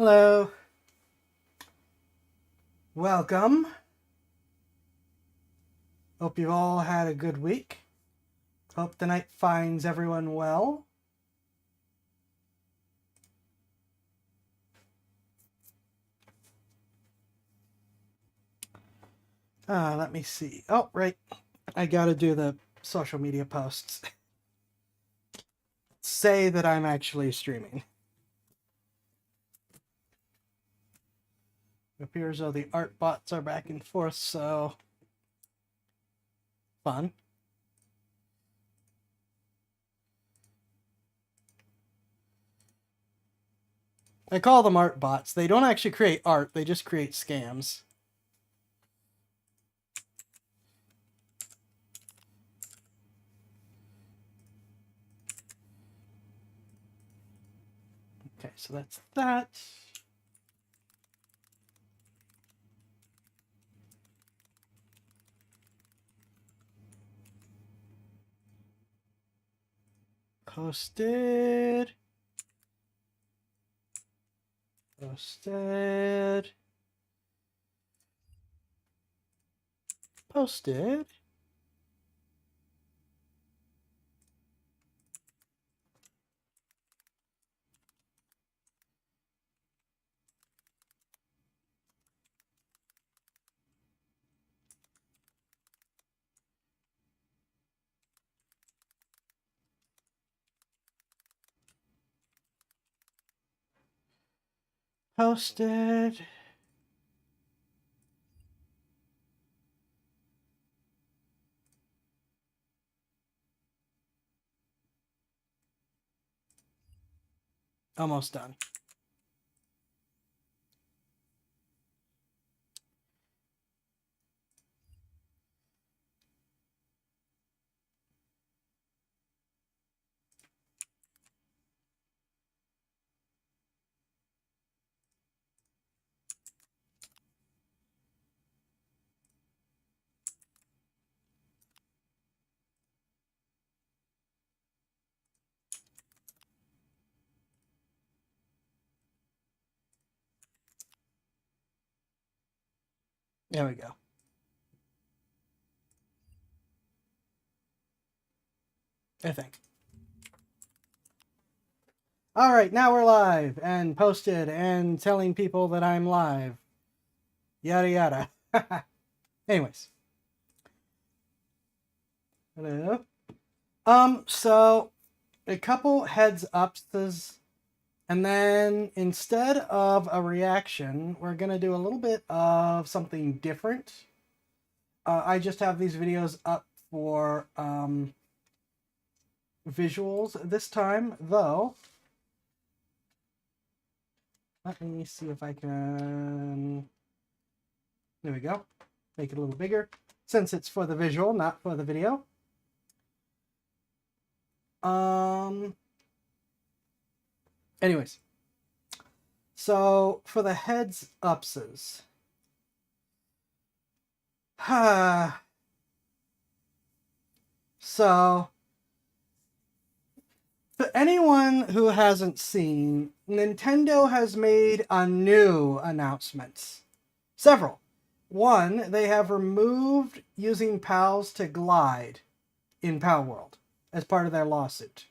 Hello. Welcome. Hope you've all had a good week. Hope the night finds everyone well. Let me see. Oh, right. I gotta do the social media posts. Say that I'm actually streaming. It appears though the art bots are back and forth, so fun. I call them art bots. They don't actually create art, they just create scams. Okay, so that's that. Posted. Posted. Posted. Posted. Almost done. There we go. I think. All right, now we're live and posted and telling people that I'm live. Yada yada. Anyways. Hello. So a couple heads ups, and then instead of a reaction, we're gonna do a little bit of something different. I just have these videos up for visuals this time, though. Let me see if I can. There we go. Make it a little bigger, since it's for the visual, not for the video. Anyways, so for the heads upses, so for anyone who hasn't seen, Nintendo has made a new announcement. Several. One, they have removed using PALs to glide in Palworld as part of their lawsuit.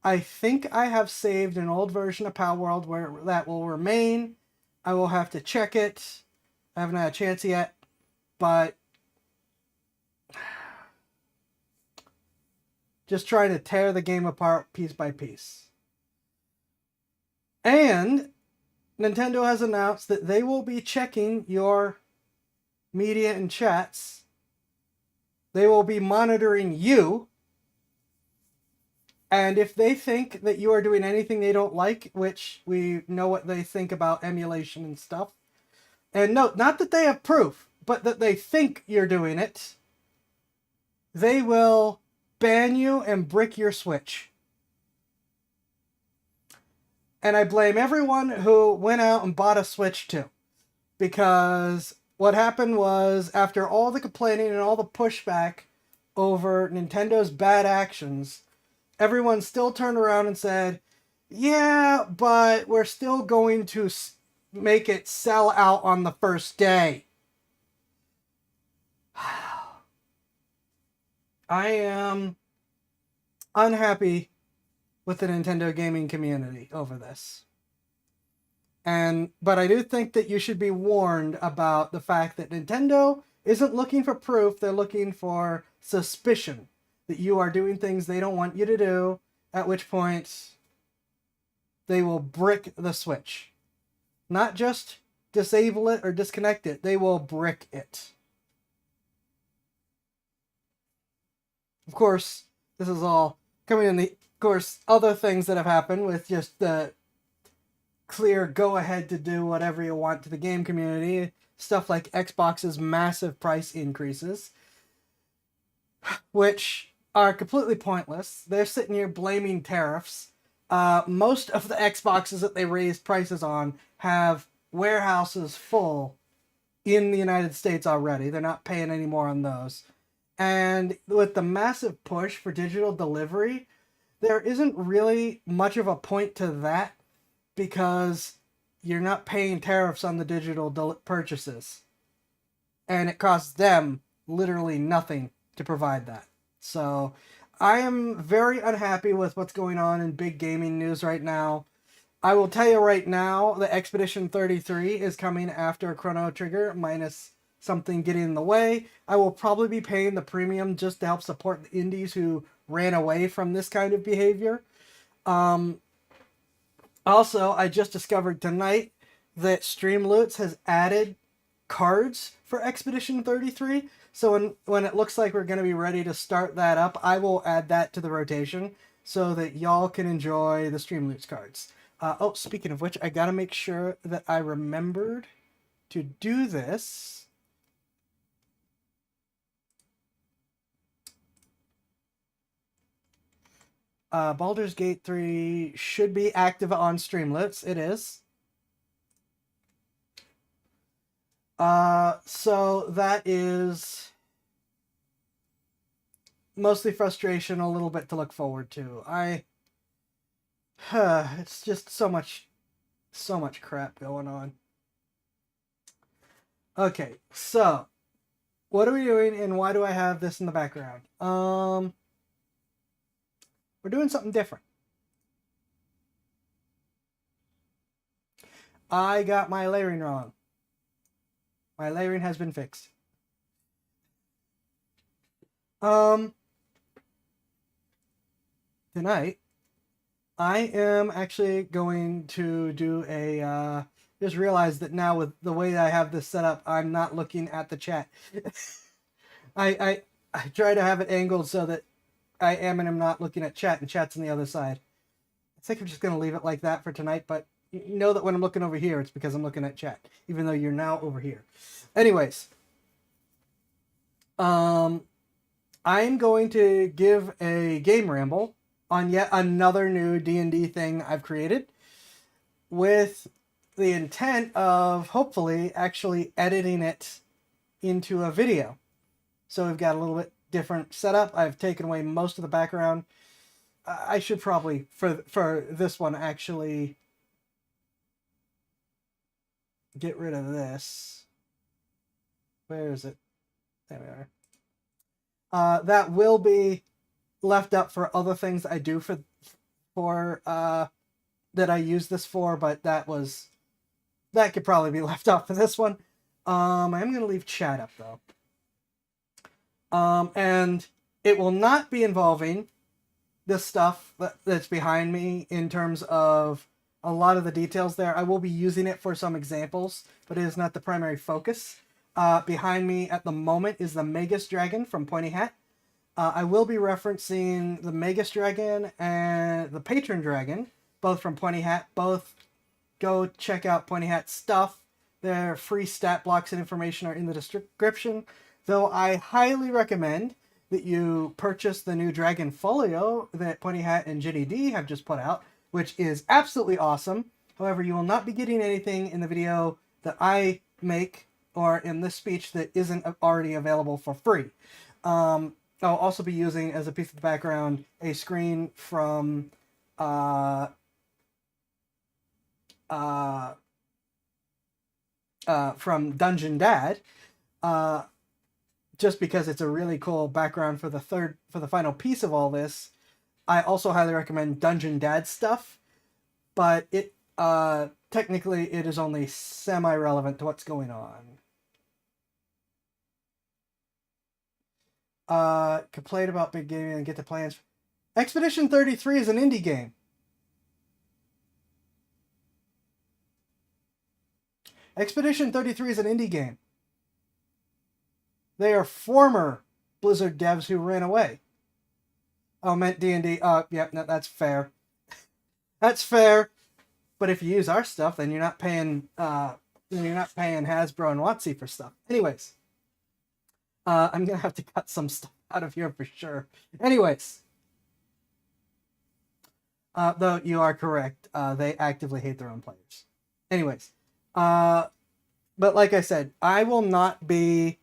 I think I have saved an old version of Palworld where that will remain. I will have to check it. I haven't had a chance yet, but just trying to tear the game apart piece by piece. And Nintendo has announced that they will be checking your media and chats. They will be monitoring you. And if they think that you are doing anything they don't like, which we know what they think about emulation and stuff, and note, not that they have proof, but that they think you're doing it, they will ban you and brick your Switch. And I blame everyone who went out and bought a Switch too. Because what happened was, after all the complaining and all the pushback over Nintendo's bad actions, everyone still turned around and said, Yeah, but we're still going to make it sell out on the first day. I am unhappy with the Nintendo gaming community over this. But I do think that you should be warned about the fact that Nintendo isn't looking for proof, they're looking for suspicion that you are doing things they don't want you to do, at which point they will brick the Switch. Not just disable it or disconnect it, they will brick it. Of course, this is all coming in the, of course, other things that have happened with just the clear go ahead to do whatever you want to the game community. Stuff like Xbox's massive price increases, which are completely pointless. They're sitting here blaming tariffs. Most of the Xboxes that they raised prices on have warehouses full in the United States already. They're not paying any more on those. And with the massive push for digital delivery, there isn't really much of a point to that because you're not paying tariffs on the digital purchases. And it costs them literally nothing to provide that. So I am very unhappy with what's going on in big gaming news right now. I will tell you right now, the Expedition 33 is coming after Chrono Trigger, minus something getting in the way. I will probably be paying the premium just to help support the indies who ran away from this kind of behavior. Also, I just discovered tonight that Streamloots has added cards for Expedition 33. So when it looks like we're going to be ready to start that up, I will add that to the rotation so that y'all can enjoy the Streamloots cards. Speaking of which, I got to make sure that I remembered to do this. Baldur's Gate 3 should be active on Streamloots. It is. So that is mostly frustration, a little bit to look forward to. It's just so much crap going on. Okay, so what are we doing and why do I have this in the background? We're doing something different. I got my layering wrong. My layering has been fixed. Tonight, I am actually going to do a, just realized that now with the way I have this set up, I'm not looking at the chat. I try to have it angled so that I am and am not looking at chat, and chat's on the other side. I think I'm just going to leave it like that for tonight, but know that when I'm looking over here, it's because I'm looking at chat, even though you're now over here. Anyways, I'm going to give a game ramble on yet another new D&D thing I've created with the intent of hopefully actually editing it into a video. So we've got a little bit different setup. I've taken away most of the background. I should probably, for this one, actually get rid of this. Where is it? There we are. That will be left up for other things I do for that I use this for, but that could probably be left off for this one. I am going to leave chat up though. And it will not be involving the stuff that's behind me in terms of a lot of the details there. I will be using it for some examples, but it is not the primary focus. Behind me at the moment is the Magus Dragon from Pointy Hat. I will be referencing the Magus Dragon and the Patron Dragon, both from Pointy Hat. Both go check out Pointy Hat stuff. Their free stat blocks and information are in the description, though I highly recommend that you purchase the new Dragon Folio that Pointy Hat and Jenny D have just put out, which is absolutely awesome. However, you will not be getting anything in the video that I make or in this speech that isn't already available for free. I'll also be using as a piece of the background a screen from from Dungeon Dad, just because it's a really cool background for the final piece of all this. I also highly recommend Dungeon Dad stuff, but it technically it is only semi-relevant to what's going on. Complain about big gaming and get the plans. Expedition 33 is an indie game. Expedition 33 is an indie game. They are former Blizzard devs who ran away. Oh, meant D&D. Yeah, no, that's fair. That's fair. But if you use our stuff, then you're not paying Hasbro and WotC for stuff. Anyways, I'm gonna have to cut some stuff out of here for sure. Anyways, though you are correct, they actively hate their own players. Anyways, but like I said, I will not be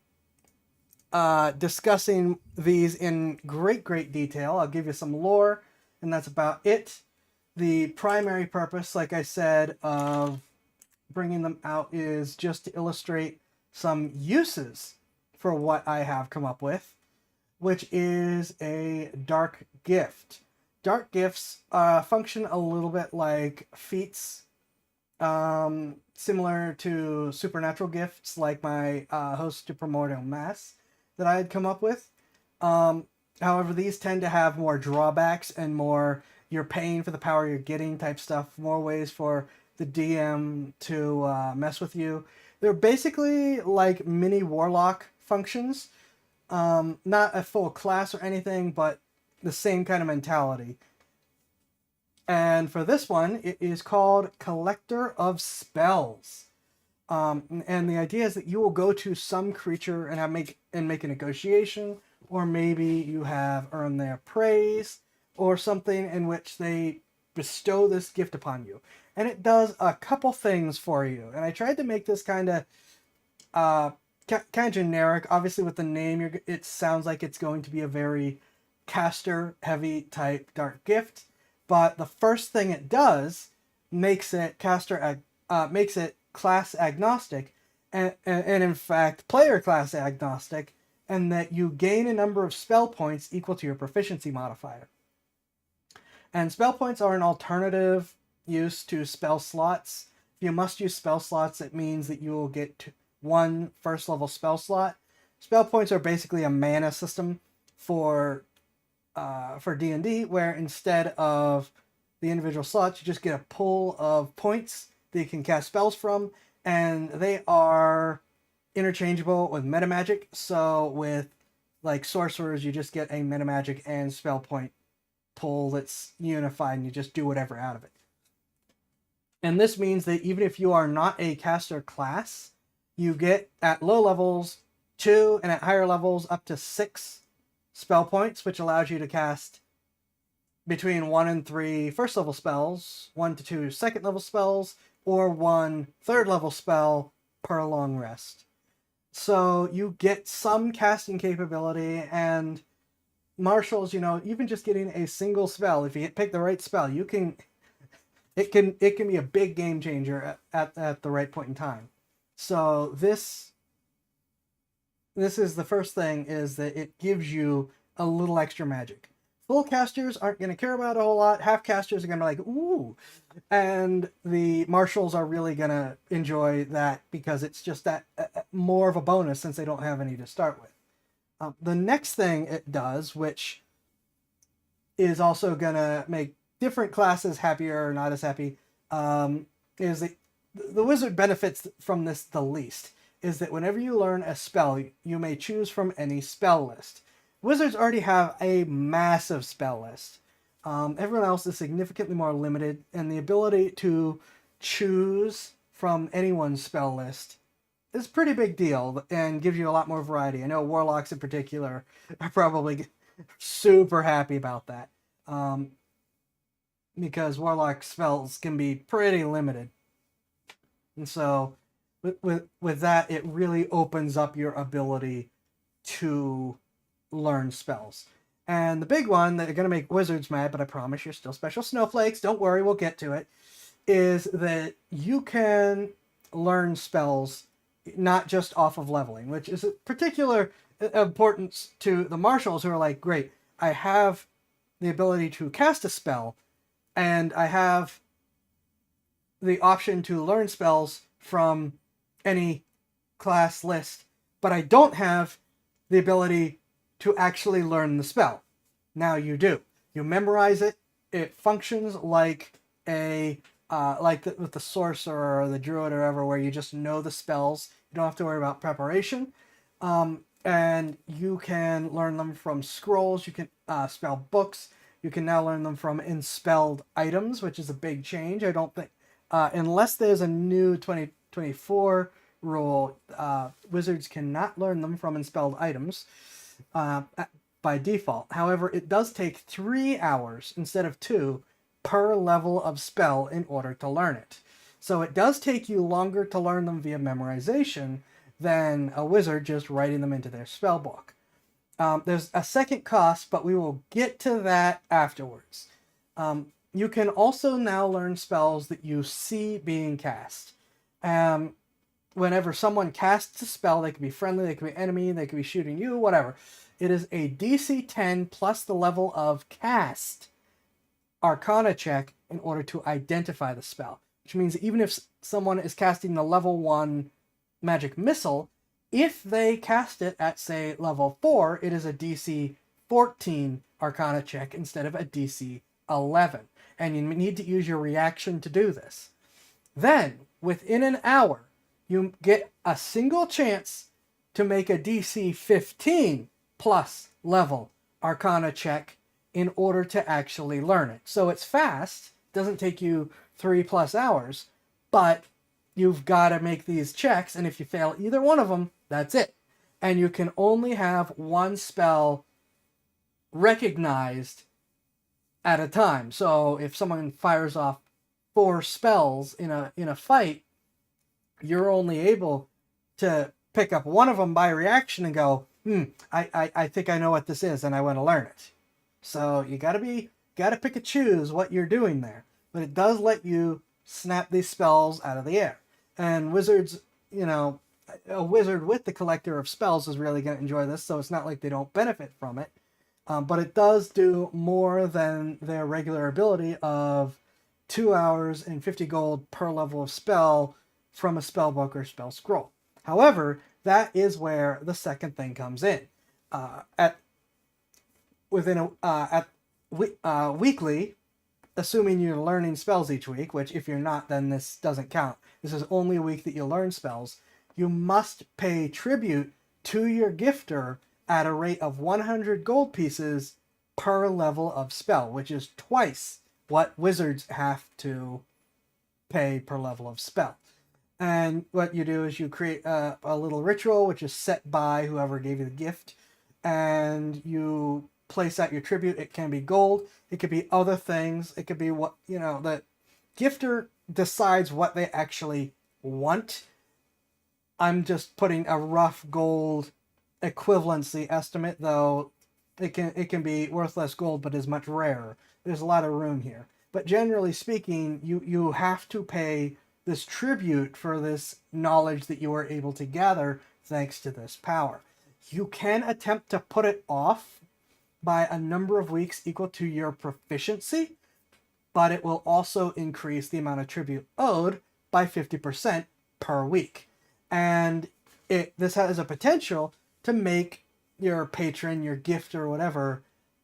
discussing these in great detail. I'll give you some lore, and that's about it. The primary purpose, like I said, of bringing them out is just to illustrate some uses for what I have come up with, which is a dark gift. Dark gifts function a little bit like feats, similar to supernatural gifts like my Host to Primordial Mass that I had come up with. However, these tend to have more drawbacks and more you're paying for the power you're getting type stuff, more ways for the DM to mess with you. They're basically like mini warlock functions. Not a full class or anything, but the same kind of mentality. And for this one, it is called Collector of Spells. And the idea is that you will go to some creature and make a negotiation, or maybe you have earned their praise, or something in which they bestow this gift upon you. And it does a couple things for you. And I tried to make this kind of generic. Obviously, with the name, it sounds like it's going to be a very caster-heavy type dark gift. But the first thing it does makes it class agnostic, and in fact player class agnostic, and that you gain a number of spell points equal to your proficiency modifier. And spell points are an alternative use to spell slots. If you must use spell slots, it means that you will get one first level spell slot. Spell points are basically a mana system for D&D, where instead of the individual slots, you just get a pool of points that you can cast spells from, and they are interchangeable with metamagic. So with like sorcerers, you just get a metamagic and spell point pool that's unified, and you just do whatever out of it. And this means that even if you are not a caster class, you get at low levels 2, and at higher levels up to 6 spell points, which allows you to cast between 1 and 3 first level spells, 1 to 2 second level spells, or 1 third level spell per long rest. So you get some casting capability, and marshals, even just getting a single spell, if you pick the right spell, it can be a big game changer at the right point in time. So this is the first thing, is that it gives you a little extra magic. Full casters aren't going to care about it a whole lot. Half casters are going to be like, ooh. And the marshals are really going to enjoy that because it's just that more of a bonus since they don't have any to start with. The next thing it does, which is also going to make different classes happier or not as happy, is that the wizard benefits from this the least, is that whenever you learn a spell, you may choose from any spell list. Wizards already have a massive spell list. Everyone else is significantly more limited, and the ability to choose from anyone's spell list is a pretty big deal and gives you a lot more variety. I know warlocks in particular are probably super happy about that, because warlock spells can be pretty limited. And so with that, it really opens up your ability to learn spells. And the big one that are going to make wizards mad, but I promise you're still special snowflakes, don't worry, we'll get to it, is that you can learn spells not just off of leveling, which is a particular importance to the marshals who are like, great, I have the ability to cast a spell, and I have the option to learn spells from any class list, but I don't have the ability to actually learn the spell. Now you do. You memorize it. It functions like with the sorcerer or the druid or whatever, where you just know the spells. You don't have to worry about preparation. And you can learn them from scrolls. You can spell books. You can now learn them from enspelled items, which is a big change. I don't think, unless there's a new 2024 rule, wizards cannot learn them from enspelled items by default. However, it does take 3 hours instead of 2 per level of spell in order to learn it. So it does take you longer to learn them via memorization than a wizard just writing them into their spell book. There's a second cost, but we will get to that afterwards. You can also now learn spells that you see being cast. Whenever someone casts a spell, they can be friendly, they can be enemy, they can be shooting you, whatever. It is a DC 10 plus the level of cast Arcana check in order to identify the spell. Which means even if someone is casting the level 1 magic missile, if they cast it at, say, level 4, it is a DC 14 Arcana check instead of a DC 11. And you need to use your reaction to do this. Then, within an hour, you get a single chance to make a DC 15 plus level Arcana check in order to actually learn it. So it's fast, doesn't take you 3+ hours, but you've got to make these checks, and if you fail either one of them, that's it. And you can only have one spell recognized at a time. So if someone fires off 4 spells in a fight, you're only able to pick up one of them by reaction and go, I think I know what this is, and I want to learn it. So you gotta pick and choose what you're doing there. But it does let you snap these spells out of the air. And wizards, a wizard with the collector of spells is really going to enjoy this, so it's not like they don't benefit from it. But it does do more than their regular ability of 2 hours and 50 gold per level of spell from a spell book or spell scroll. However, that is where the second thing comes in. Weekly, assuming you're learning spells each week, which if you're not, then this doesn't count. This is only a week that you learn spells. You must pay tribute to your gifter at a rate of 100 gold pieces per level of spell, which is twice what wizards have to pay per level of spell. And what you do is you create a little ritual, which is set by whoever gave you the gift, and you place out your tribute. It can be gold. It could be other things. It could be the gifter decides what they actually want. I'm just putting a rough gold equivalency estimate, though it can be worth less gold, but is much rarer. There's a lot of room here. But generally speaking, you have to pay this tribute for this knowledge that you are able to gather thanks to this power. You can attempt to put it off by a number of weeks equal to your proficiency, but it will also increase the amount of tribute owed by 50% per week. And this has a potential to make your patron, your gift, or whatever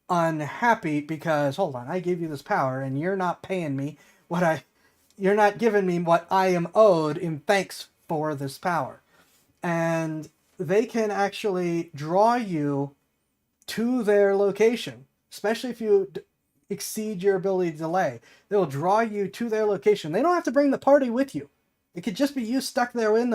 unhappy because, hold on, I gave you this power and you're not paying me you're not giving me what I am owed in thanks for this power. And they can actually draw you to their location, especially if you exceed your ability to delay. They'll draw you to their location. They don't have to bring the party with you. It could just be you stuck there with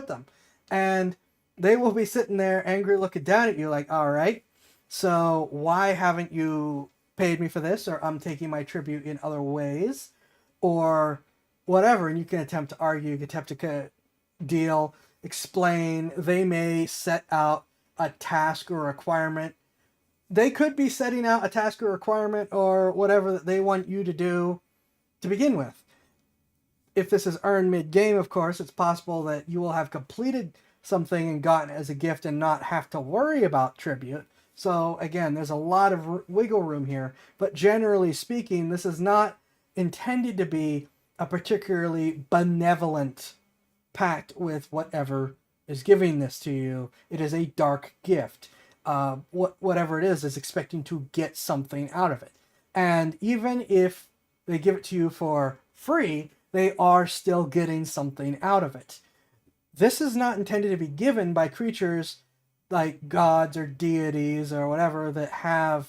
them. And they will be sitting there angry looking down at you like, all right, so why haven't you paid me for this? Or I'm taking my tribute in other ways or whatever. And you can attempt to argue, you can attempt to deal, explain. They may set out a task or requirement. They could be setting out a task or requirement or whatever that they want you to do to begin with. if this is earned mid-game, of course, it's possible that you will have completed something and gotten it as a gift and not have to worry about tribute. So again, there's a lot of wiggle room here, but generally speaking, this is not intended to be a particularly benevolent pact with whatever is giving this to you. It is a dark gift. Whatever it is expecting to get something out of it. And even if they give it to you for free, they are still getting something out of it. This is not intended to be given by creatures like gods or deities or whatever that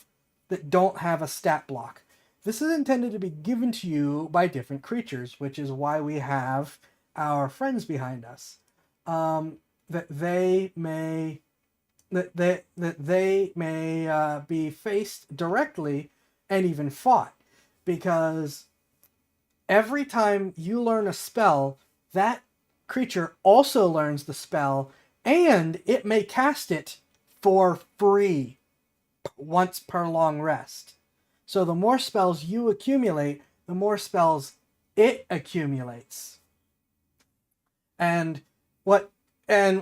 don't have a stat block. This is intended to be given to you by different creatures, which is why we have our friends behind us. That they may be faced directly and even fought, because every time you learn a spell, that creature also learns the spell, and it may cast it for free once per long rest. So the more spells you accumulate, the more spells it accumulates. And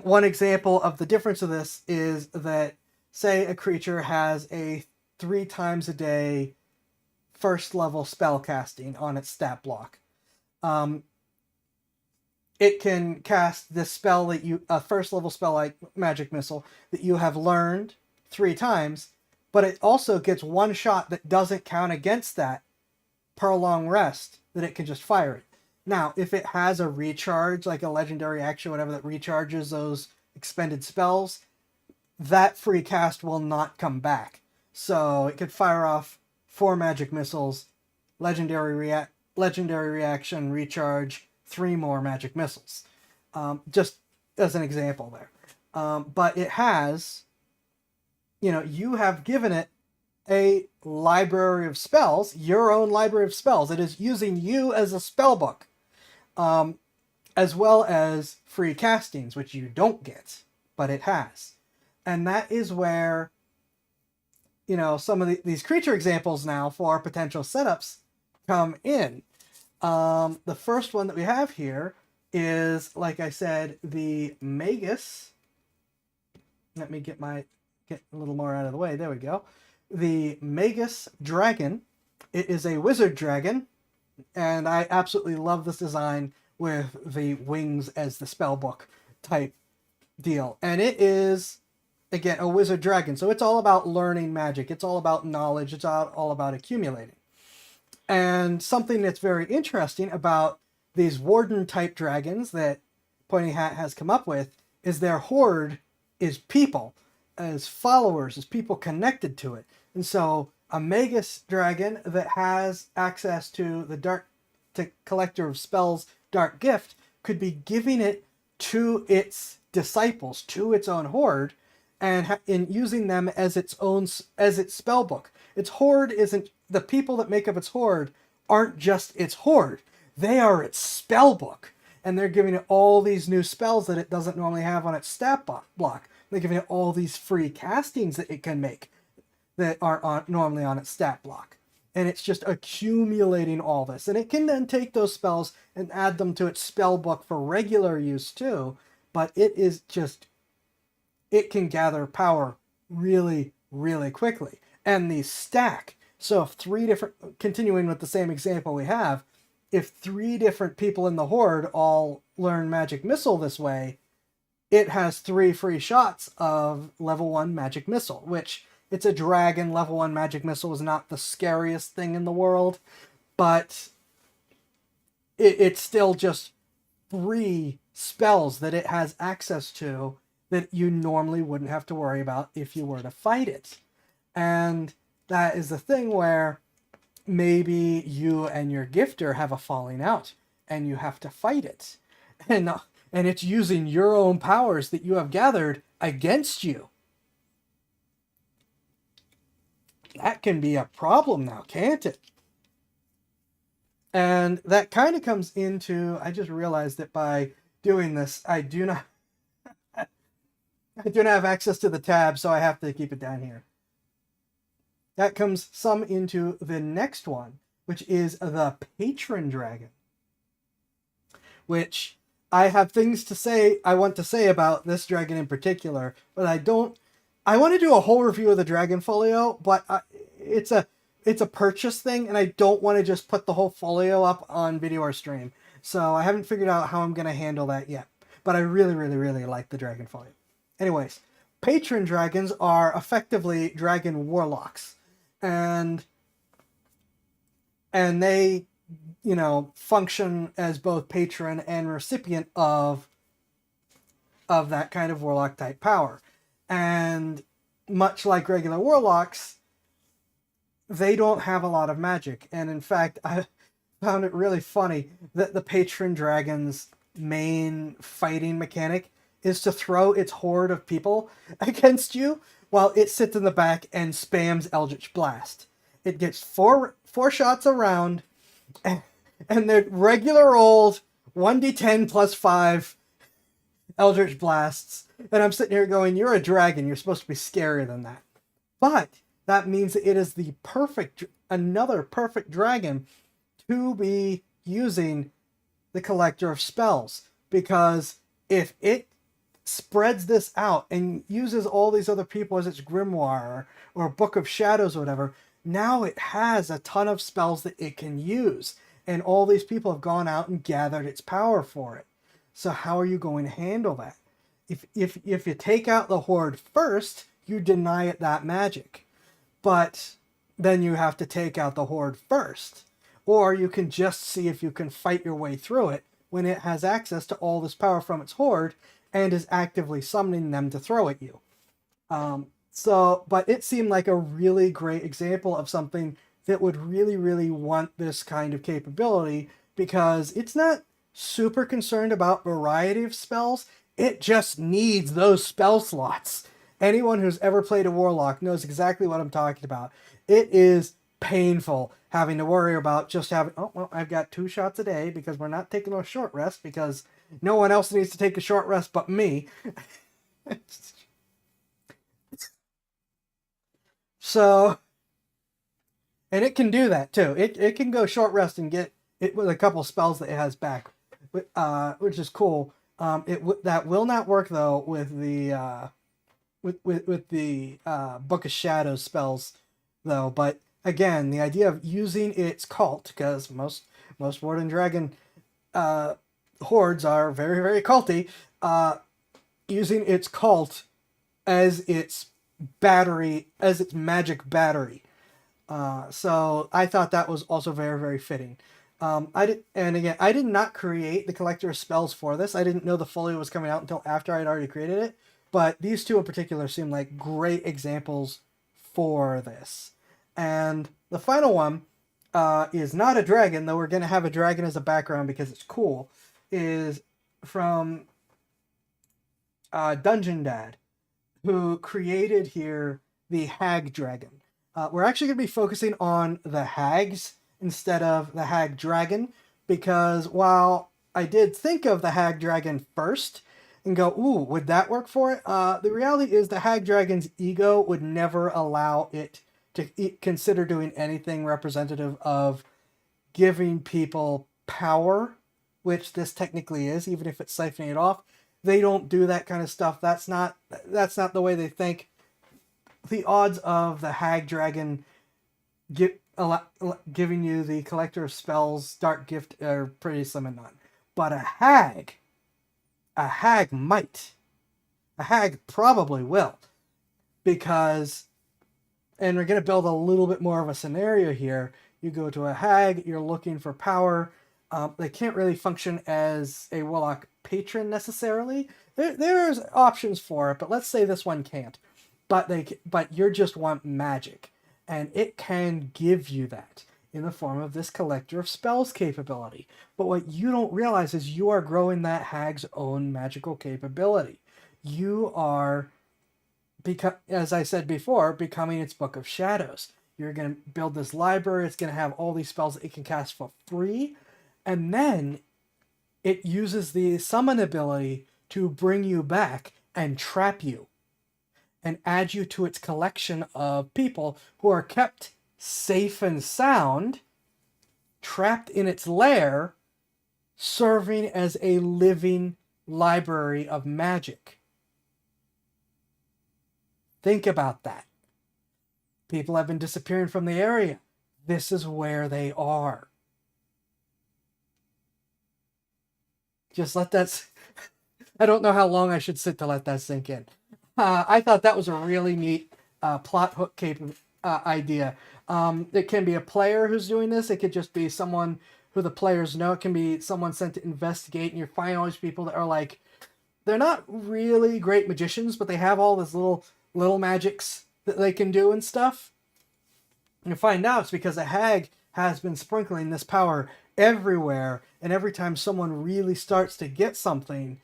one example of the difference of this is that, say a creature has a 3 times a day first level spell casting on its stat block. It can cast this spell a first level spell like Magic Missile that you have learned 3 times, but it also gets 1 shot that doesn't count against that per long rest, that it can just fire it. Now, if it has a recharge, like a legendary action, whatever, that recharges those expended spells, that free cast will not come back. So it could fire off 4 magic missiles, legendary reaction, recharge, 3 more magic missiles. Just as an example there. But it has, you have given it a library of spells, your own library of spells. It is using you as a spell book, as well as free castings, which you don't get, but it has. And that is where, some of these creature examples now for potential setups come in. The first one that we have here is, like I said, the Magus. Let me get a little more out of the way. There we go. The Magus Dragon. It is a wizard dragon, and I absolutely love this design with the wings as the spellbook type deal. And it is, again, a wizard dragon, so it's all about learning magic. It's all about knowledge. It's all about accumulating. And something that's very interesting about these warden type dragons that Pointy Hat has come up with is their horde is people, as followers, as people connected to it. And so a Magus dragon that has access to the collector of spells dark gift could be giving it to its disciples, to its own horde, and in using them as its spell book. Its horde isn't, the people that make up its horde aren't just its horde. They are its spell book. And they're giving it all these new spells that it doesn't normally have on its stat block. They're giving it all these free castings that it can make that aren't normally on its stat block. And it's just accumulating all this. And it can then take those spells and add them to its spell book for regular use too. But it can gather power really, really quickly. And these stack. So if continuing with the same example we have, if 3 different people in the horde all learn Magic Missile this way, it has 3 free shots of level 1 Magic Missile, which, it's a dragon. Level 1 Magic Missile is not the scariest thing in the world, but it's still just 3 spells that it has access to that you normally wouldn't have to worry about if you were to fight it. And that is the thing where maybe you and your gifter have a falling out and you have to fight it. And it's using your own powers that you have gathered against you. That can be a problem now, can't it? And that kind of comes into, I just realized that by doing this, I do not have access to the tab, so I have to keep it down here. That comes some into the next one, which is the Patron Dragon. which I have things to say, I want to say about this dragon in particular, but I don't. I want to do a whole review of the Dragon Folio, but it's a purchase thing, and I don't want to just put the whole folio up on video or stream. So I haven't figured out how I'm going to handle that yet. But I really, really, really like the Dragon Folio. Anyways, patron dragons are effectively dragon warlocks, and they, you know, function as both patron and recipient of that kind of warlock type power. And much like regular warlocks, they don't have a lot of magic. And in fact, I found it really funny that the patron dragon's main fighting mechanic is to throw its horde of people against you while it sits in the back and spams Eldritch Blast. It gets four shots a round, and the regular old 1d10 plus 5 Eldritch Blasts. And I'm sitting here going, you're a dragon. You're supposed to be scarier than that. But that means that it is the another perfect dragon to be using the Collector of Spells. Because if it spreads this out and uses all these other people as its grimoire or Book of Shadows or whatever, now it has a ton of spells that it can use. And all these people have gone out and gathered its power for it. So how are you going to handle that? If you take out the horde first, you deny it that magic. But then you have to take out the horde first. Or you can just see if you can fight your way through it when it has access to all this power from its horde and is actively summoning them to throw at you. But it seemed like a really great example of something that would really, really want this kind of capability, because it's not super concerned about variety of spells. It just needs those spell slots. Anyone who's ever played a warlock knows exactly what I'm talking about. It is painful having to worry about just having, oh, well, I've got 2 shots a day because we're not taking a short rest because no one else needs to take a short rest but me. So, and it can do that too. It can go short rest and get it with a couple spells that it has back, which is cool. That will not work though with the with the Book of Shadows spells though. But again, the idea of using its cult, because most Warden Dragon hordes are very, very culty, using its cult as its battery, as its magic battery. So I thought that was also very, very fitting. I did not create the Collector of Spells for this. I didn't know the folio was coming out until after I'd already created it. But these two in particular seem like great examples for this. And the final one is not a dragon, though we're going to have a dragon as a background because it's cool, is from Dungeon Dad, who created here the Hag Dragon. We're actually going to be focusing on the hags instead of the Hag Dragon, because while I did think of the Hag Dragon first and go, ooh, would that work for it? The reality is the Hag Dragon's ego would never allow it to consider doing anything representative of giving people power, which this technically is, even if it's siphoning it off. They don't do that kind of stuff. That's not the way they think. The odds of the Hag Dragon giving you the Collector of Spells Dark Gift are pretty slim and none. But a hag might. A hag probably will. Because, and we're going to build a little bit more of a scenario here. You go to a hag, you're looking for power. They can't really function as a warlock patron necessarily. There's options for it, but let's say this one can't. But you just want magic, and it can give you that in the form of this Collector of Spells capability. But what you don't realize is you are growing that hag's own magical capability. You are, as I said before, becoming its Book of Shadows. You're going to build this library. It's going to have all these spells that it can cast for free. And then it uses the summon ability to bring you back and trap you and add you to its collection of people who are kept safe and sound, trapped in its lair, serving as a living library of magic. Think about that. People have been disappearing from the area. This is where they are. Just let that... I don't know how long I should sit to let that sink in. I thought that was a really neat plot hook idea. It can be a player who's doing this. It could just be someone who the players know. It can be someone sent to investigate, and you find all these people that are like, they're not really great magicians, but they have all this little magics that they can do and stuff. And you find out it's because a hag has been sprinkling this power everywhere, and every time someone really starts to get something,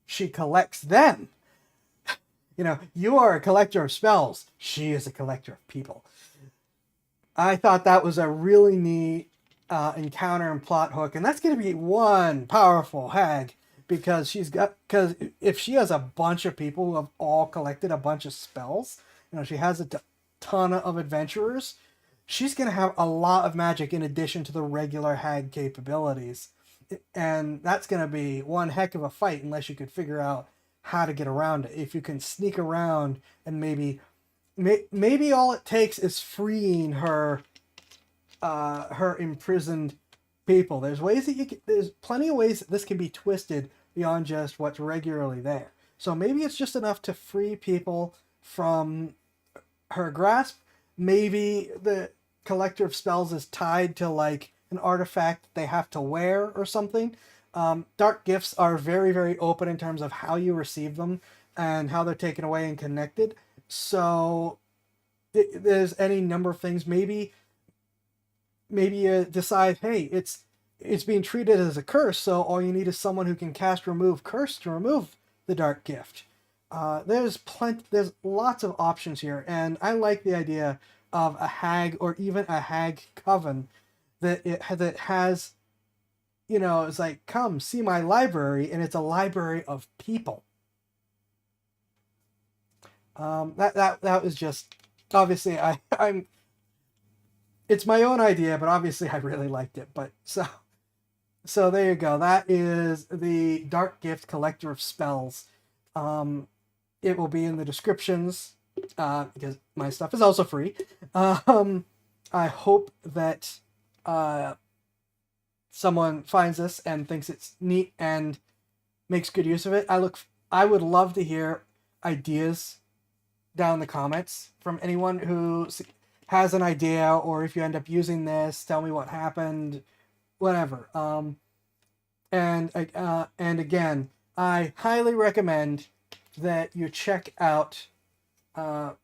she collects them. You know, you are a collector of spells. She is a collector of people. I thought that was a really neat encounter and plot hook, and that's going to be one powerful hag, because if she has a bunch of people who have all collected a bunch of spells, you know, she has a ton of adventurers, she's going to have a lot of magic in addition to the regular hag capabilities, and that's going to be one heck of a fight unless you could figure out how to get around it. If you can sneak around and maybe all it takes is freeing her imprisoned people. There's plenty of ways that this can be twisted beyond just what's regularly there. So maybe it's just enough to free people from her grasp. Maybe the collector of spells is tied to like an artifact they have to wear or something. Dark gifts are very, very open in terms of how you receive them and how they're taken away and connected. So there's any number of things. Maybe you decide, hey, it's being treated as a curse, so all you need is someone who can cast remove curse to remove the dark gift. There's lots of options here, and I like the idea of a hag or even a hag coven that has, you know, it's like, come see my library, and it's a library of people. That was just, obviously I'm it's my own idea, but obviously I really liked it. But so there you go. That is the Dark Gift Collector of Spells. It will be in the descriptions because my stuff is also free. I hope that someone finds this and thinks it's neat and makes good use of it. I would love to hear ideas down in the comments from anyone who has an idea, or if you end up using this, tell me what happened, whatever. And again, I highly recommend that you check out Dungeon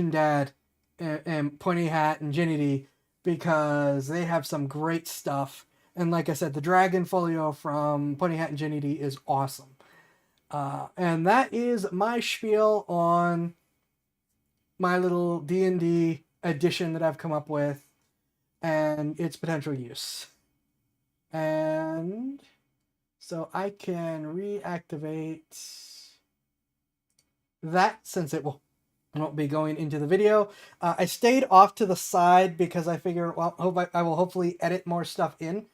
Dad and Pointy Hat and Ginity, because they have some great stuff. And like I said, the Dragon Folio from Pointy Hat and Ginity is awesome. And that is my spiel on my little D&D edition that I've come up with and its potential use. And so I can reactivate that since it won't be going into the video. I stayed off to the side because I figure, well, I will hopefully edit more stuff in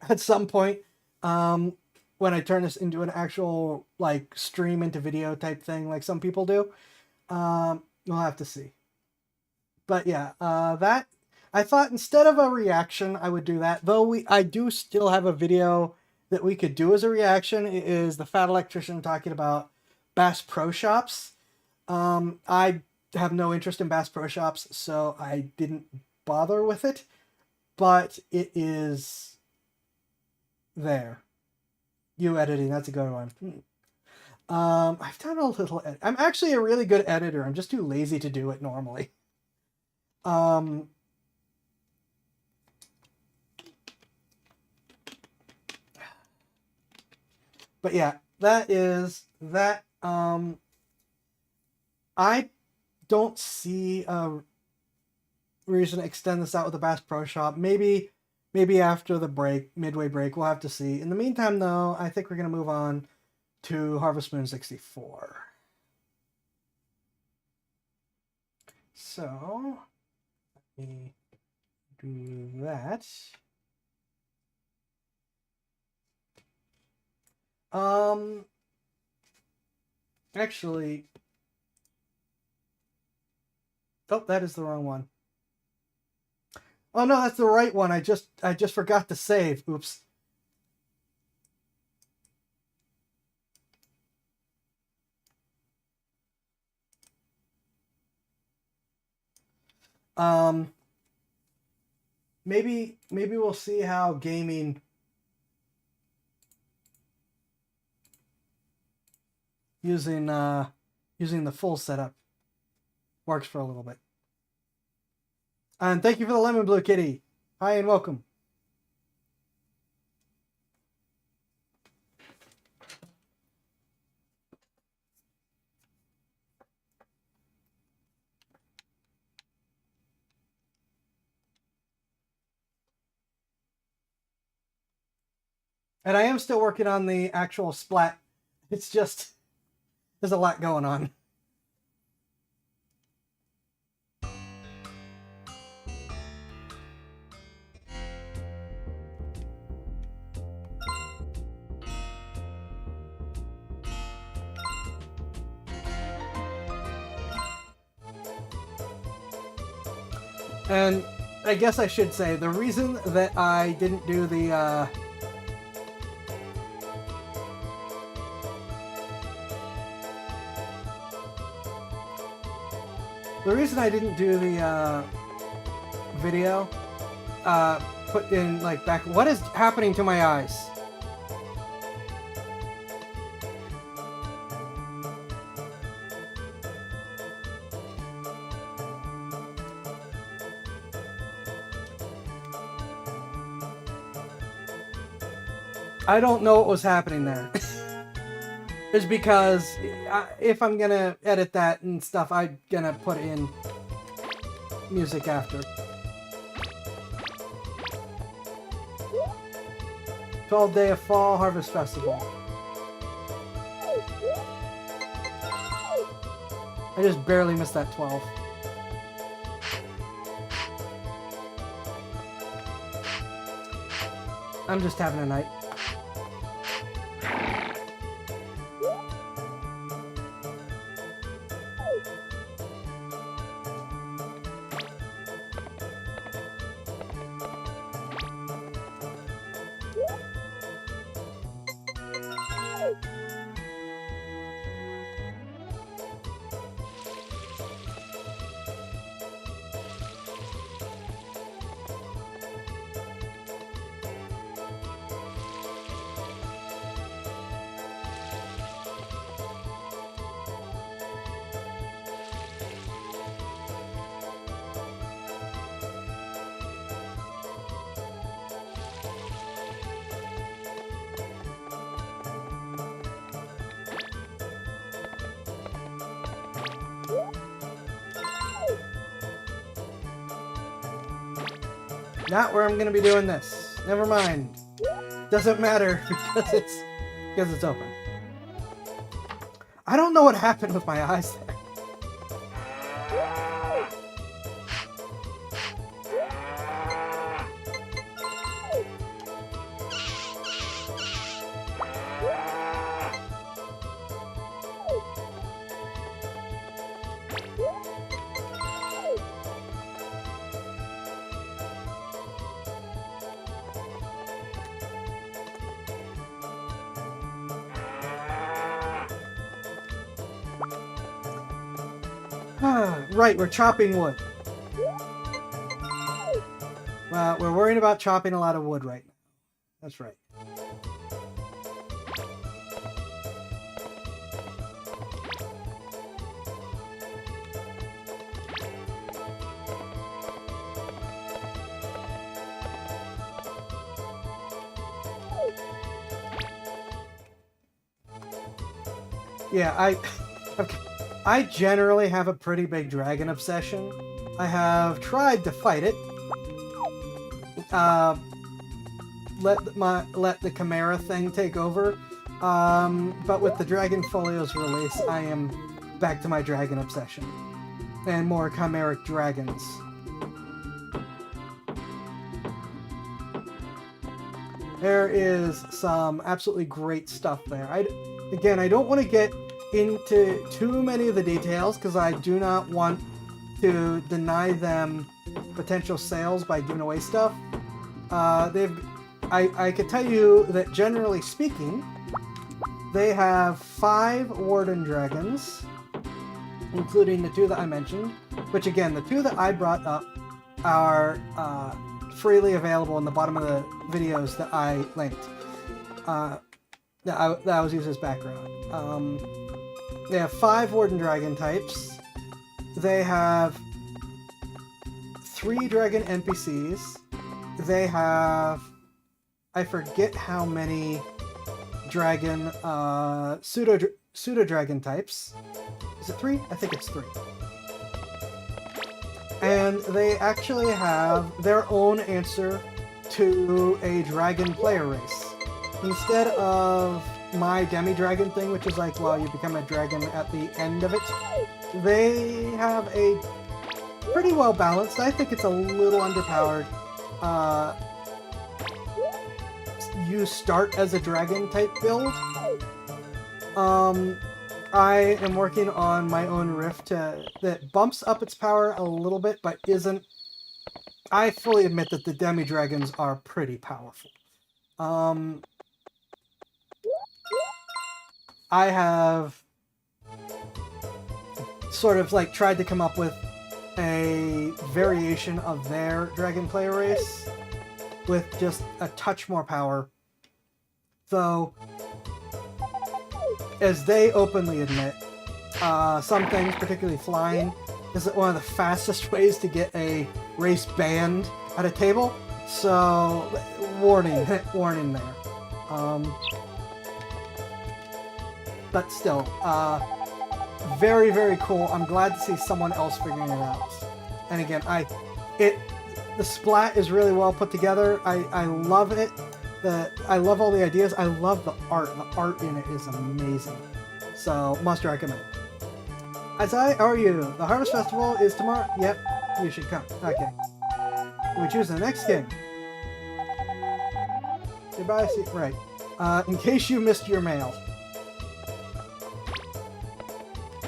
at some point when I turn this into an actual like stream into video type thing like some people do. We'll have to see. But yeah, that I thought instead of a reaction, I would do that. Though I do still have a video that we could do as a reaction. It is the Fat Electrician talking about Bass Pro Shops. I have no interest in Bass Pro Shops, so I didn't bother with it. But it is there. You editing, that's a good one. I've done a little edit. I'm actually a really good editor. I'm just too lazy to do it normally. But yeah, that is that. I don't see a reason to extend this out with the Bass Pro Shop. Maybe after the break, midway break, we'll have to see. In the meantime, though, I think we're gonna move on to Harvest Moon 64. So let me do that. Actually, oh, that is the wrong one. Oh no, that's the right one. I just forgot to save. Oops. Maybe we'll see how gaming using the full setup works for a little bit. And thank you for the lemon blue kitty. Hi and welcome. And I am still working on the actual splat. It's just, there's a lot going on. And I guess I should say, the reason that I didn't do the, video, put in, like, back... What is happening to my eyes? I don't know what was happening there. It's because if I'm gonna edit that and stuff, I'm gonna put in music after. 12th day of Fall Harvest Festival. I just barely missed that 12. I'm just having a night. Not where I'm going to be doing this. Never mind. Doesn't matter because it's open. I don't know what happened with my eyes there. Right, we're chopping wood. We're worrying about chopping a lot of wood right now. That's right. Yeah, I generally have a pretty big dragon obsession. I have tried to fight it. Let the Chimera thing take over. But with the Dragon Folio's release, I am back to my dragon obsession. And more chimeric dragons. There is some absolutely great stuff there. Again, I don't want to get into too many of the details because I do not want to deny them potential sales by giving away stuff. I could tell you that generally speaking, they have 5 Warden Dragons, including the 2 that I mentioned, which again, the 2 that I brought up are freely available in the bottom of the videos that I linked. That I was using as background. They have 5 Warden Dragon types. They have 3 Dragon NPCs. They have... I forget how many Dragon... Pseudo-Dragon types. Is it 3? I think it's 3. And they actually have their own answer to a dragon player race. Instead of my demi-dragon thing, which is like, well, you become a dragon at the end of it, they have a pretty well balanced, I think it's a little underpowered, you start as a dragon type build. I am working on my own rift that bumps up its power a little bit, but isn't... I fully admit that the demi-dragons are pretty powerful. I have sort of like tried to come up with a variation of their dragon player race with just a touch more power. Though, as they openly admit, some things, particularly flying, is one of the fastest ways to get a race banned at a table. So, warning there. But still, very, very cool. I'm glad to see someone else figuring it out. And again, the splat is really well put together. I love it. I love all the ideas. I love the art. The art in it is amazing. So, must recommend. Azai, how are you? The Harvest Festival is tomorrow? Yep, you should come. Okay. We choose the next game. Goodbye, see... Right. In case you missed your mail.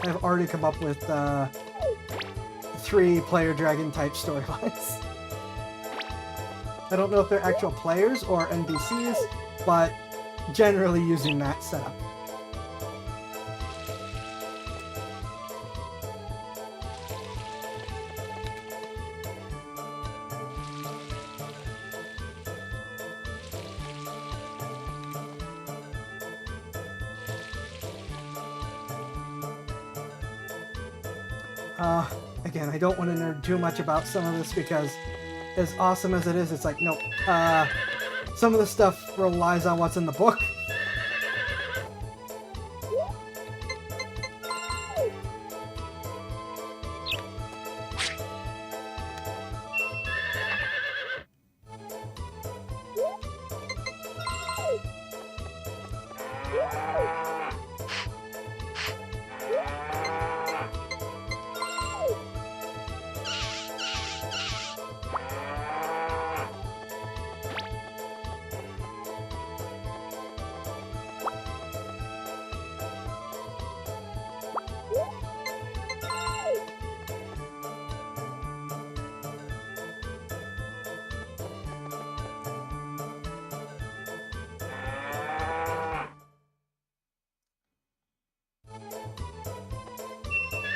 I've already come up with 3 player dragon type storylines. I don't know if they're actual players or NPCs, but generally using that setup. Again, I don't want to nerd too much about some of this because as awesome as it is, it's like, nope. Some of the stuff relies on what's in the book.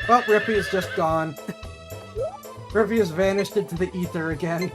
Oh, Rippy is just gone. Rippy has vanished into the ether again.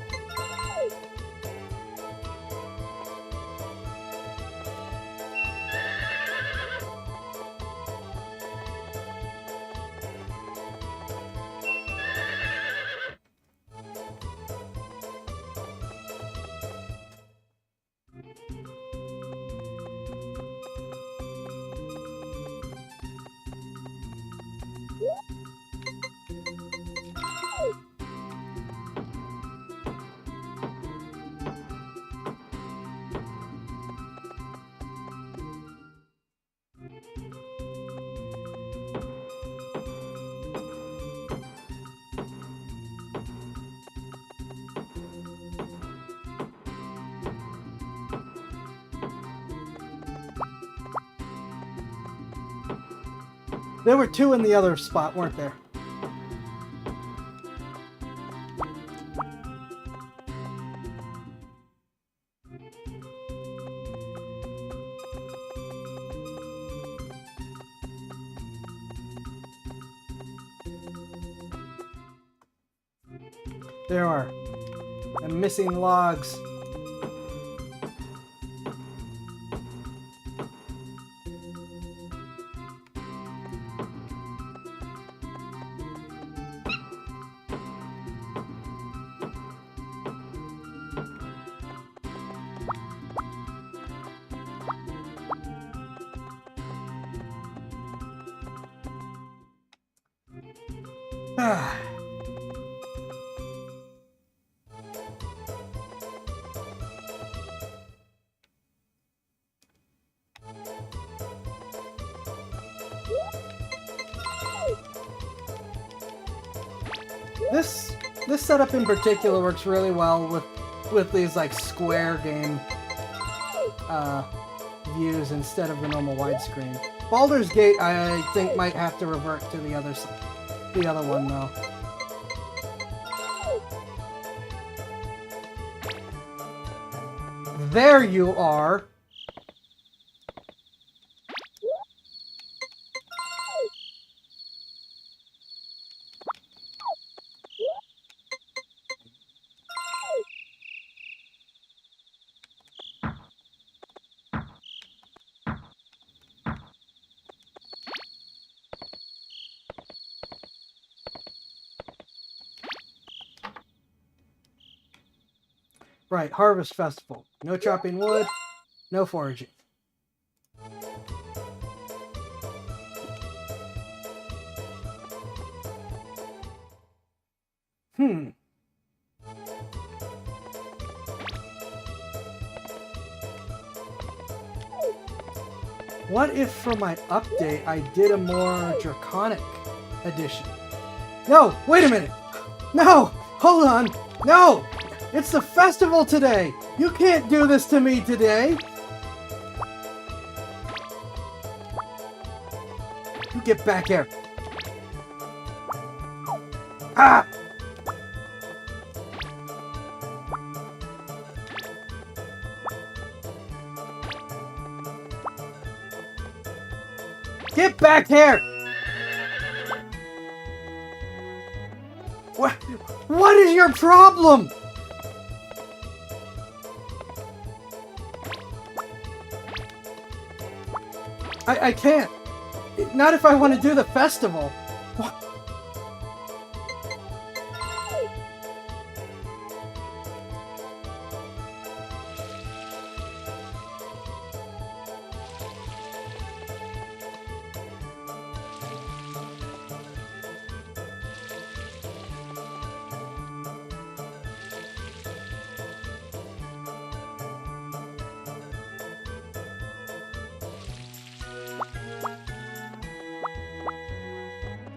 There were two in the other spot, weren't there? There are. And missing logs. Ah. This setup in particular works really well with these like square game views instead of the normal widescreen. Baldur's Gate, I think, might have to revert to the other one though. There you are. Right, Harvest Festival. No chopping wood, no foraging. What if for my update I did a more draconic edition? No, wait a minute. No, hold on. No, it's the festival today. You can't do this to me today. You get back here. Ah! Get back here! What is your problem? I can't. Not if I want to do the festival. What?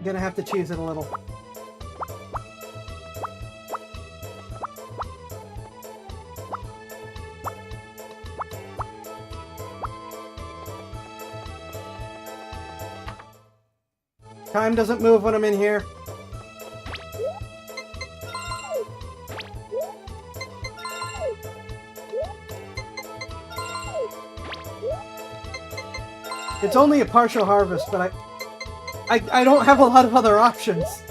Gonna have to cheese it a little. Time doesn't move when I'm in here. It's only a partial harvest, but I don't have a lot of other options.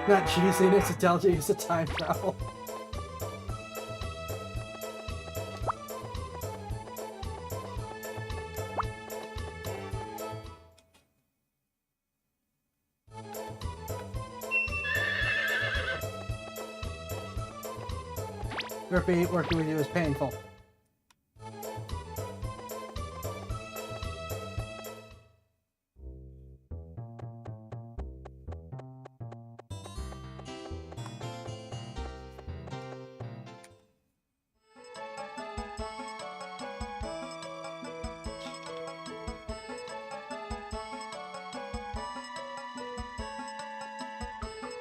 Not cheesing, it's a Delta, it's a time travel. Grippy, working with you is painful.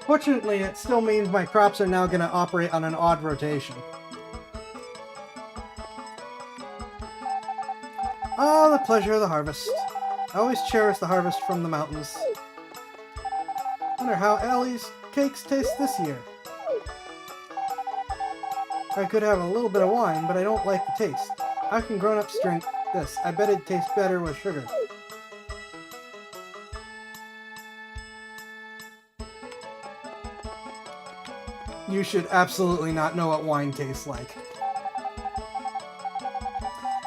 Fortunately, it still means my crops are now going to operate on an odd rotation. Ah, the pleasure of the harvest. I always cherish the harvest from the mountains. Wonder how Ellie's cakes taste this year. I could have a little bit of wine, but I don't like the taste. How can grown-ups drink this? I bet it tastes better with sugar. You should absolutely not know what wine tastes like.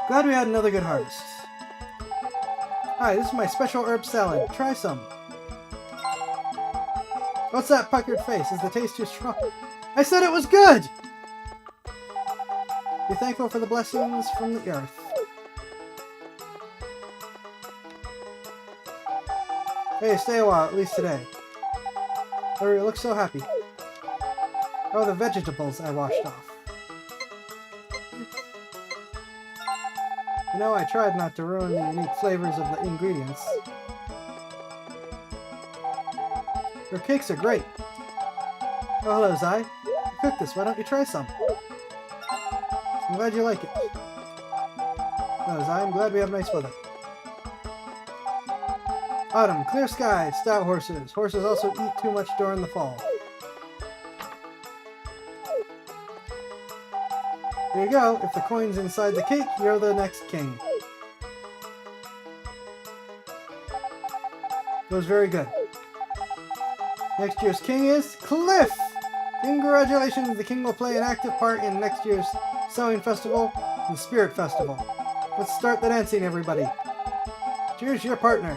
Glad we had another good harvest. Hi, this is my special herb salad. Try some. What's that puckered face? Is the taste too strong? I said it was good! Be thankful for the blessings from the earth. Hey, stay a while, at least today. Oh, you look so happy. Oh, the vegetables I washed off. You know, I tried not to ruin the unique flavors of the ingredients. Your cakes are great. Oh, hello, Zai. You cooked this. Why don't you try some? I'm glad you like it. Hello, Zai. I'm glad we have nice weather. Autumn, clear skies, stout horses. Horses also eat too much during the fall. There you go. If the coin's inside the cake, you're the next king. It was very good. Next year's king is Cliff! Congratulations! The king will play an active part in next year's Sewing Festival and Spirit Festival. Let's start the dancing, everybody. Cheers, your partners.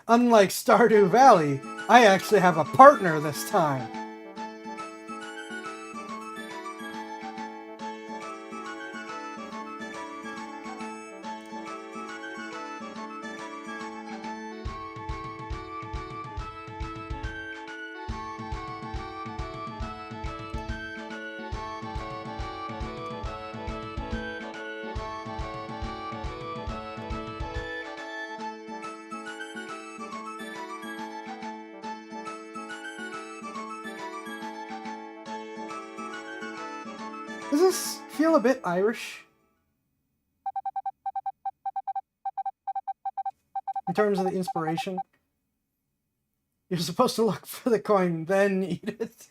Unlike Stardew Valley, I actually have a partner this time. Does this feel a bit Irish? In terms of the inspiration? You're supposed to look for the coin, then eat it.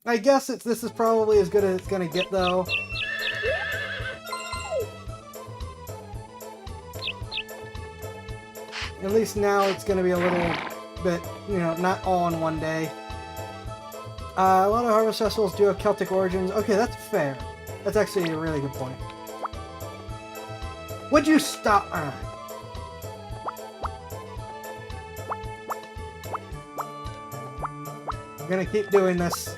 I guess this is probably as good as it's gonna get, though. At least now it's going to be a little bit, you know, not all in one day. A lot of harvest festivals do have Celtic origins. Okay, that's fair. That's actually a really good point. Would you stop? I'm going to keep doing this.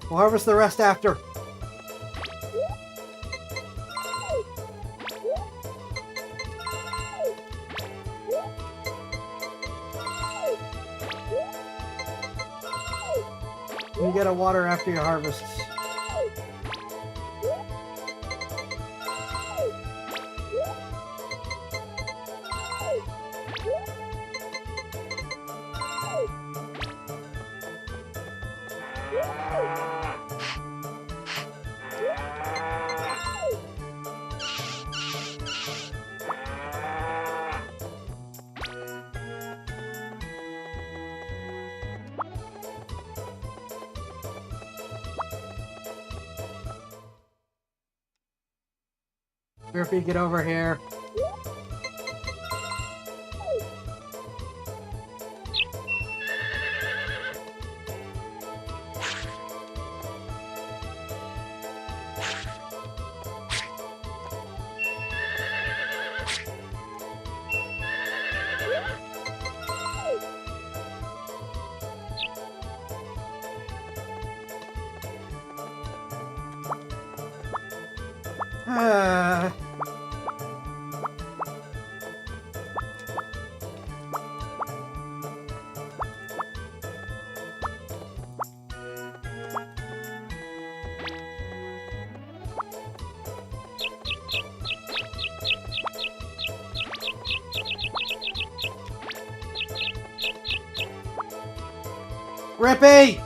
We'll harvest the rest after. You get a water after your harvest. Murphy, get over here. Rippy!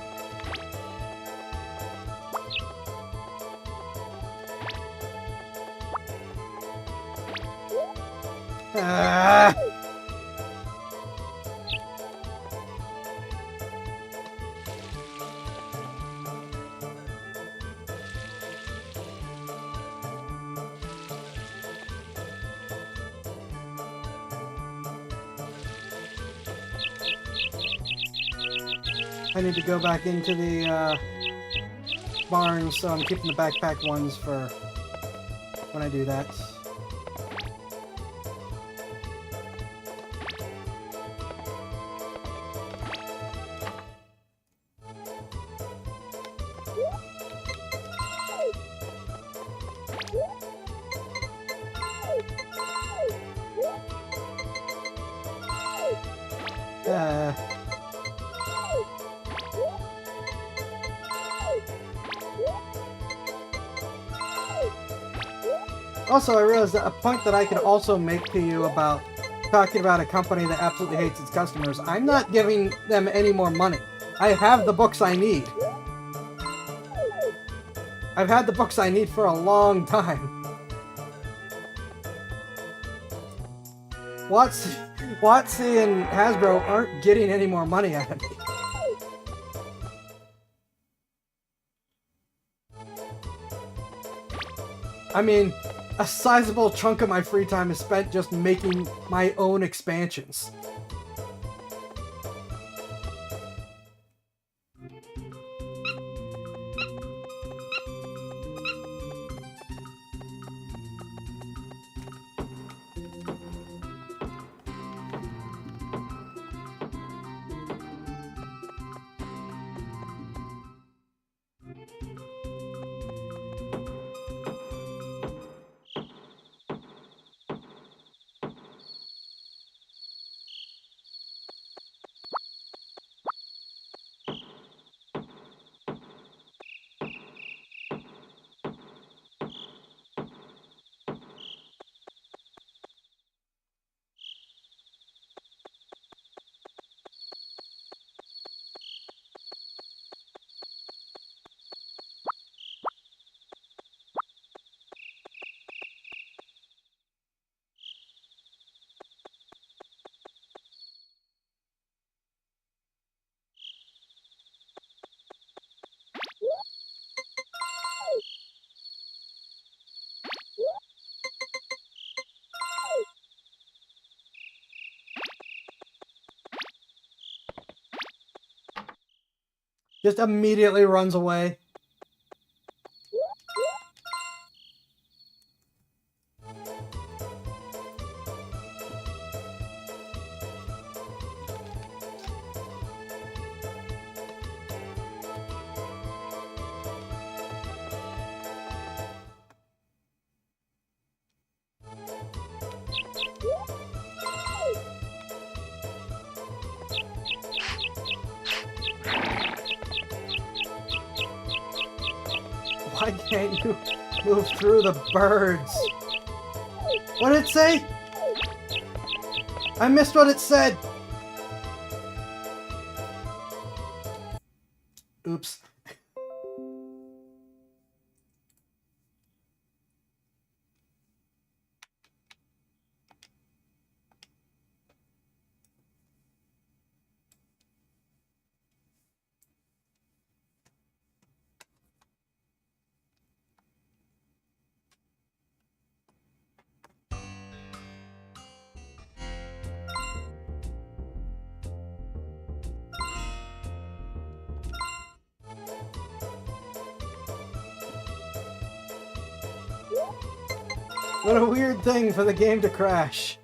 I need to go back into the barn, so I'm keeping the backpack ones for when I do that. Also, I realized that a point that I could also make to you about talking about a company that absolutely hates its customers, I'm not giving them any more money. I have the books I need. I've had the books I need for a long time. WotC and Hasbro aren't getting any more money out of me. I mean, a sizable chunk of my free time is spent just making my own expansions. Just immediately runs away. Why can't you move through the birds? What did it say? I missed what it said. Oops. What a weird thing for the game to crash.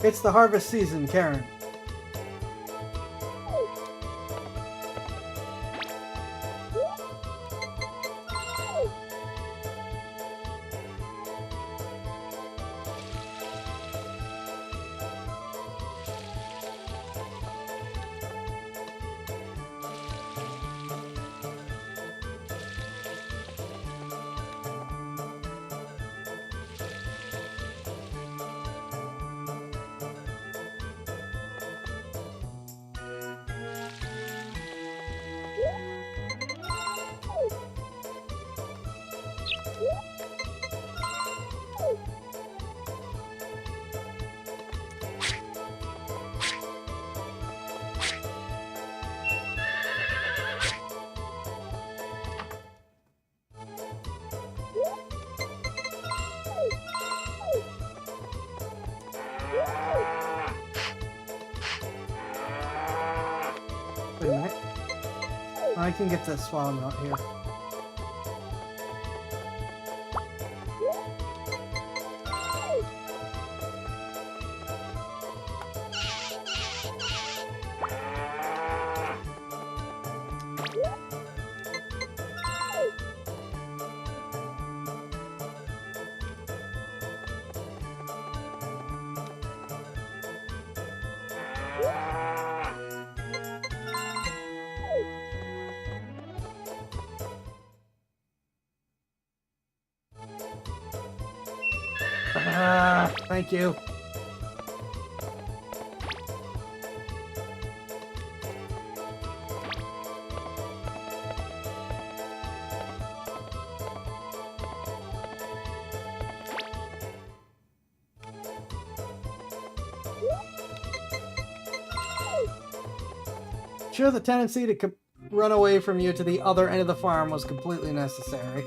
It's the harvest season, Karen. Wait a minute. I can get this while I'm not here. Thank you. Sure, the tendency to run away from you to the other end of the farm was completely necessary.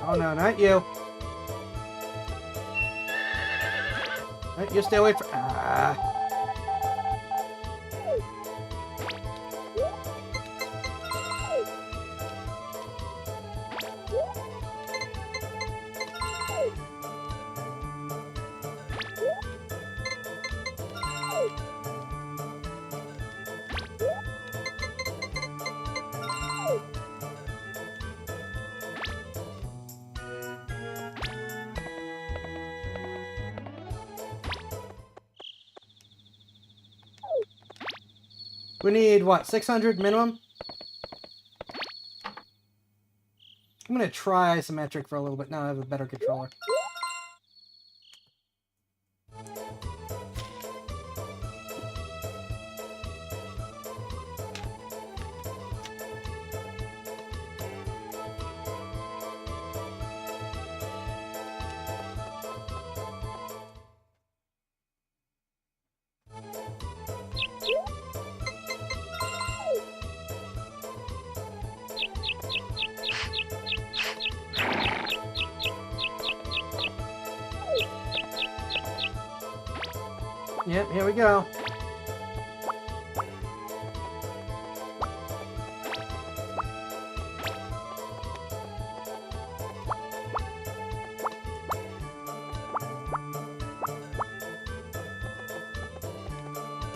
Oh no, not you. You stay away from... Ah. We need, what, 600 minimum? I'm going to try isometric for a little bit now I have a better controller. Yep, here we go.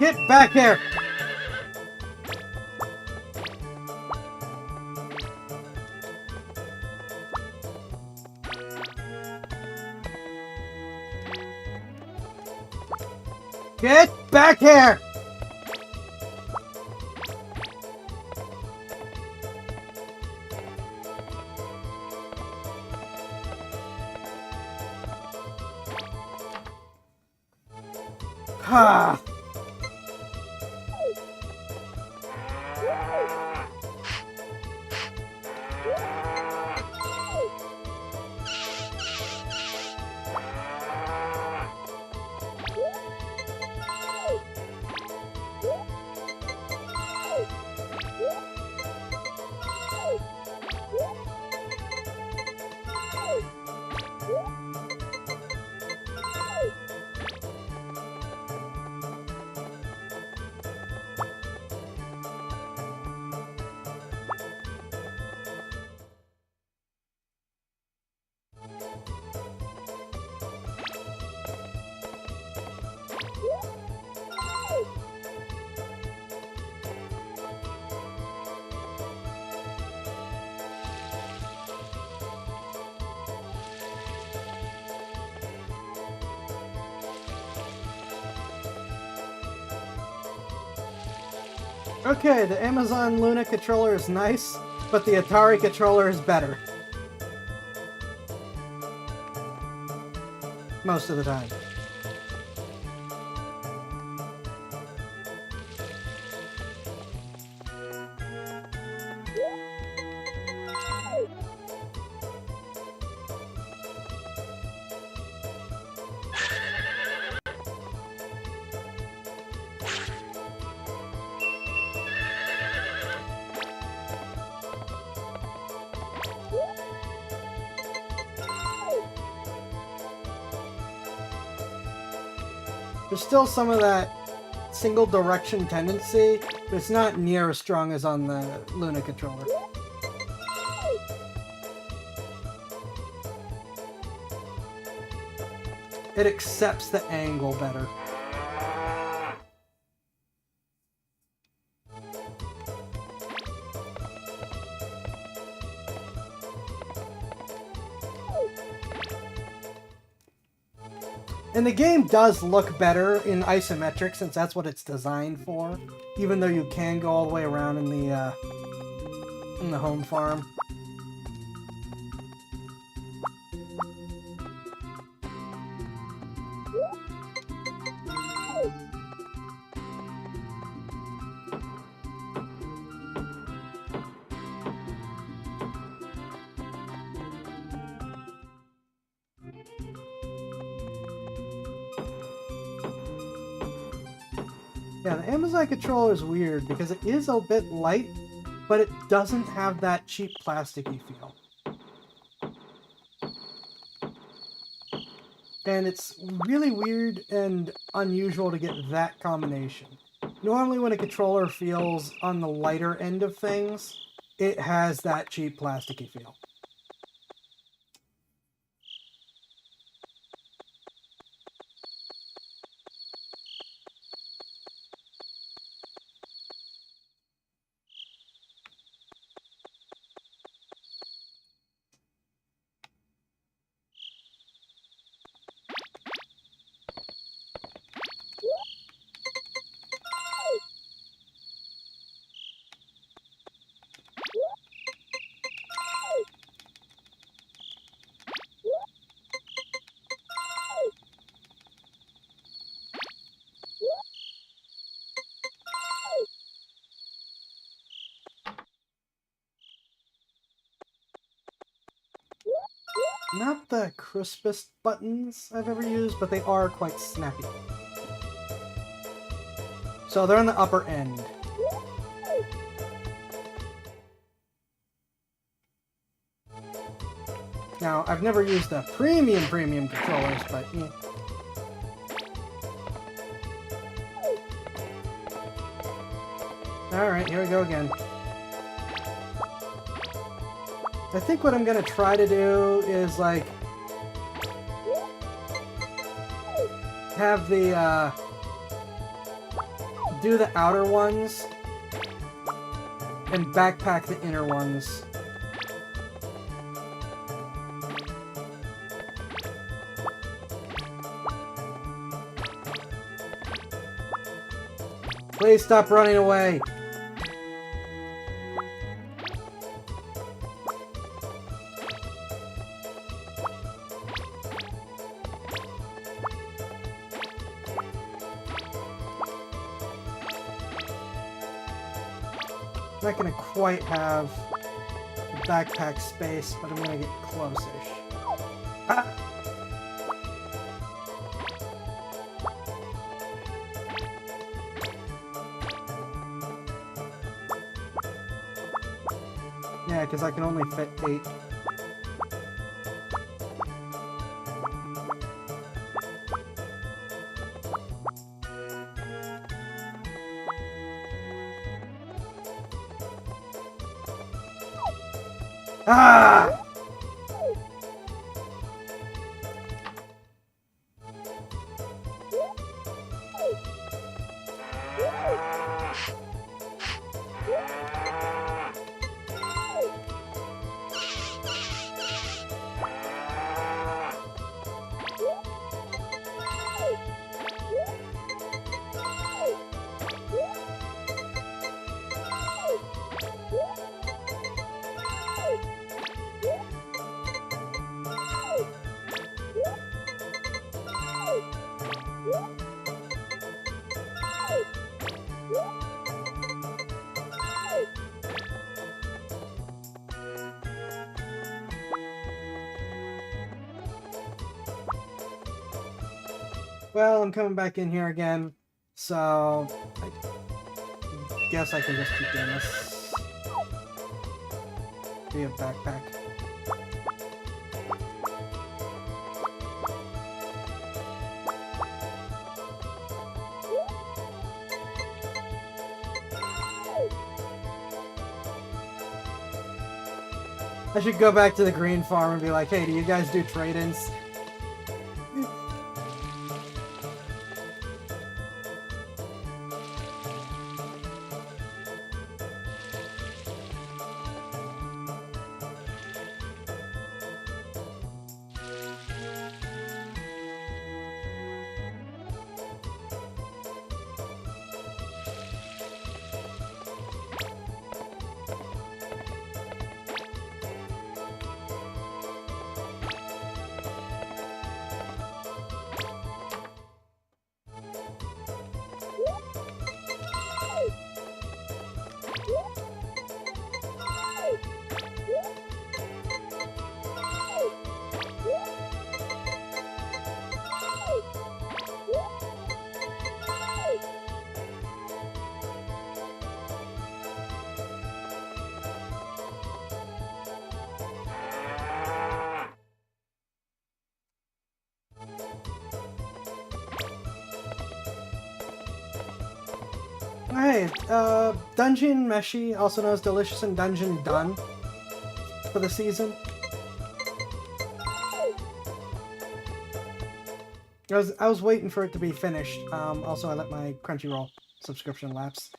Get back here! Get back here! Ah. Okay, the Amazon Luna controller is nice, but the Atari controller is better. Most of the time. There's still some of that single direction tendency, but it's not near as strong as on the Luna controller. It accepts the angle better. And the game does look better in isometric since that's what it's designed for, even though you can go all the way around in the home farm. Yeah, the Amazon controller is weird because it is a bit light, but it doesn't have that cheap plasticky feel. And it's really weird and unusual to get that combination. Normally when a controller feels on the lighter end of things, it has that cheap plasticky feel. Not the crispest buttons I've ever used, but they are quite snappy. So they're on the upper end. Now, I've never used the premium controllers, but yeah. Alright, here we go again. I think what I'm gonna try to do is, like, have the, do the outer ones and backpack the inner ones. Please stop running away. Not gonna quite have the backpack space, but I'm gonna get close-ish. Ah! Yeah, because I can only fit 8. Ah! Well, I'm coming back in here again, so I guess I can just keep doing this. Be a backpack. I should go back to the green farm and be like, hey, do you guys do trade-ins? Hey, Dungeon Meshi, also known as Delicious and Dungeon Done for the season. I was waiting for it to be finished. Also, I let my Crunchyroll subscription lapse.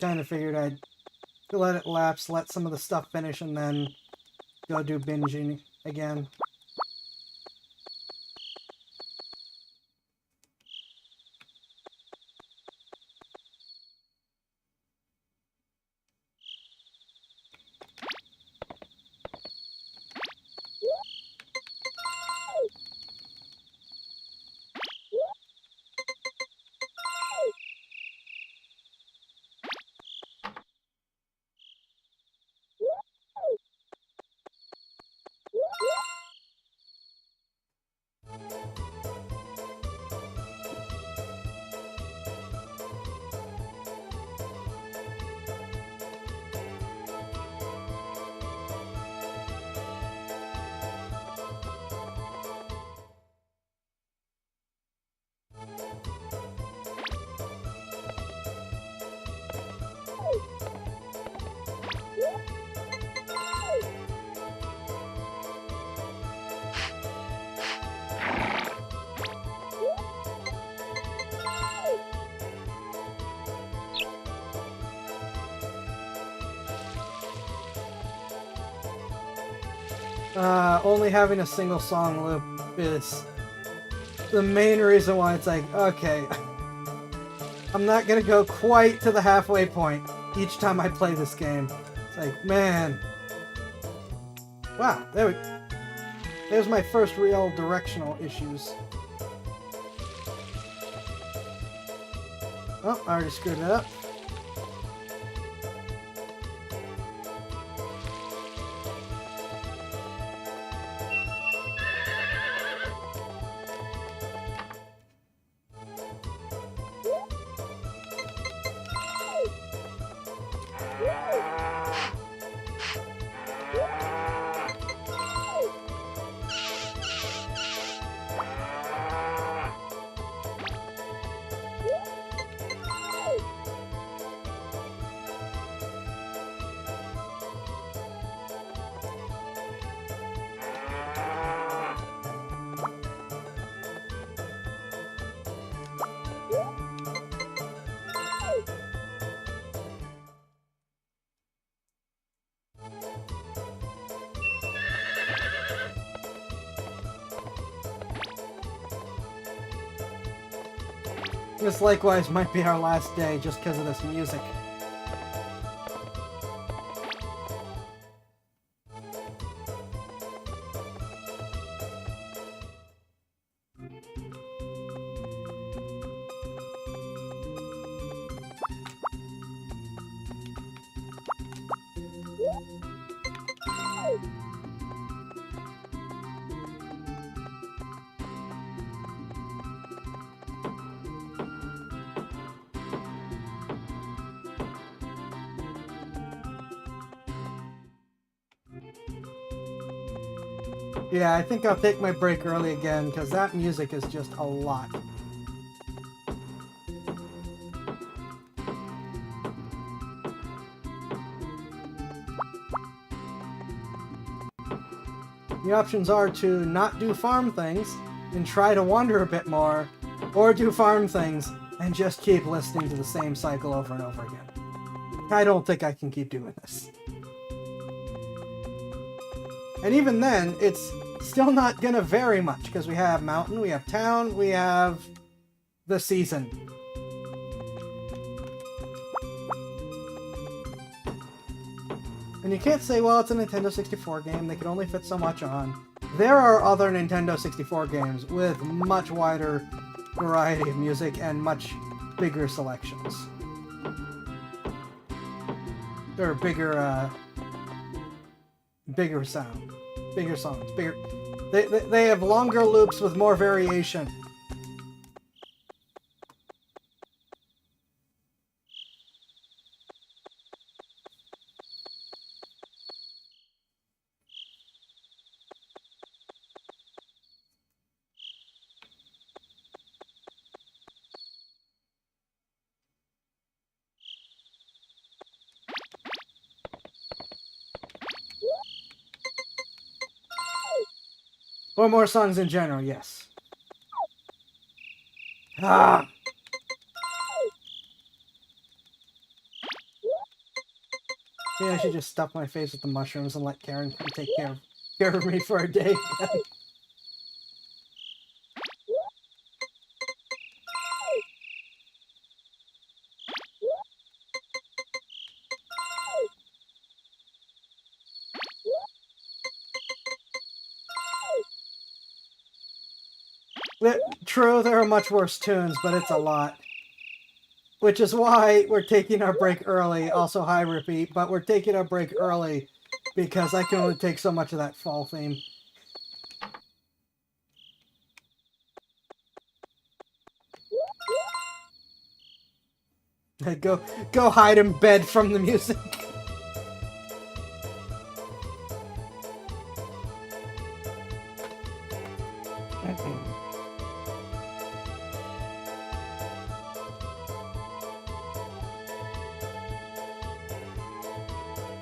Kind of figured I'd let it lapse, let some of the stuff finish, and then go do binging again. Only having a single song loop is the main reason why it's like, okay, I'm not gonna go quite to the halfway point each time I play this game. It's like, man. Wow, there's my first real directional issues. Oh, I already screwed it up. This likewise might be our last day just because of this music. Yeah, I think I'll take my break early again, because that music is just a lot. The options are to not do farm things and try to wander a bit more, or do farm things and just keep listening to the same cycle over and over again. I don't think I can keep doing this. And even then, it's still not going to vary much, because we have mountain, we have town, we have the season. And you can't say, well, it's a Nintendo 64 game, they can only fit so much on. There are other Nintendo 64 games with much wider variety of music and much bigger selections. Or bigger sound. Bigger songs. Bigger. They have longer loops with more variation. Or more songs in general, yes. Ah! Yeah, I should just stuff my face with the mushrooms and let Karen come take care of me for a day. True, there are much worse tunes, but it's a lot. Which is why we're taking our break early. Also, hi, Rippy. But we're taking our break early because I can only take so much of that fall theme. Go hide in bed from the music.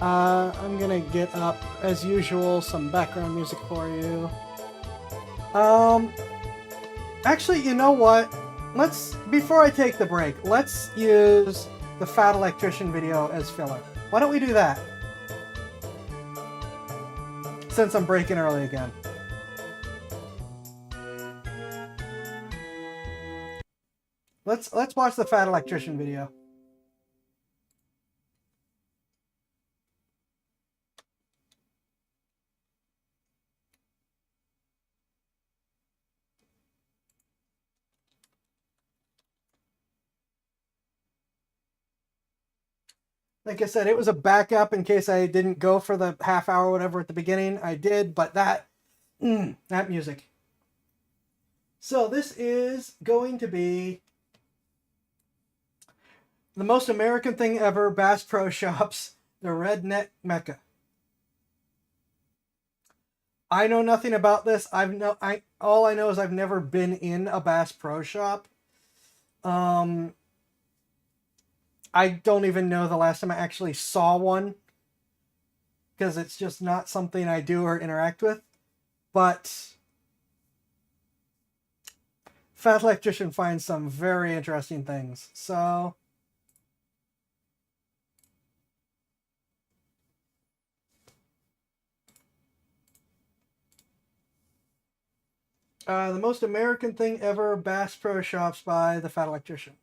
I'm gonna get up, as usual, some background music for you. Actually, you know what? Before I take the break, let's use the Fat Electrician video as filler. Why don't we do that? Since I'm breaking early again. Let's watch the Fat Electrician video. Like I said, it was a backup in case I didn't go for the half hour or whatever at the beginning. I did, but that music. So this is going to be the most American thing ever, Bass Pro Shops, the Redneck Mecca. I know nothing about this. All I know is I've never been in a Bass Pro Shop. I don't even know the last time I actually saw one, because it's just not something I do or interact with. But Fat Electrician finds some very interesting things. So the most American thing ever, Bass Pro Shops by the Fat Electrician.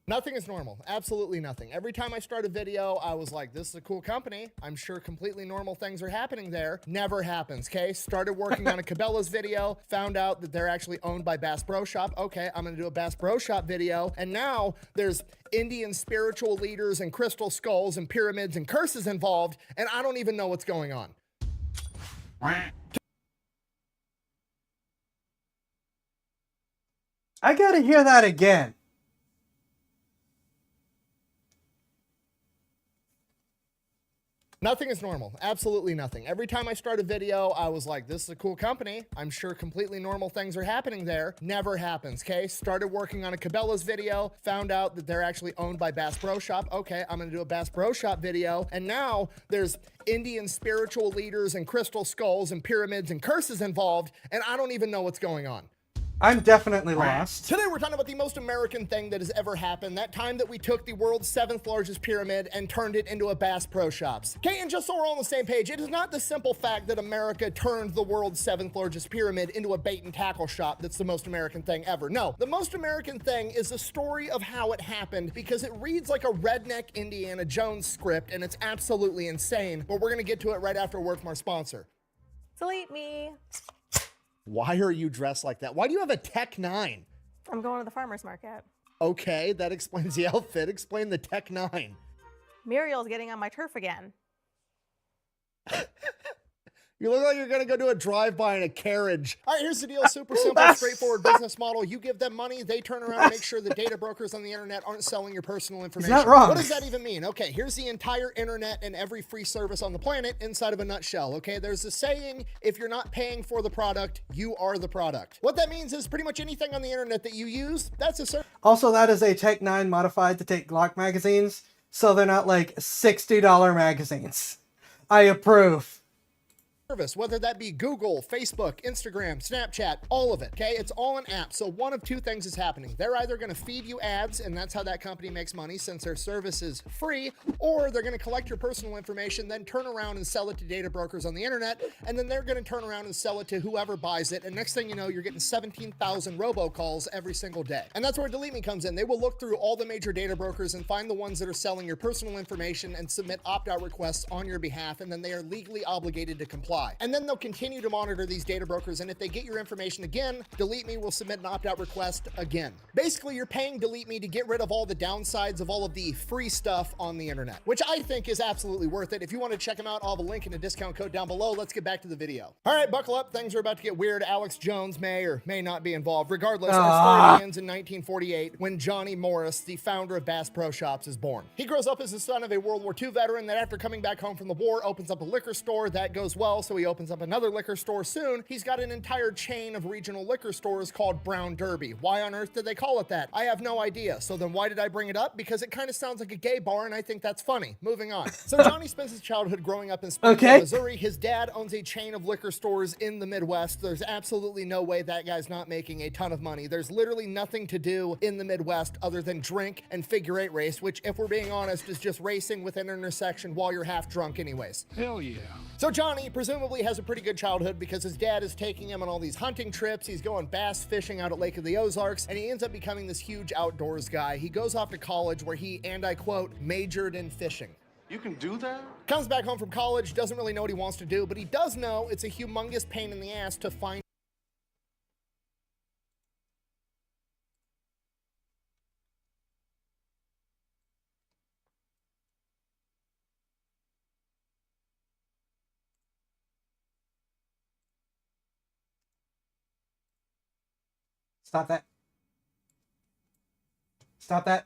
Nothing is normal. Absolutely nothing. Every time I start a video, I was like, this is a cool company. I'm sure completely normal things are happening there. Never happens, okay? Started working on a Cabela's video, found out that they're actually owned by Bass Pro Shop. Okay, I'm gonna do a Bass Pro Shop video. And now there's Indian spiritual leaders and crystal skulls and pyramids and curses involved, and I don't even know what's going on. I gotta hear that again. Nothing is normal. Absolutely nothing. Every time I start a video, I was like, this is a cool company. I'm sure completely normal things are happening there. Never happens, okay? Started working on a Cabela's video, found out that they're actually owned by Bass Pro Shop. Okay, I'm gonna do a Bass Pro Shop video. And now there's Indian spiritual leaders and crystal skulls and pyramids and curses involved, and I don't even know what's going on. I'm definitely lost. Today we're talking about the most American thing that has ever happened. That time that we took the world's 7th largest pyramid and turned it into a Bass Pro Shops. Okay, and just so we're all on the same page, it is not the simple fact that America turned the world's 7th largest pyramid into a bait and tackle shop that's the most American thing ever. No, the most American thing is the story of how it happened, because it reads like a redneck Indiana Jones script and it's absolutely insane, but we're gonna get to it right after a word from our sponsor. Delete me. Why are you dressed like that? Why do you have a Tech 9? I'm going to the farmer's market. Okay, that explains the outfit. Explain the Tech 9. Muriel's getting on my turf again. You look like you're gonna go do a drive-by in a carriage. All right, here's the deal. Super simple, straightforward business model. You give them money, they turn around and make sure the data brokers on the internet aren't selling your personal information. He's not wrong. What does that even mean? Okay, here's the entire internet and every free service on the planet inside of a nutshell. Okay, there's a saying, if you're not paying for the product, you are the product. What that means is pretty much anything on the internet that you use, that's a service. Also, that is a Tech 9 modified to take Glock magazines, so they're not like $60 magazines. I approve. Whether that be Google, Facebook, Instagram, Snapchat, all of it, okay? It's all an app. So one of two things is happening. They're either going to feed you ads, and that's how that company makes money since their service is free, or they're going to collect your personal information, then turn around and sell it to data brokers on the internet, and then they're going to turn around and sell it to whoever buys it, and next thing you know, you're getting 17,000 robocalls every single day. And that's where Delete Me comes in. They will look through all the major data brokers and find the ones that are selling your personal information and submit opt-out requests on your behalf, and then they are legally obligated to comply. And then they'll continue to monitor these data brokers, and if they get your information again, Delete Me will submit an opt-out request again. Basically, you're paying Delete Me to get rid of all the downsides of all of the free stuff on the internet, which I think is absolutely worth it. If you want to check them out, I'll have a link and a discount code down below. Let's get back to the video. All right, buckle up. Things are about to get weird. Alex Jones may or may not be involved. Regardless, our story begins in 1948 when Johnny Morris, the founder of Bass Pro Shops, is born. He grows up as the son of a World War II veteran that after coming back home from the war opens up a liquor store. That goes well, so he opens up another liquor store soon. He's got an entire chain of regional liquor stores called Brown Derby. Why on earth did they call it that? I have no idea. So then why did I bring it up? Because it kind of sounds like a gay bar, and I think that's funny. Moving on. So Johnny spends his childhood growing up in Springfield, Missouri. His dad owns a chain of liquor stores in the Midwest. There's absolutely no way that guy's not making a ton of money. There's literally nothing to do in the Midwest other than drink and figure eight race, which, if we're being honest, is just racing with an intersection while you're half drunk anyways. Hell yeah. So Johnny presumably has a pretty good childhood because his dad is taking him on all these hunting trips. He's going bass fishing out at Lake of the Ozarks, and he ends up becoming this huge outdoors guy. He goes off to college where he, and I quote, majored in fishing. You can do that? Comes back home from college, doesn't really know what he wants to do, but he does know it's a humongous pain in the ass to find Stop that. Stop that.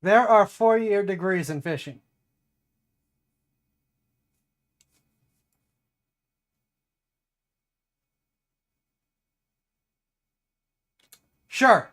There are 4-year degrees in fishing. Sure.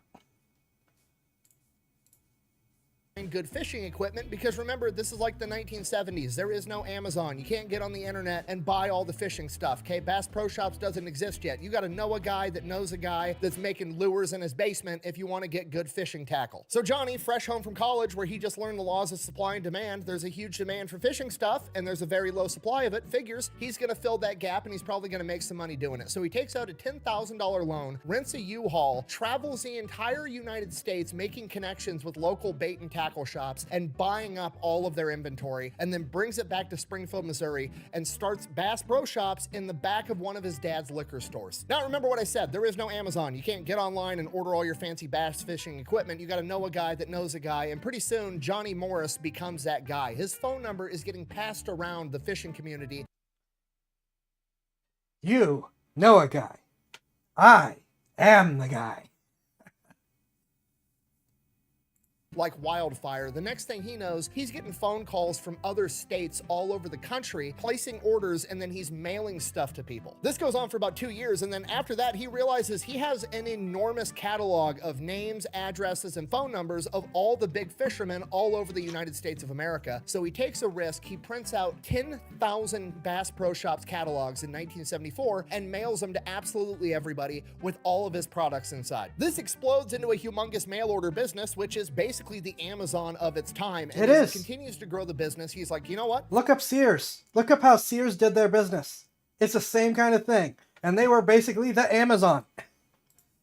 good fishing equipment, because remember, this is like the 1970s. There is no Amazon. You can't get on the internet and buy all the fishing stuff, okay? Bass Pro Shops doesn't exist yet. You got to know a guy that knows a guy that's making lures in his basement if you want to get good fishing tackle. So Johnny, fresh home from college where he just learned the laws of supply and demand, there's a huge demand for fishing stuff and there's a very low supply of it, figures he's going to fill that gap and he's probably going to make some money doing it. So he takes out a $10,000 loan, rents a U-Haul, travels the entire United States making connections with local bait and tackle shops and buying up all of their inventory, and then brings it back to Springfield, Missouri, and starts Bass Pro Shops in the back of one of his dad's liquor stores. Now, remember what I said, there is no Amazon. You can't get online and order all your fancy bass fishing equipment. You got to know a guy that knows a guy, and pretty soon Johnny Morris becomes that guy. His phone number is getting passed around the fishing community. You know a guy. I am the guy. Like wildfire. The next thing he knows, he's getting phone calls from other states all over the country, placing orders, and then he's mailing stuff to people. This goes on for about 2 years, and then after that, he realizes he has an enormous catalog of names, addresses, and phone numbers of all the big fishermen all over the United States of America. So he takes a risk. He prints out 10,000 Bass Pro Shops catalogs in 1974 and mails them to absolutely everybody with all of his products inside. This explodes into a humongous mail order business, which is basically the Amazon of its time. And as he continues to grow the business, he's like, you know what? Look up Sears. Look up how Sears did their business. It's the same kind of thing. And they were basically the Amazon.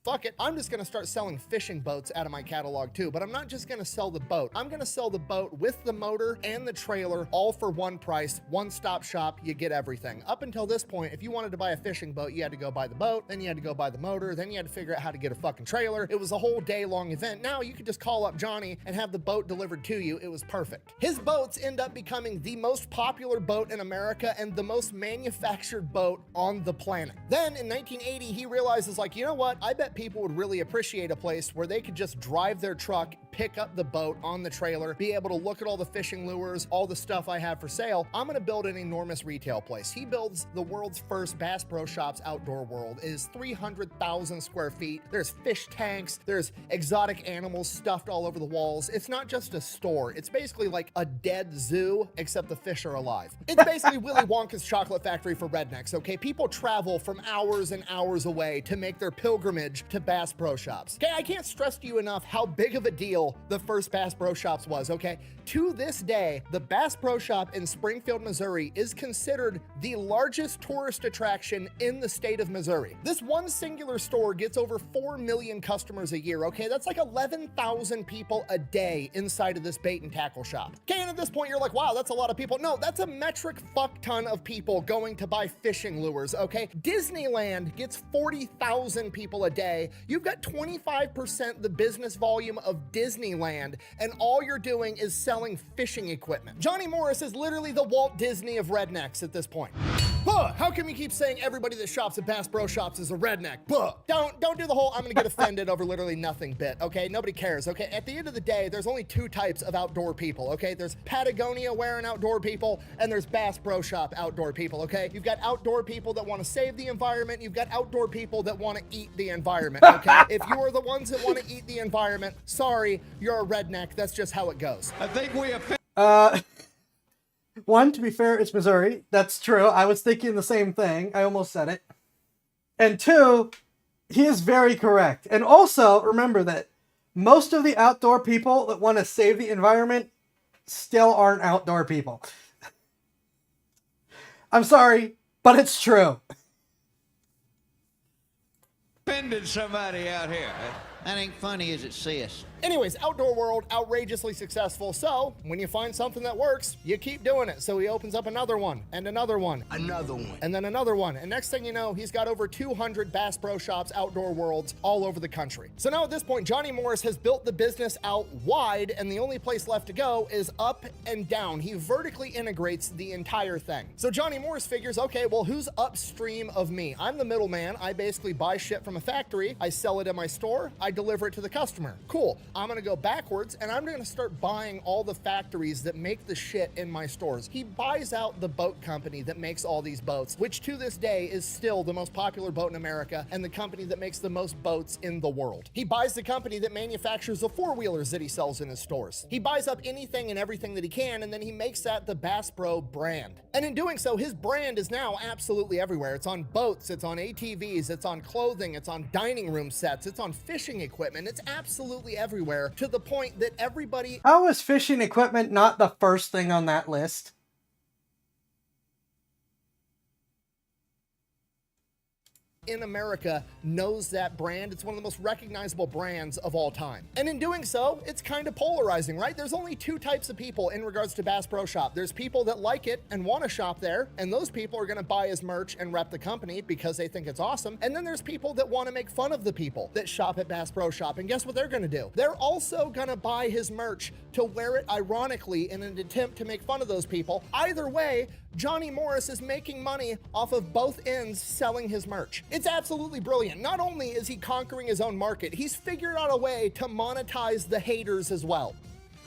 Fuck it, I'm just gonna start selling fishing boats out of my catalog too, but I'm not just gonna sell the boat. I'm gonna sell the boat with the motor and the trailer, all for one price, one-stop shop, you get everything. Up until this point, if you wanted to buy a fishing boat, you had to go buy the boat, then you had to go buy the motor, then you had to figure out how to get a fucking trailer. It was a whole day-long event. Now you could just call up Johnny and have the boat delivered to you. It was perfect. His boats end up becoming the most popular boat in America and the most manufactured boat on the planet. Then in 1980, he realizes, like, you know what? I bet people would really appreciate a place where they could just drive their truck, pick up the boat on the trailer, be able to look at all the fishing lures, all the stuff I have for sale. I'm gonna build an enormous retail place. He builds the world's first Bass Pro Shops Outdoor World. It is 300,000 square feet. There's fish tanks, there's exotic animals stuffed all over the walls. It's not just a store. It's basically like a dead zoo, except the fish are alive. It's basically Willy Wonka's chocolate factory for rednecks, okay? People travel from hours and hours away to make their pilgrimage to Bass Pro Shops. Okay, I can't stress to you enough how big of a deal the first Bass Pro Shops was, okay? To this day, the Bass Pro Shop in Springfield, Missouri is considered the largest tourist attraction in the state of Missouri. This one singular store gets over 4 million customers a year, okay? That's like 11,000 people a day inside of this bait and tackle shop. Okay, and at this point you're like, wow, that's a lot of people. No, that's a metric fuck ton of people going to buy fishing lures, okay? Disneyland gets 40,000 people a day. You've got 25% the business volume of Disneyland, and all you're doing is selling fishing equipment. Johnny Morris is literally the Walt Disney of rednecks at this point. How can we keep saying everybody that shops at Bass Pro Shops is a redneck? Don't do the whole I'm gonna get offended over literally nothing bit, okay? Nobody cares, okay? At the end of the day, there's only two types of outdoor people, okay? There's Patagonia wearing outdoor people, and there's Bass Pro Shop outdoor people, okay? You've got outdoor people that want to save the environment, you've got outdoor people that want to eat the environment, okay? If you are the ones that want to eat the environment, sorry, you're a redneck. That's just how it goes. I think we have. One, to be fair, it's Missouri. That's true. I was thinking the same thing. I almost said it. And two, he is very correct. And also, remember that most of the outdoor people that want to save the environment still aren't outdoor people. I'm sorry, but it's true. Offended somebody out here. That ain't funny, is it, sis? Anyways, Outdoor World, outrageously successful. So when you find something that works, you keep doing it. So he opens up another one, and another one, Another one. and then another one. And next thing you know, he's got over 200 Bass Pro Shops Outdoor Worlds all over the country. So now at this point, Johnny Morris has built the business out wide, and the only place left to go is up and down. He vertically integrates the entire thing. So Johnny Morris figures, okay, well, who's upstream of me? I'm the middleman. I basically buy shit from a factory. I sell it in my store. I deliver it to the customer. Cool. I'm gonna go backwards, and I'm gonna start buying all the factories that make the shit in my stores. He buys out the boat company that makes all these boats, which to this day is still the most popular boat in America and the company that makes the most boats in the world. He buys the company that manufactures the four-wheelers that he sells in his stores. He buys up anything and everything that he can, and then he makes that the Bass Pro brand. And in doing so, his brand is now absolutely everywhere. It's on boats, it's on ATVs, it's on clothing, it's on dining room sets, it's on fishing equipment. It's absolutely everywhere, to the point that everybody... How is fishing equipment not the first thing on that list? in America knows that brand. It's one of the most recognizable brands of all time. And in doing so, it's kind of polarizing, right? There's only two types of people in regards to Bass Pro Shop. There's people that like it and want to shop there, and those people are going to buy his merch and rep the company because they think it's awesome. And then there's people that want to make fun of the people that shop at Bass Pro Shop. And guess what they're going to do? They're also going to buy his merch to wear it ironically in an attempt to make fun of those people. Either way, Johnny Morris is making money off of both ends selling his merch. It's absolutely brilliant. Not only is he conquering his own market, he's figured out a way to monetize the haters as well.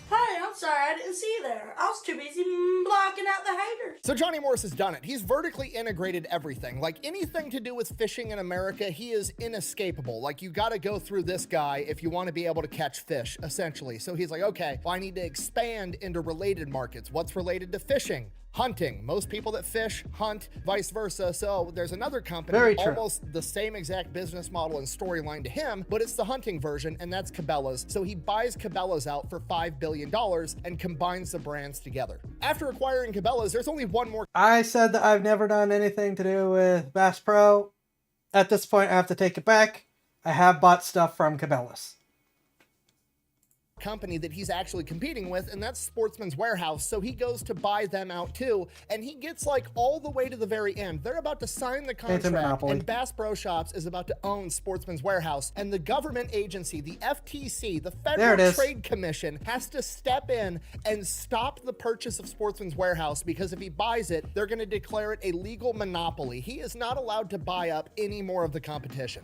Hey, I'm sorry I didn't see you there. I was too busy blocking out the haters. So Johnny Morris has done it. He's vertically integrated everything. Like anything to do with fishing in America, he is inescapable. Like you got to go through this guy if you want to be able to catch fish, essentially. So he's like, okay, well, I need to expand into related markets. What's related to fishing? Hunting. Most people that fish hunt, vice versa. So there's another company, Very true. almost the same exact business model and storyline to him, but it's the hunting version, and that's Cabela's. So he buys Cabela's out for $5 billion and combines the brands together. After acquiring Cabela's, there's only one more I said that I've never done anything to do with Bass Pro. At this point, I have to take it back. I have bought stuff from Cabela's. company that he's actually competing with, and that's Sportsman's Warehouse. So he goes to buy them out too, and he gets like all the way to the very end. They're about to sign the contract, monopoly. and Bass Pro Shops is about to own Sportsman's Warehouse, and the government agency, the FTC, the There it Federal is. Trade Commission, has to step in and stop the purchase of Sportsman's Warehouse, because if he buys it, they're going to declare it a legal monopoly. He is not allowed to buy up any more of the competition.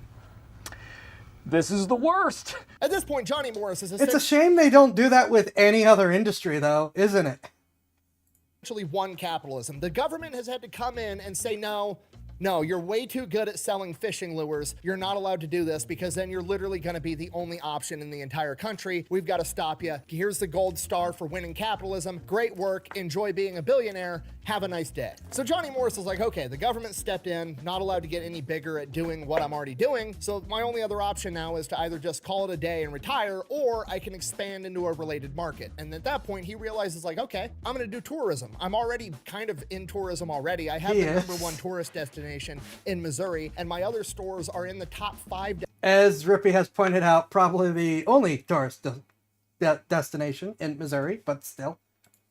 This is the worst. At this point, Johnny Morris is It's a shame they don't do that with any other industry, though, isn't it? essentially won capitalism. The government has had to come in and say, no, you're way too good at selling fishing lures. You're not allowed to do this, because then you're literally going to be the only option in the entire country. We've got to stop you. Here's the gold star for winning capitalism. Great work. Enjoy being a billionaire. Have a nice day. So Johnny Morris is like, okay, the government stepped in, not allowed to get any bigger at doing what I'm already doing. So my only other option now is to either just call it a day and retire, or I can expand into a related market. And at that point, he realizes like, okay, I'm going to do tourism. I'm already kind of in tourism already. I have the Yes. #1 tourist destination in Missouri, and my other stores are in the top 5 As Rippy has pointed out, probably the only tourist destination in Missouri, but still.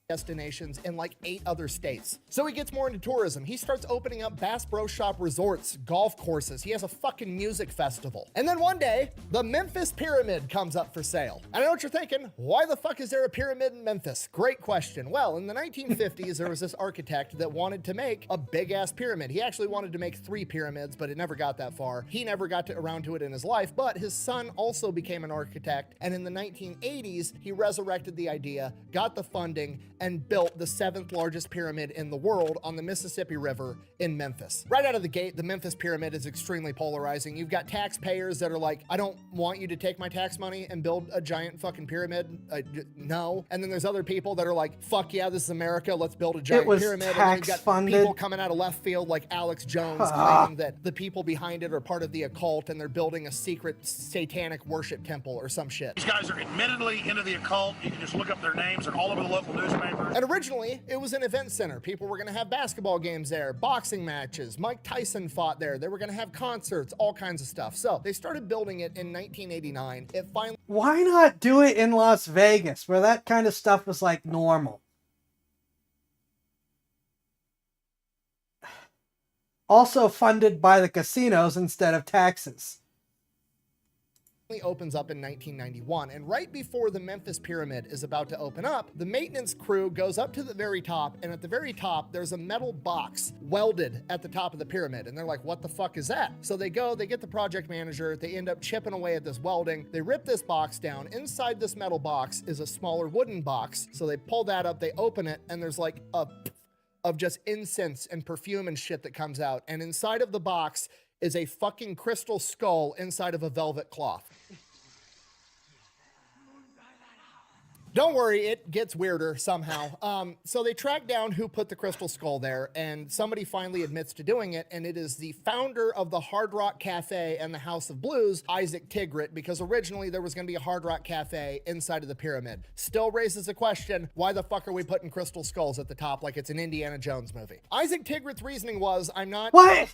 destinations in like 8 other states. So he gets more into tourism. He starts opening up Bass Pro Shop resorts, golf courses. He has a fucking music festival. And then one day, the Memphis Pyramid comes up for sale. And I know what you're thinking. Why the fuck is there a pyramid in Memphis? Great question. Well, in the 1950s, there was this architect that wanted to make a big-ass pyramid. He actually wanted to make 3 pyramids, but it never got that far. He never got around to it in his life, but his son also became an architect. And in the 1980s, he resurrected the idea, got the funding, and built the 7th largest pyramid in the world on the Mississippi River in Memphis. Right out of the gate, the Memphis Pyramid is extremely polarizing. You've got taxpayers that are like, I don't want you to take my tax money and build a giant fucking pyramid. No. And then there's other people that are like, fuck yeah, this is America. Let's build a giant was pyramid. And then you've got tax-funded. people coming out of left field like Alex Jones claiming that the people behind it are part of the occult and they're building a secret satanic worship temple or some shit. These guys are admittedly into the occult. You can just look up their names. They're all over the local newspapers. And originally, it was an event center. People were going to have basketball games there, boxing matches. Mike Tyson fought there. They were going to have concerts, all kinds of stuff. So they started building it in 1989. It finally Why not do it in Las Vegas, where that kind of stuff was like normal? Also funded by the casinos instead of taxes. opens up in 1991. And right before the Memphis Pyramid is about to open up, the maintenance crew goes up to the very top, and at the very top, there's a metal box welded at the top of the pyramid. And they're like, what the fuck is that? So they go, they get the project manager, they end up chipping away at this welding. They rip this box down. Inside this metal box is a smaller wooden box. So they pull that up, they open it, and there's like a of just incense and perfume and shit that comes out. And inside of the box is a fucking crystal skull inside of a velvet cloth. Don't worry, it gets weirder somehow. So they track down who put the crystal skull there, and somebody finally admits to doing it, and it is the founder of the Hard Rock Cafe and the House of Blues, Isaac Tigrit, because originally there was going to be a Hard Rock Cafe inside of the pyramid. Still raises the question, why the fuck are we putting crystal skulls at the top like it's an Indiana Jones movie? Isaac Tigrit's reasoning was, I'm not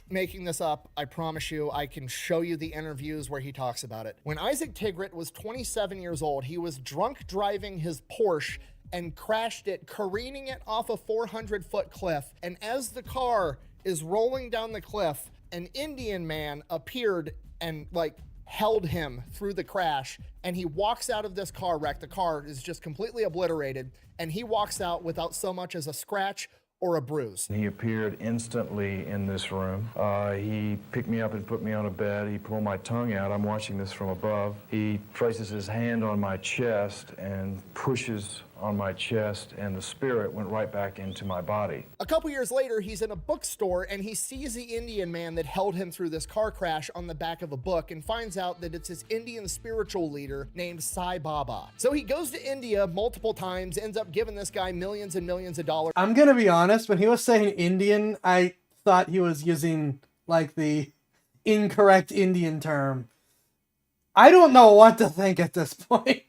making this up, I promise you, I can show you the interviews where he talks about it. When Isaac Tigrit was 27 years old, he was drunk driving his Porsche and crashed it, careening it off a 400-foot cliff. And as the car is rolling down the cliff, an Indian man appeared and held him through the crash, and he walks out of this car wreck. The car is just completely obliterated, and he walks out without so much as a scratch or a bruise. He appeared instantly in this room. He picked me up and put me on a bed. He pulled my tongue out. I'm watching this from above. He places his hand on my chest and pushes on my chest, and the spirit went right back into my body. A couple years later, he's in a bookstore and he sees the Indian man that held him through this car crash on the back of a book and finds out that it's his Indian spiritual leader named Sai Baba. So he goes to India multiple times, ends up giving this guy millions and millions of dollars. I'm gonna be honest, when he was saying Indian, I thought he was using the incorrect Indian term. I don't know what to think at this point.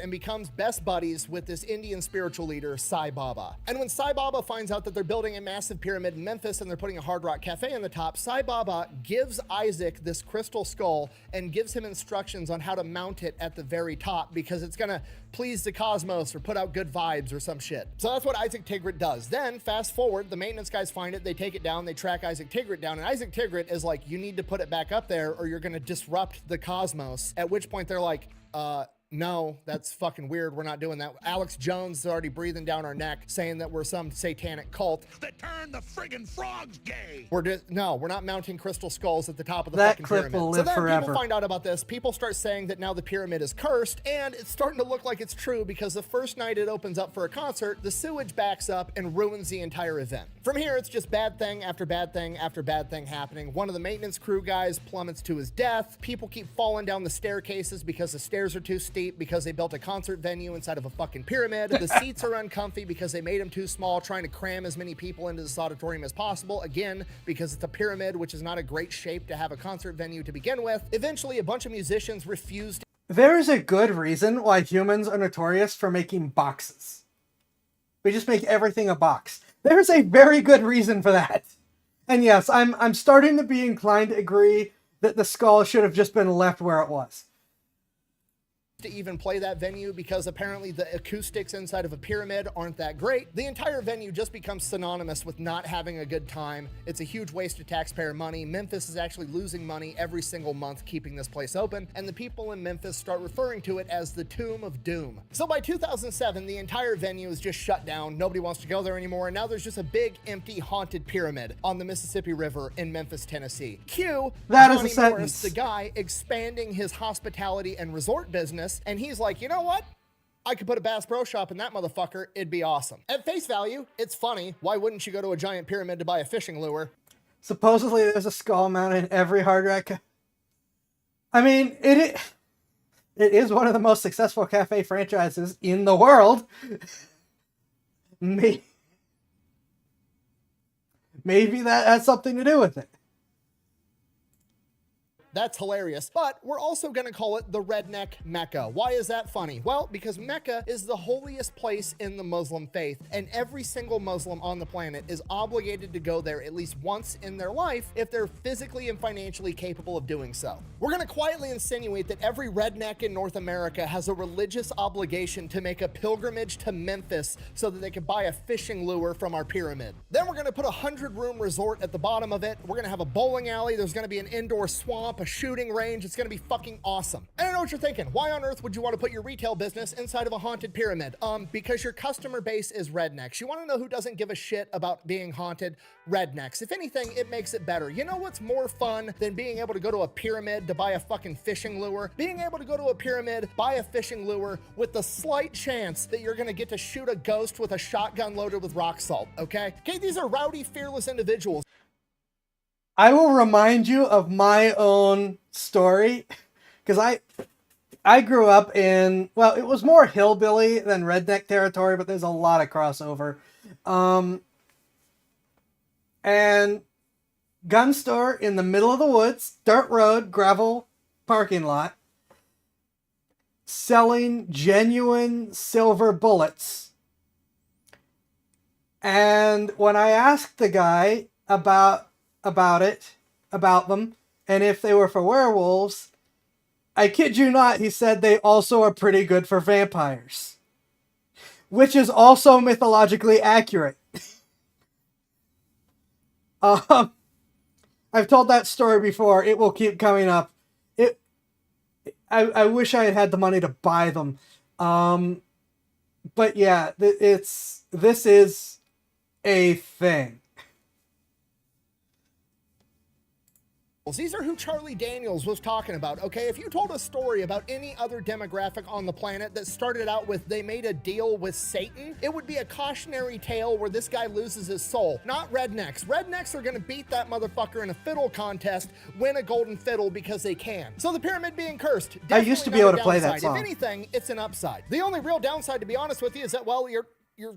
And becomes best buddies with this Indian spiritual leader, Sai Baba. And when Sai Baba finds out that they're building a massive pyramid in Memphis and they're putting a Hard Rock Cafe on the top, Sai Baba gives Isaac this crystal skull and gives him instructions on how to mount it at the very top because it's gonna please the cosmos or put out good vibes or some shit. So that's what Isaac Tigrit does. Then fast forward, the maintenance guys find it, they take it down, they track Isaac Tigrit down, and Isaac Tigrit is like, you need to put it back up there or you're gonna disrupt the cosmos. At which point they're like, no, that's fucking weird. We're not doing that. Alex Jones is already breathing down our neck saying that we're some satanic cult. That turned the friggin' frogs gay. We're not mounting crystal skulls at the top of the That fucking clip pyramid. will So live then forever. people find out about this. People start saying that now the pyramid is cursed, and it's starting to look like it's true because the first night it opens up for a concert, the sewage backs up and ruins the entire event. From here, it's just bad thing after bad thing after bad thing happening. One of the maintenance crew guys plummets to his death. People keep falling down the staircases because the stairs are too steep because they built a concert venue inside of a fucking pyramid. The seats are uncomfy because they made them too small, trying to cram as many people into this auditorium as possible. Again, because it's a pyramid, which is not a great shape to have a concert venue to begin with. Eventually, a bunch of musicians refused. There is a good reason why humans are notorious for making boxes. We just make everything a box. There's a very good reason for that. And yes, I'm starting to be inclined to agree that the skull should have just been left where it was. To even play that venue because apparently the acoustics inside of a pyramid aren't that great. The entire venue just becomes synonymous with not having a good time. It's a huge waste of taxpayer money. Memphis is actually losing money every single month keeping this place open, and the people in Memphis start referring to it as the Tomb of Doom. So by 2007, the entire venue is just shut down. Nobody wants to go there anymore, and now there's just a big empty haunted pyramid on the Mississippi River in Memphis, Tennessee. Cue That is Johnny a sentence. Morris, the guy expanding his hospitality and resort business, and he's like, you know what? I could put a Bass Pro Shop in that motherfucker. It'd be awesome. At face value, it's funny. Why wouldn't you go to a giant pyramid to buy a fishing lure? Supposedly there's a skull mounted in every Hard Rock. I mean, it is one of the most successful cafe franchises in the world. Maybe that has something to do with it. That's hilarious. But we're also going to call it the Redneck Mecca. Why is that funny? Well, because Mecca is the holiest place in the Muslim faith, and every single Muslim on the planet is obligated to go there at least once in their life if they're physically and financially capable of doing so. We're going to quietly insinuate that every redneck in North America has a religious obligation to make a pilgrimage to Memphis so that they can buy a fishing lure from our pyramid. Then we're going to put a 100-room resort at the bottom of it. We're going to have a bowling alley. There's going to be an indoor swamp, a shooting range. It's going to be fucking awesome. And I know what you're thinking. Why on earth would you want to put your retail business inside of a haunted pyramid? Because your customer base is rednecks. You want to know who doesn't give a shit about being haunted? Rednecks. If anything, it makes it better. You know what's more fun than being able to go to a pyramid to buy a fucking fishing lure? Being able to go to a pyramid, buy a fishing lure with the slight chance that you're going to get to shoot a ghost with a shotgun loaded with rock salt, okay? Okay, these are rowdy, fearless individuals. I I will remind you of my own story, because I I grew up in, well, it was more hillbilly than redneck territory, but there's a lot of crossover. And gun store in the middle of the woods, dirt road, gravel parking lot, selling genuine silver bullets. And when I asked the guy about them, and if they were for werewolves, I kid you not, he said they also are pretty good for vampires. Which is also mythologically accurate. I've told that story before. It will keep coming up. I wish I had had the money to buy them. But yeah, this is a thing. These are who Charlie Daniels was talking about, okay? If you told a story about any other demographic on the planet that started out with they made a deal with Satan, it would be a cautionary tale where this guy loses his soul. Not rednecks. Rednecks are gonna beat that motherfucker in a fiddle contest, win a golden fiddle because they can. So the pyramid being cursed, I used to be able to play that downside. song. If anything, it's an upside. The only real downside, to be honest with you, is that, well, you're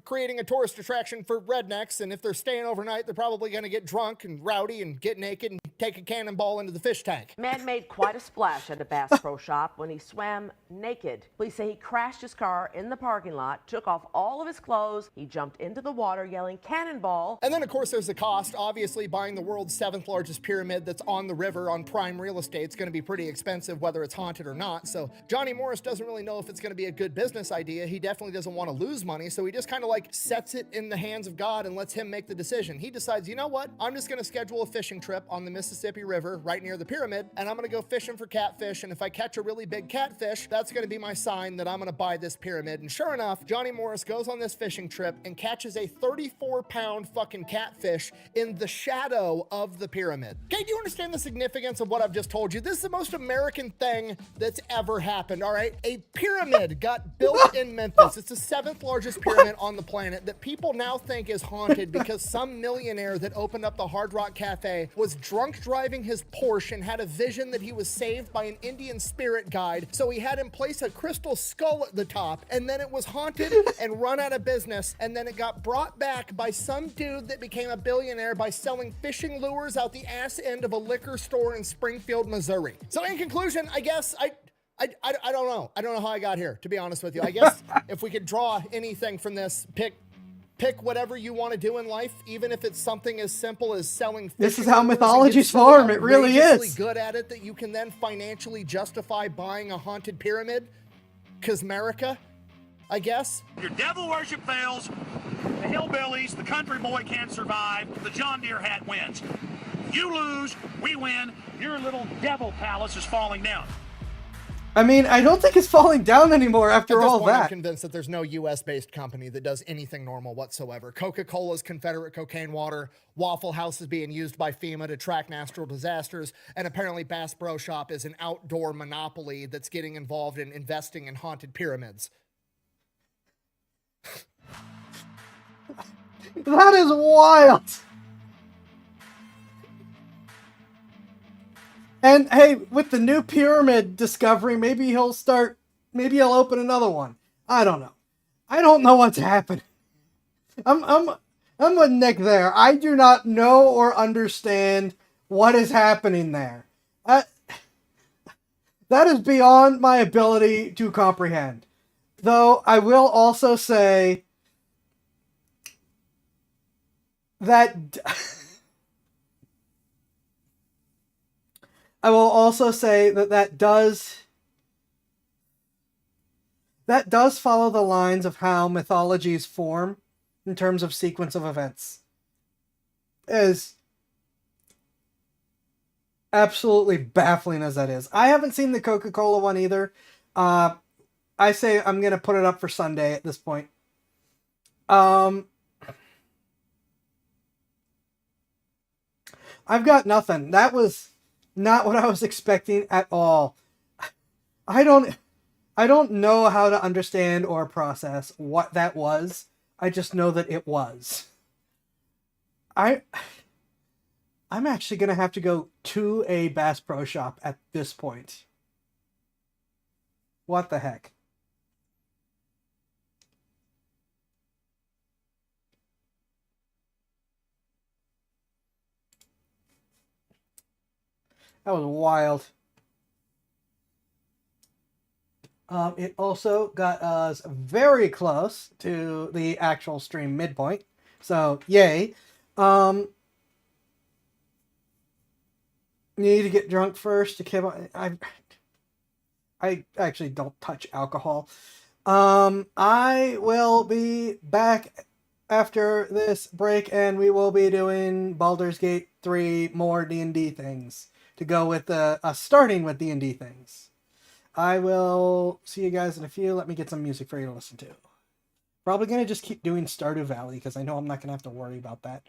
creating a tourist attraction for rednecks, and if they're staying overnight, they're probably going to get drunk and rowdy and get naked and take a cannonball into the fish tank. Man made quite a splash at a Bass Pro Shop when he swam naked. Police say he crashed his car in the parking lot, took off all of his clothes, he jumped into the water yelling cannonball. And then, of course, there's the cost. Obviously, buying the world's 7th largest pyramid that's on the river on prime real estate is going to be pretty expensive, whether it's haunted or not. So Johnny Morris doesn't really know if it's going to be a good business idea. He definitely doesn't want to lose money, so he just kind of like sets it in the hands of God and lets him make the decision. He decides, you know what? I'm just going to schedule a fishing trip on the Mississippi River right near the pyramid, and I'm going to go fishing for catfish, and if I catch a really big catfish, that's going to be my sign that I'm going to buy this pyramid. And sure enough, Johnny Morris goes on this fishing trip and catches a 34-pound fucking catfish in the shadow of the pyramid. Okay, do you understand the significance of what I've just told you? This is the most American thing that's ever happened, all right? A pyramid got built in Memphis. It's the 7th largest pyramid on the planet that people now think is haunted because some millionaire that opened up the Hard Rock Cafe was drunk driving his Porsche and had a vision that he was saved by an Indian spirit guide, so he had him place a crystal skull at the top, and then it was haunted and run out of business, and then it got brought back by some dude that became a billionaire by selling fishing lures out the ass end of a liquor store in Springfield, Missouri. So in conclusion, I guess I don't know. I don't know how I got here, to be honest with you. I guess if we could draw anything from this, pick whatever you want to do in life, even if it's something as simple as selling fishing. This is how lures and mythologies get so form. It really outrageously is. good at it that you can then financially justify buying a haunted pyramid. 'Cause America, I guess. Your devil worship fails, the hillbillies, the country boy can't survive, the John Deere hat wins. You lose, we win, your little devil palace is falling down. I mean, I don't think it's falling down anymore after At this all point, I'm that. convinced that there's no U.S.-based company that does anything normal whatsoever. Coca-Cola's Confederate cocaine water, Waffle House is being used by FEMA to track natural disasters, and apparently Bass Pro Shop is an outdoor monopoly that's getting involved in investing in haunted pyramids. That is wild. And hey, with the new pyramid discovery, maybe he'll open another one. I don't know. I don't know what's happening. I'm with Nick there. I do not know or understand what is happening there. That is beyond my ability to comprehend. Though I will also say that that does follow the lines of how mythologies form in terms of sequence of events. As absolutely baffling as that is. I haven't seen the Coca-Cola one either. I say I'm going to put it up for Sunday at this point. I've got nothing. That was not what I was expecting at all. I don't know how to understand or process what that was. I just know that it was. I'm actually going to have to go to a Bass Pro Shop at this point. What the heck? That was wild. It also got us very close to the actual stream midpoint. So, yay. Need to get drunk first to keep on. I actually don't touch alcohol. I will be back after this break, and we will be doing Baldur's Gate 3 more D&D things to go with starting with D&D things. I will see you guys in a few. Let me get some music for you to listen to. Probably going to just keep doing Stardew Valley because I know I'm not going to have to worry about that.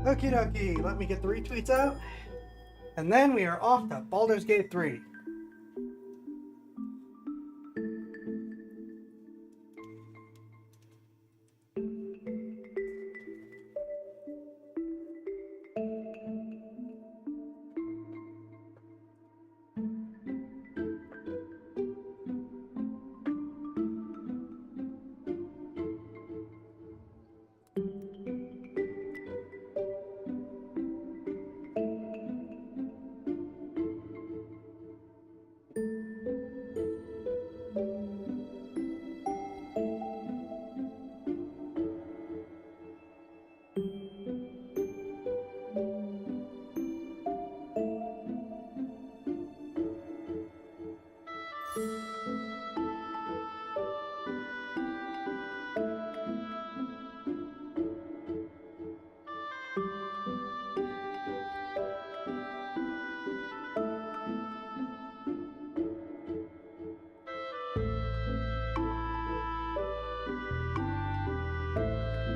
Okie dokie, let me get the retweets out. And then we are off to Baldur's Gate 3.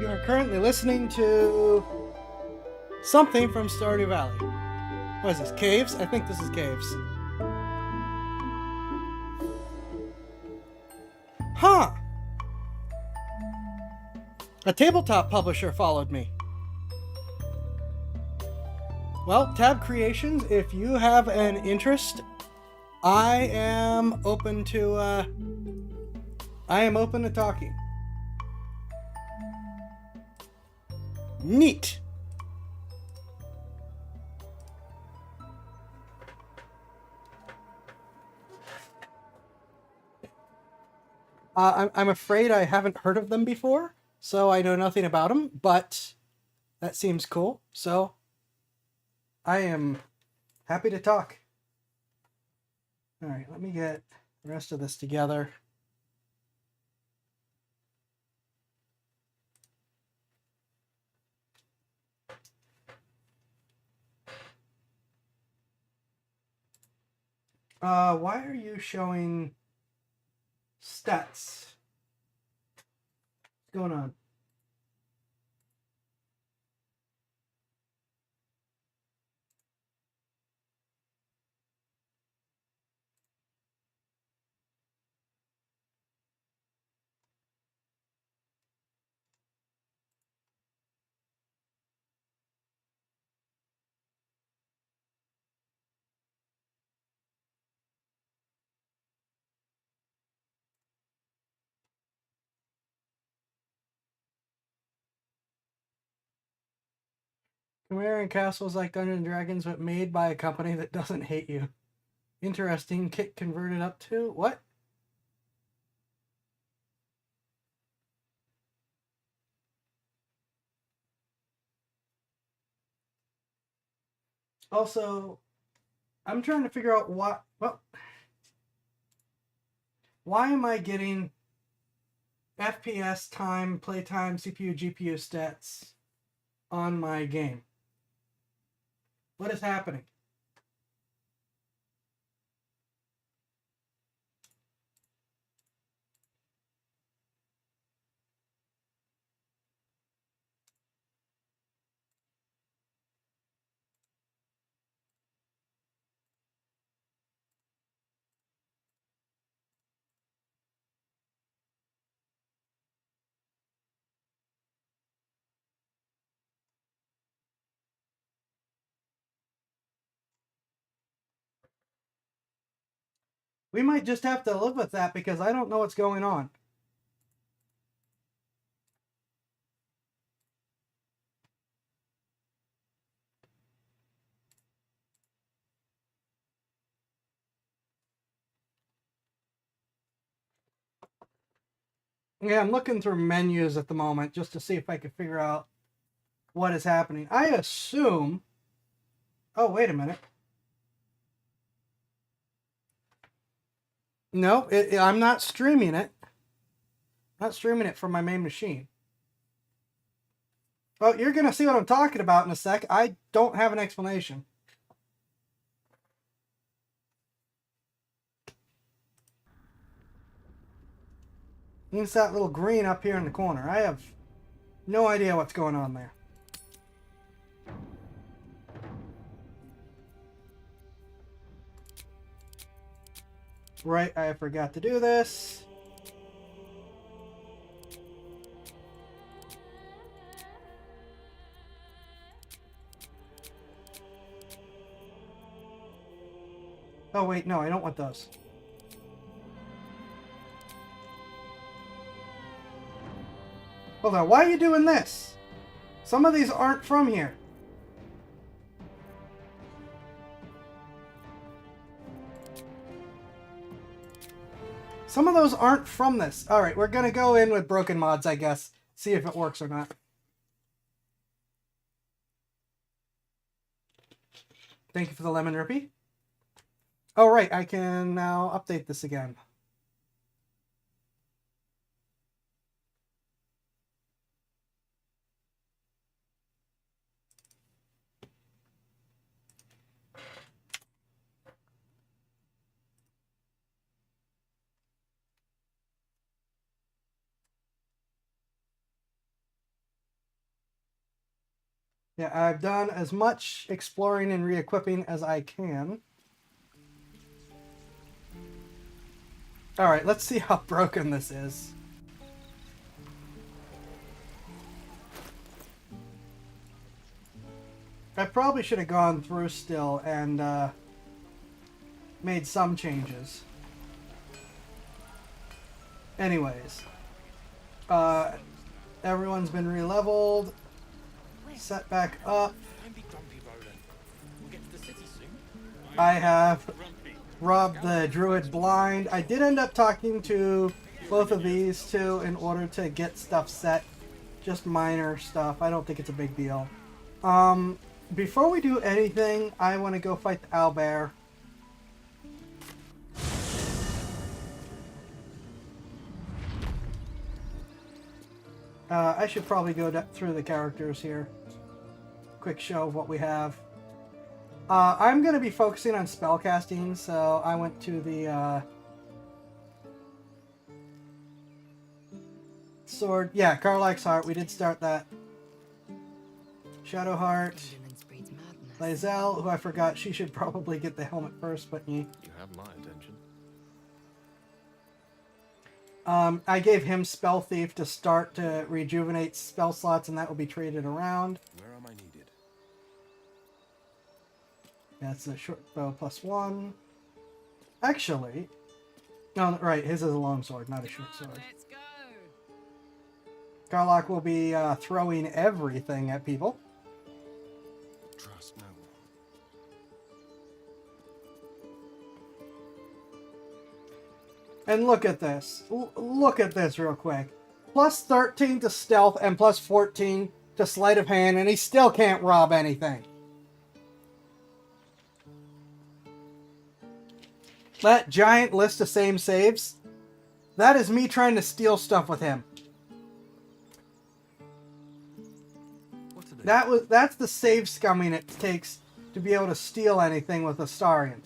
You are currently listening to something from Stardew Valley. What is this, Caves? I think this is Caves. Huh! A tabletop publisher followed me. Well, Tab Creations, if you have an interest, I am open to talking. Neat. I'm afraid I haven't heard of them before, so I know nothing about them, but that seems cool, so I am happy to talk. Alright, let me get the rest of this together. Why are you showing stats? What's going on? Chimera and Castles like Dungeons and Dragons, but made by a company that doesn't hate you. Interesting. Kit converted up to what? Also, I'm trying to figure out why am I getting FPS time, playtime, CPU, GPU stats on my game? What is happening? We might just have to live with that because I don't know what's going on. Yeah, I'm looking through menus at the moment just to see if I can figure out what is happening. I assume... Oh, wait a minute. No, I'm not streaming it. I'm not streaming it from my main machine. Well, you're going to see what I'm talking about in a sec. I don't have an explanation. It's that little green up here in the corner. I have no idea what's going on there. Right, I forgot to do this. Oh wait, no, I don't want those. Hold on, why are you doing this? Some of these aren't from here. Some of those aren't from this. Alright, we're gonna go in with broken mods, I guess. See if it works or not. Thank you for the lemon rupee. Oh right, I can now update this again. Yeah, I've done as much exploring and re-equipping as I can. Alright, let's see how broken this is. I probably should have gone through still and made some changes. Anyways, everyone's been re-leveled, set back up. I have robbed the druid blind. I did end up talking to both of these two in order to get stuff set. Just minor stuff. I don't think it's a big deal. Before we do anything, I want to go fight the owlbear. I should probably go through the characters here. Quick show of what we have. I'm going to be focusing on spellcasting, so I went to the sword. Yeah, Karlach's Heart. We did start that. Shadowheart. Lae'zel, who I forgot. She should probably get the helmet first, but you have my attention. I gave him Spell Thief to start to rejuvenate spell slots, and that will be traded around. Where am I needed? That's a short bow +1. Actually, no, right, his is a long sword, not a short sword. Let's go. Karlach will be throwing everything at people. Trust no one. And look at this. Look at this real quick. +13 to stealth and +14 to sleight of hand, and he still can't rob anything. That giant list of same saves, that is me trying to steal stuff with him. That's the save scumming it takes to be able to steal anything with Astarion.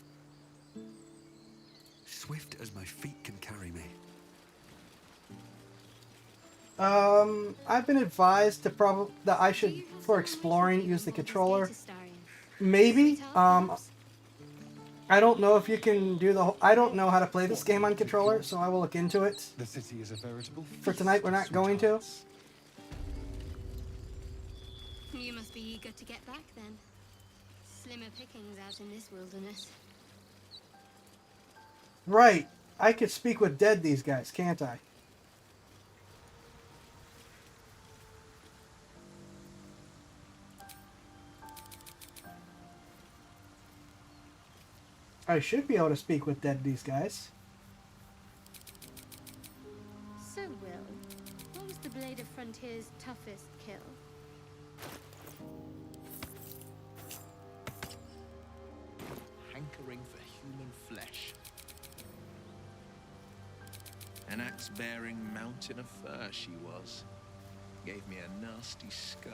Swift as my feet can carry me. I've been advised to that I should, for exploring, use the controller. Maybe. I don't know if you can do the whole, I don't know how to play this game on controller, so I will look into it. The city is a veritable For tonight, we're not going to. You must be eager to get back then. Slimmer pickings out in this wilderness. Right. I could speak with dead these guys, can't I? I should be able to speak with dead these guys. So, Will, what was the Blade of Frontier's toughest kill? Hankering for human flesh. An axe-bearing mountain of fur she was. Gave me a nasty scar.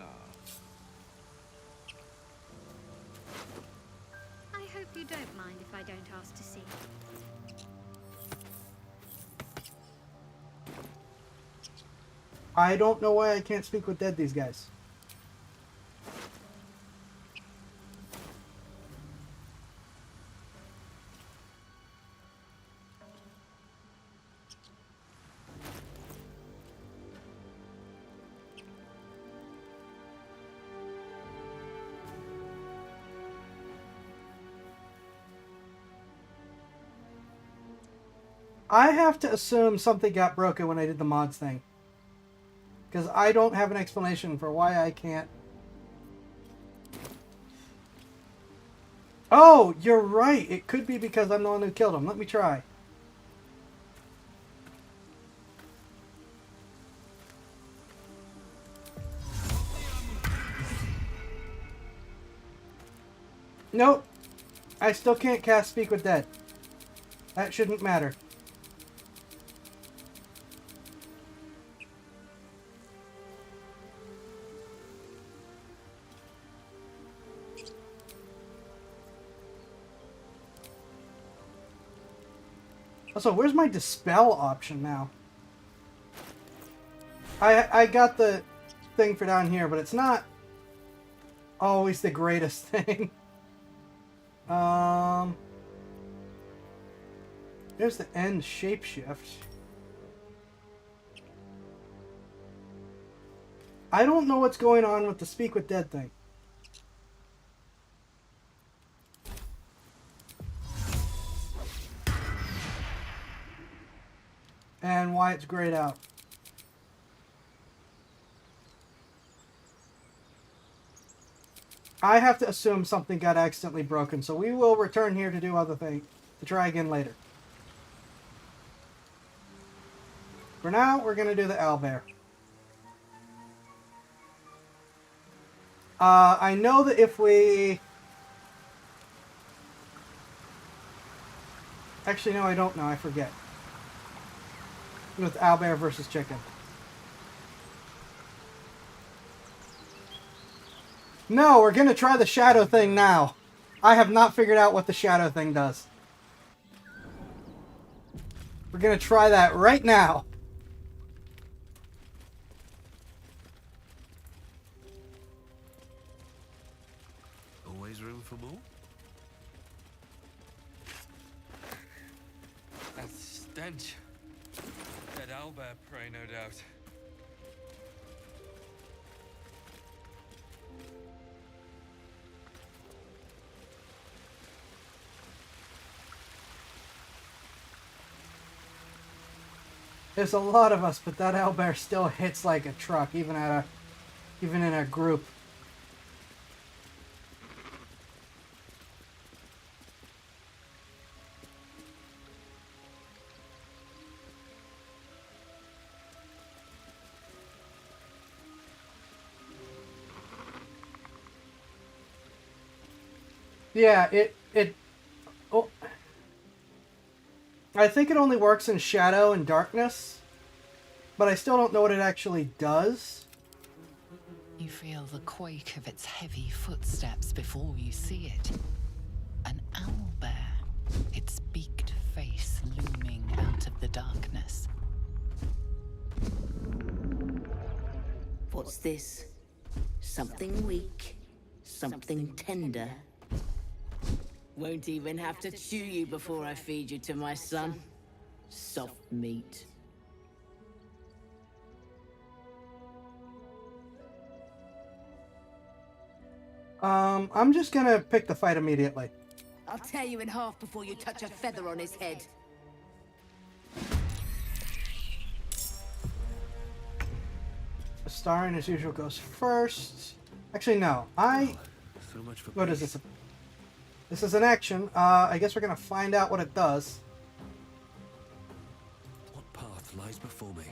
I hope you don't mind if I don't ask to see. I don't know why I can't speak with dead these guys. I have to assume something got broken when I did the mods thing. Because I don't have an explanation for why I can't. Oh, you're right. It could be because I'm the one who killed him. Let me try. Nope. I still can't cast Speak with Dead. That shouldn't matter. Also, where's my dispel option now? I got the thing for down here, but it's not always the greatest thing. There's the end shapeshift. I don't know what's going on with the Speak with Dead thing. why it's grayed out. I have to assume something got accidentally broken, so we will return here to do other things, to try again later. For now, we're going to do the owlbear. I know that if we... Actually, no, I don't know. I forget. With owlbear versus chicken. No, we're going to try the shadow thing now. I have not figured out what the shadow thing does. We're going to try that right now. Always room for more? That stench. Dead owlbear prey, no doubt. There's a lot of us, but that owlbear still hits like a truck, even in a group. Yeah, oh. I think it only works in shadow and darkness, but I still don't know what it actually does. You feel the quake of its heavy footsteps before you see it. An owlbear, its beaked face looming out of the darkness. What's this? Something weak, something tender. Won't even have to chew you before I feed you to my son. Soft meat. I'm just gonna pick the fight immediately. I'll tear you in half before you touch a feather on his head. Starring as usual goes first. Actually, no. So much for What is this? This is an action. I guess we're gonna find out what it does. What path lies before me?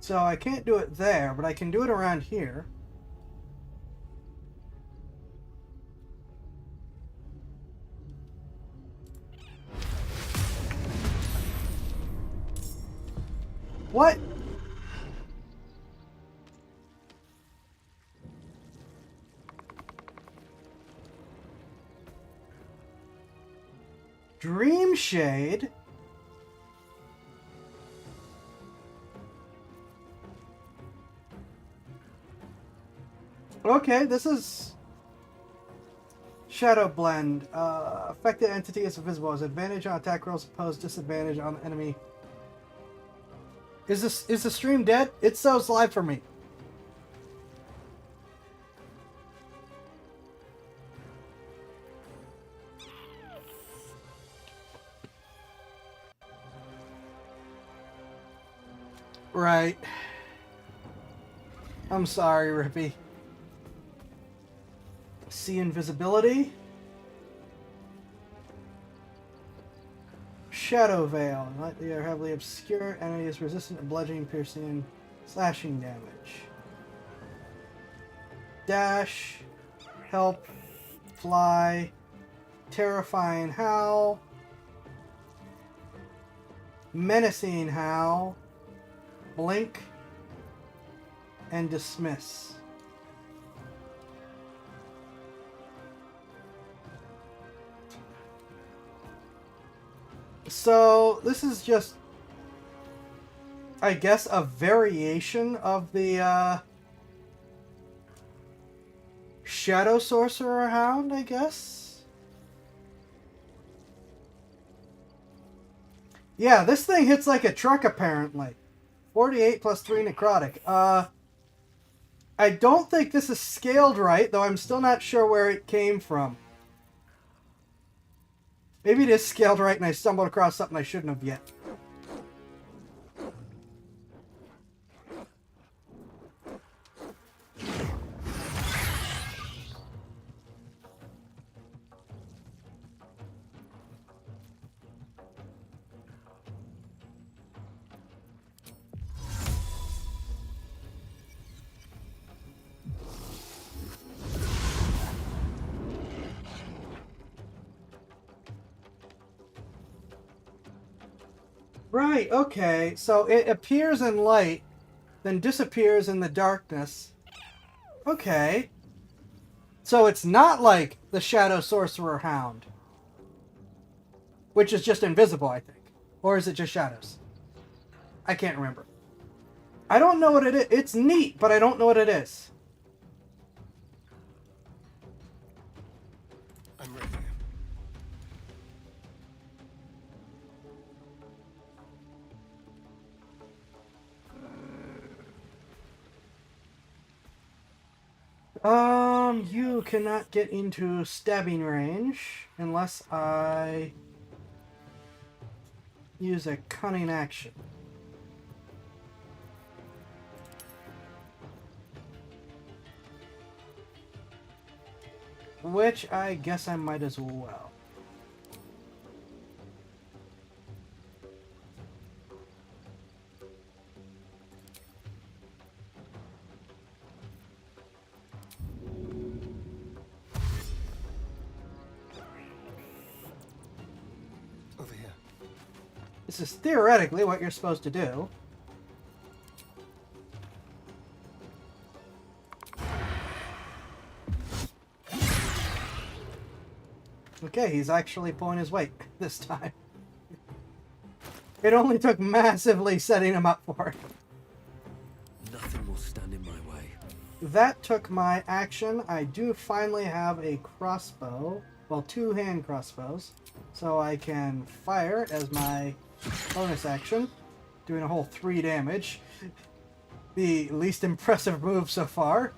So I can't do it there, but I can do it around here. What? Dream Shade? Okay, this is Shadow Blend. Affected entity is invisible. Has advantage on attack rolls, opposed disadvantage on the enemy. Is the stream dead? It shows live for me. Right. I'm sorry, Rippy. See invisibility. Shadow Veil. Lightly or heavily obscure. Enemy is resistant to bludgeoning, piercing, slashing damage. Dash. Help. Fly. Terrifying Howl. Menacing Howl. Blink. And Dismiss. So this is just, I guess, a variation of the Shadow Sorcerer Hound, I guess. Yeah, this thing hits like a truck, apparently. 48 plus 3 necrotic. I don't think this is scaled right, though I'm still not sure where it came from. Maybe it is scaled right and I stumbled across something I shouldn't have yet. Right, okay. So it appears in light, then disappears in the darkness. Okay. So it's not like the Shadow Sorcerer Hound. Which is just invisible, I think. Or is it just shadows? I can't remember. I don't know what it is. It's neat, but I don't know what it is. I'm ready. You cannot get into stabbing range unless I use a cunning action. Which I guess I might as well. Over here. This is theoretically what you're supposed to do. Okay, he's actually pulling his weight this time. It only took massively setting him up for it. Nothing will stand in my way. That took my action. I do finally have a crossbow. Well, 2 hand crossbows. So I can fire as my bonus action, doing a whole 3 damage. The least impressive move so far.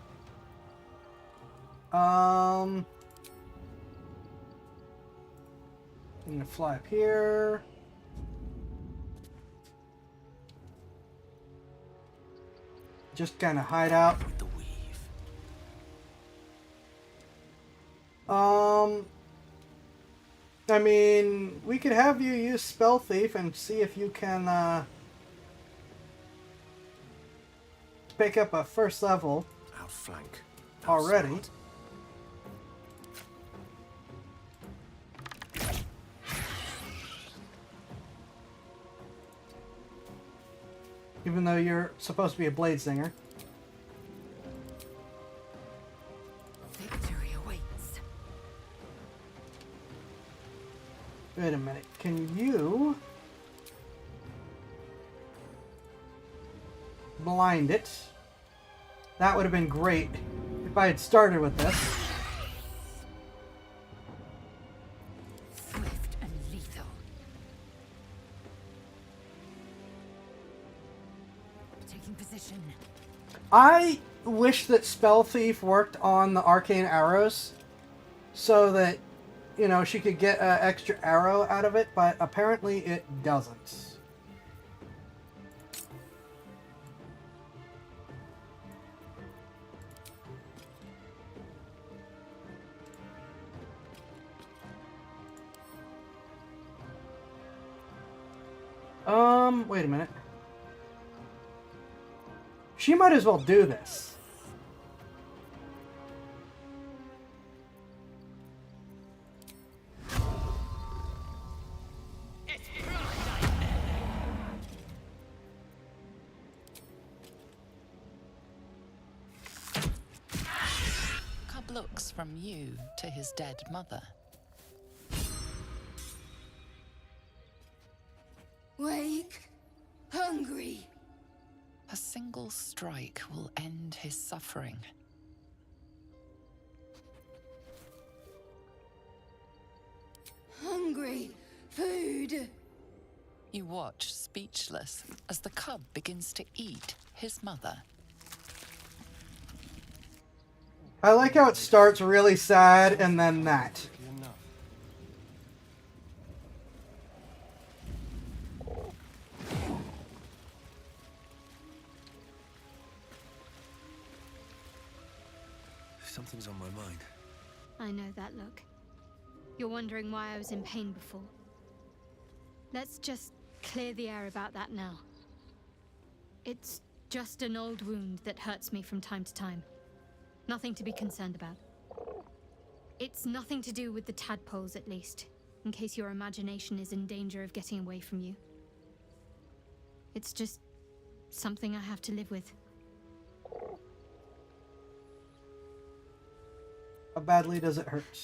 I'm gonna fly up here. Just kind of hide out. I mean, we could have you use Spell Thief and see if you can pick up a first level Outflank. already. Even though you're supposed to be a blade singer. Victory awaits. Wait a minute. Can you blind it? That would have been great if I had started with this. Swift and lethal. Taking position. I wish that Spell Thief worked on the arcane arrows so that, you know, she could get an extra arrow out of it, but apparently it doesn't. Wait a minute. She might as well do this. Cub looks from you to his dead mother. Wake. Hungry. A single strike will end his suffering. Hungry. Food. You watch, speechless, as the cub begins to eat his mother. I like how it starts really sad and then that. Something's on my mind. I know that look. You're wondering why I was in pain before. Let's just clear the air about that now. It's just an old wound that hurts me from time to time. Nothing to be concerned about. It's nothing to do with the tadpoles, at least, in case your imagination is in danger of getting away from you. It's just something I have to live with. How badly does it hurt?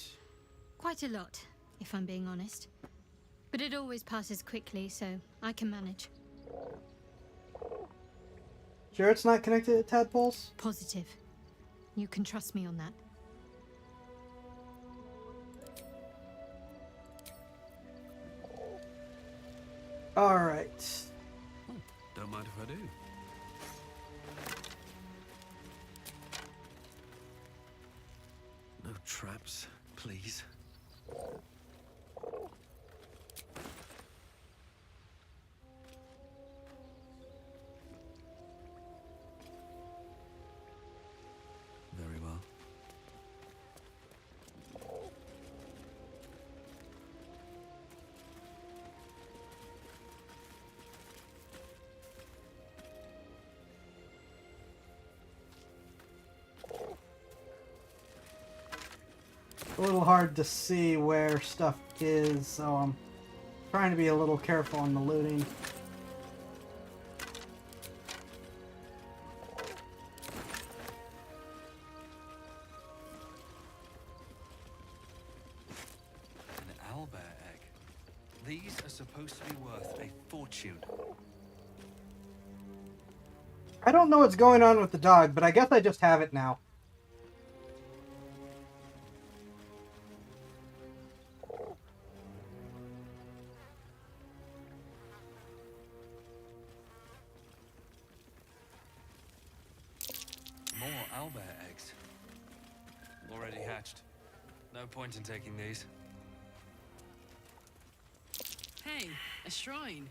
Quite a lot, if I'm being honest. But it always passes quickly, so I can manage. Sure it's not connected to tadpoles? Positive. You can trust me on that. Alright. Don't mind if I do. No traps, please. Very well. A little hard to see where stuff is, so I'm trying to be a little careful on the looting. An owlbear egg. These are supposed to be worth a fortune. I don't know what's going on with the dog, but I guess I just have it now. More owlbear eggs. Already hatched. No point in taking these. Hey, a shrine.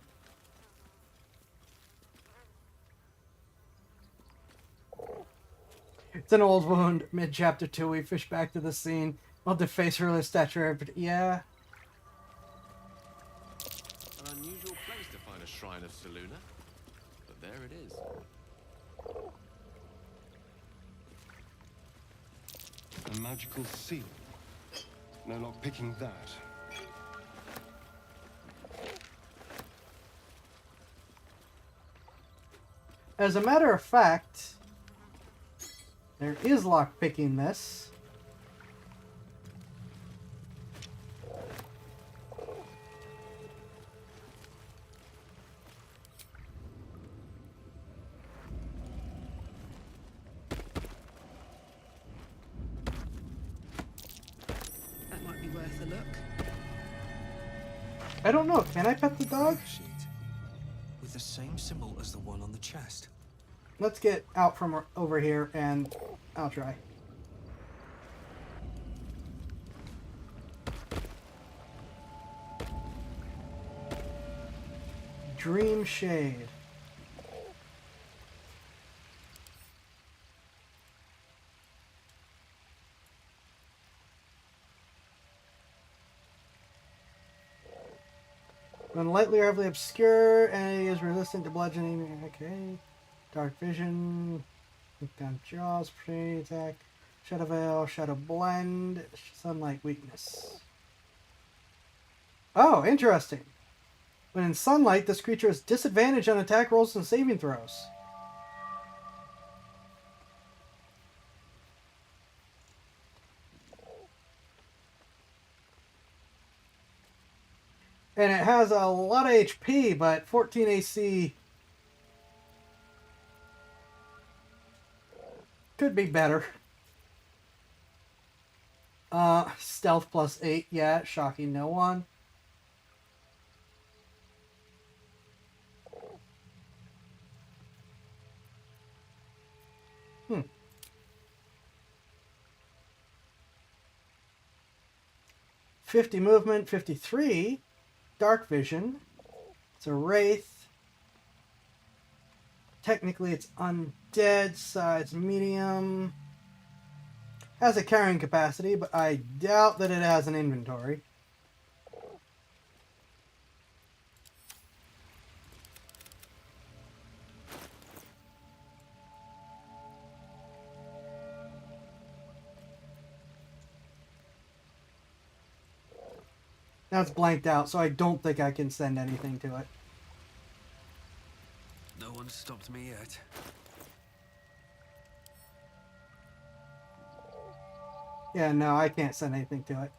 It's an old wound. Mid-chapter 2, we fish back to the scene. I'll deface her with stature. Yeah. An unusual place to find a shrine of Selûne, but there it is. A magical seal. No luck picking that. As a matter of fact, there is lockpicking this. That might be worth a look. I don't know. Can I pet the dog? Sheet. With the same symbol as the one on the chest. Let's get out from over here and I'll try. Dream Shade. When lightly or heavily obscure, and is resistant to bludgeoning. Okay. Dark Vision. Look down Jaws. Prey attack. Shadow Veil. Shadow Blend. Sunlight Weakness. Oh, interesting. When in sunlight, this creature has disadvantage on attack rolls and saving throws. And it has a lot of HP, but 14 AC could be better. Stealth +8, yeah, shocking no one. Hmm. "50 movement, 53. Dark vision. It's a wraith. Technically, it's undead, size medium. Has a carrying capacity, but I doubt that it has an inventory. Now it's blanked out, so I don't think I can send anything to it. No one's stopped me yet. Yeah, no, I can't send anything to it.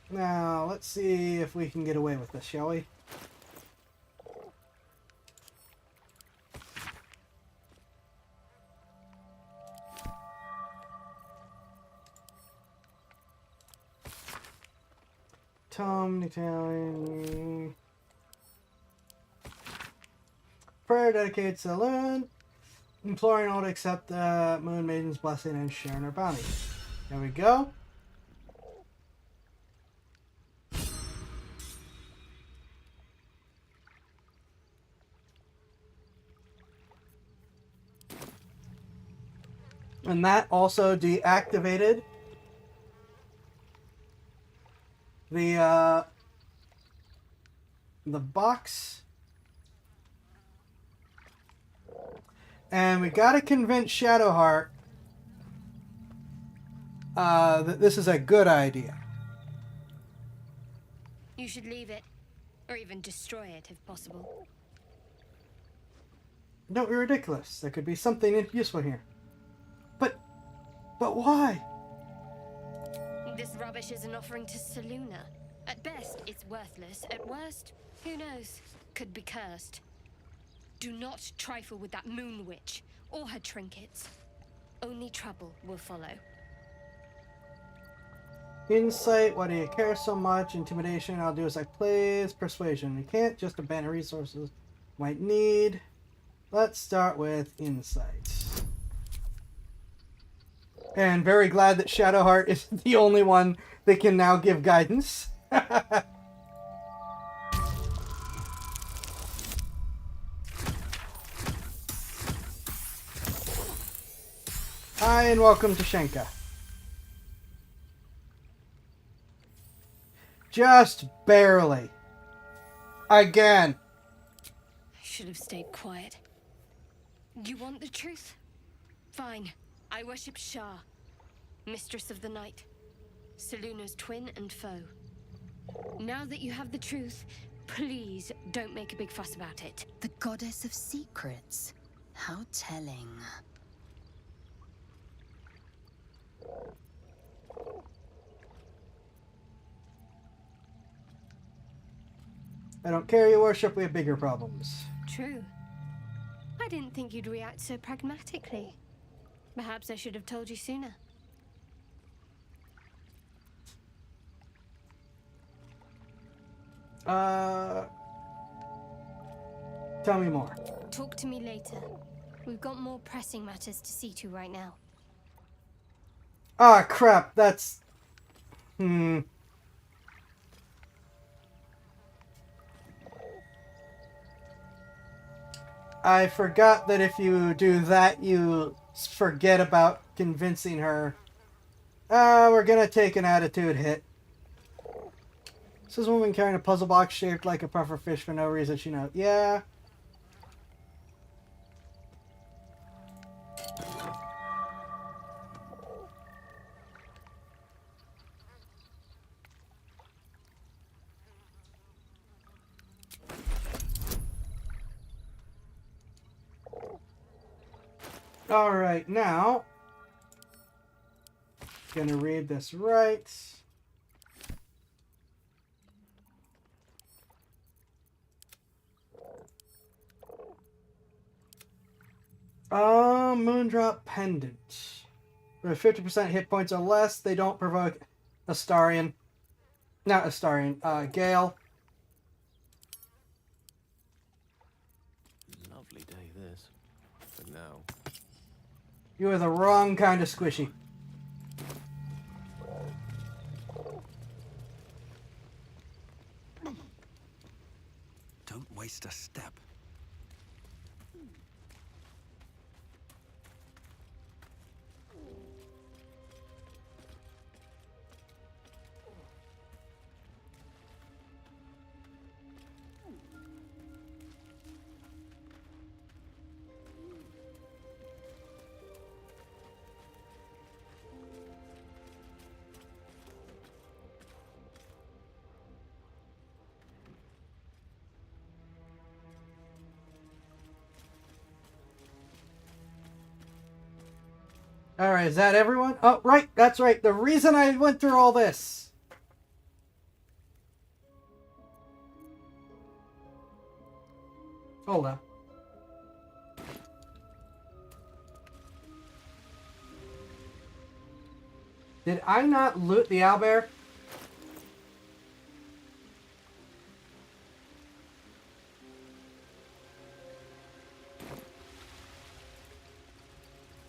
Now, let's see if we can get away with this, shall we? Tom, Italian. Prayer dedicated to Lune, imploring all to accept the Moon Maiden's blessing and share in her bounty. There we go. And that also deactivated the box. And we gotta convince Shadowheart that this is a good idea. You should leave it, or even destroy it if possible. Don't be ridiculous. There could be something useful here. But why? This rubbish is an offering to Selûne. At best, it's worthless. At worst, who knows? Could be cursed. Do not trifle with that moon witch or her trinkets. Only trouble will follow. Insight, why do you care so much? Intimidation, I'll do as I please. Persuasion, you can't just abandon resources might need. Let's start with insight. And very glad that Shadowheart is the only one that can now give guidance. Hi, and welcome to Shenka. Just barely. Again. I should have stayed quiet. You want the truth? Fine. I worship Shah, Mistress of the Night, Selûne's twin and foe. Now that you have the truth, please don't make a big fuss about it. The goddess of secrets. How telling. I don't care, your worship, we have bigger problems. True. I didn't think you'd react so pragmatically. Perhaps I should have told you sooner. Tell me more. Talk to me later. We've got more pressing matters to see to right now. Ah, crap, that's... I forgot that if you do that, you forget about convincing her. We're gonna take an attitude hit. This is a woman carrying a puzzle box shaped like a puffer fish for no reason she knows. Yeah. All right, now, gonna read this right. Moondrop Pendant. With 50% hit points or less, they don't provoke Astarion. Not Astarion, Gale. Lovely day, this. But now, You are the wrong kind of squishy. Don't waste a step. All right, is that everyone? Oh, right, that's right. The reason I went through all this. Hold up. Did I not loot the owlbear?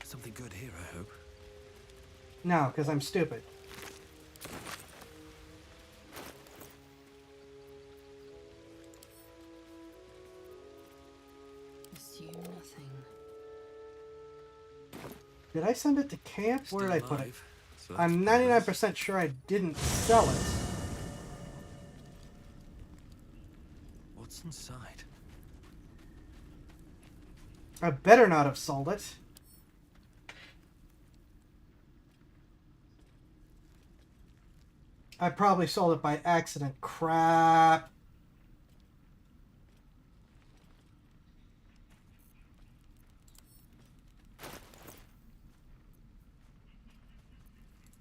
Something good here, I hope. No, because I'm stupid. Assume nothing. Did I send it to camp? Where did I put it? alive, so that's I'm 99% sure I didn't sell it. What's inside? I better not have sold it. I probably sold it by accident. Crap.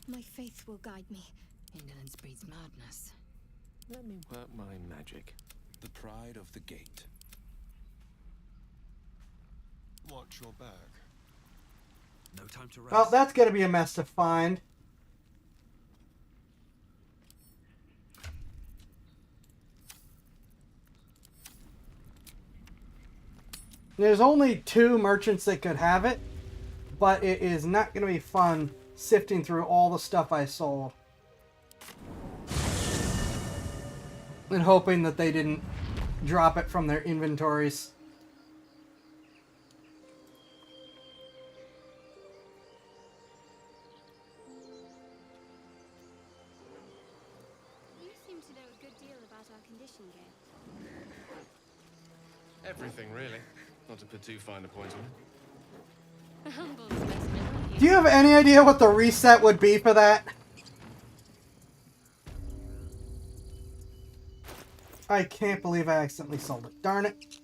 My faith will guide me. Indolence breeds madness. let me work my magic. The pride of the gate. Watch your back. No time to rest. Well, that's going to be a mess to find. There's only 2 merchants that could have it, but it is not going to be fun sifting through all the stuff I sold. And hoping that they didn't drop it from their inventories. You seem to know a good deal about our condition, Gale. Everything, really. Not to put too fine a point on it. A humble specimen, aren't you? Do you have any idea what the reset would be for that? I can't believe I accidentally sold it. Darn it.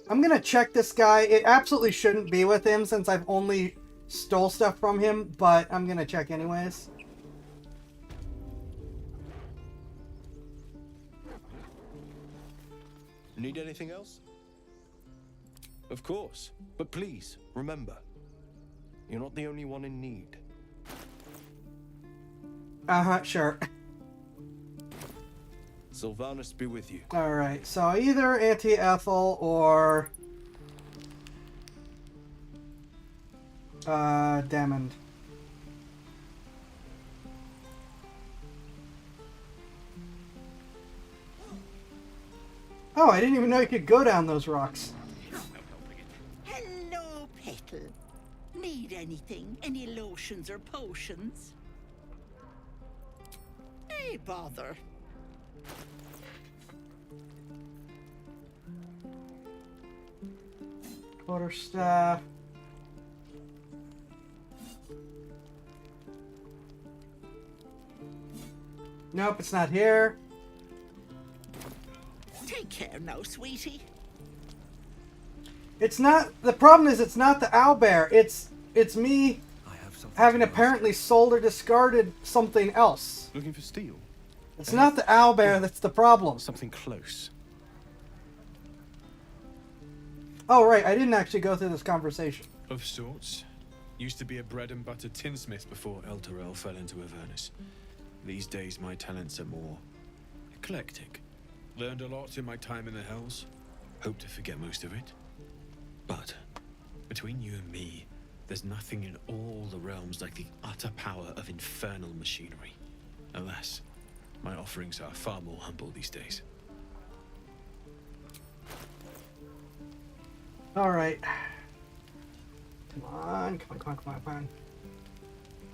I'm gonna check this guy. It absolutely shouldn't be with him since I've only stole stuff from him, but I'm gonna check anyways. Need anything else? Of course. But please, remember, you're not the only one in need. Uh-huh, sure. Sylvanas be with you. Alright, so either Auntie Ethel or... Demond. Oh, I didn't even know you could go down those rocks. Hello, Petal. Need anything? Any lotions or potions? Hey, bother. Quarterstaff. Nope, it's not here. Take care now, sweetie. It's not. The problem is, it's not the owlbear. It's me having apparently sold or discarded something else. Looking for steel? It's not the owlbear that's the problem. Something close. Oh right, I didn't actually go through this conversation. Of sorts. Used to be a bread and butter tinsmith before Elturel fell into Avernus. These days my talents are more eclectic. Learned a lot in my time in the Hells. hope to forget most of it. But between you and me, there's nothing in all the realms like the utter power of infernal machinery. Alas, my offerings are far more humble these days. All right. Come on, come on, come on, come on, come on.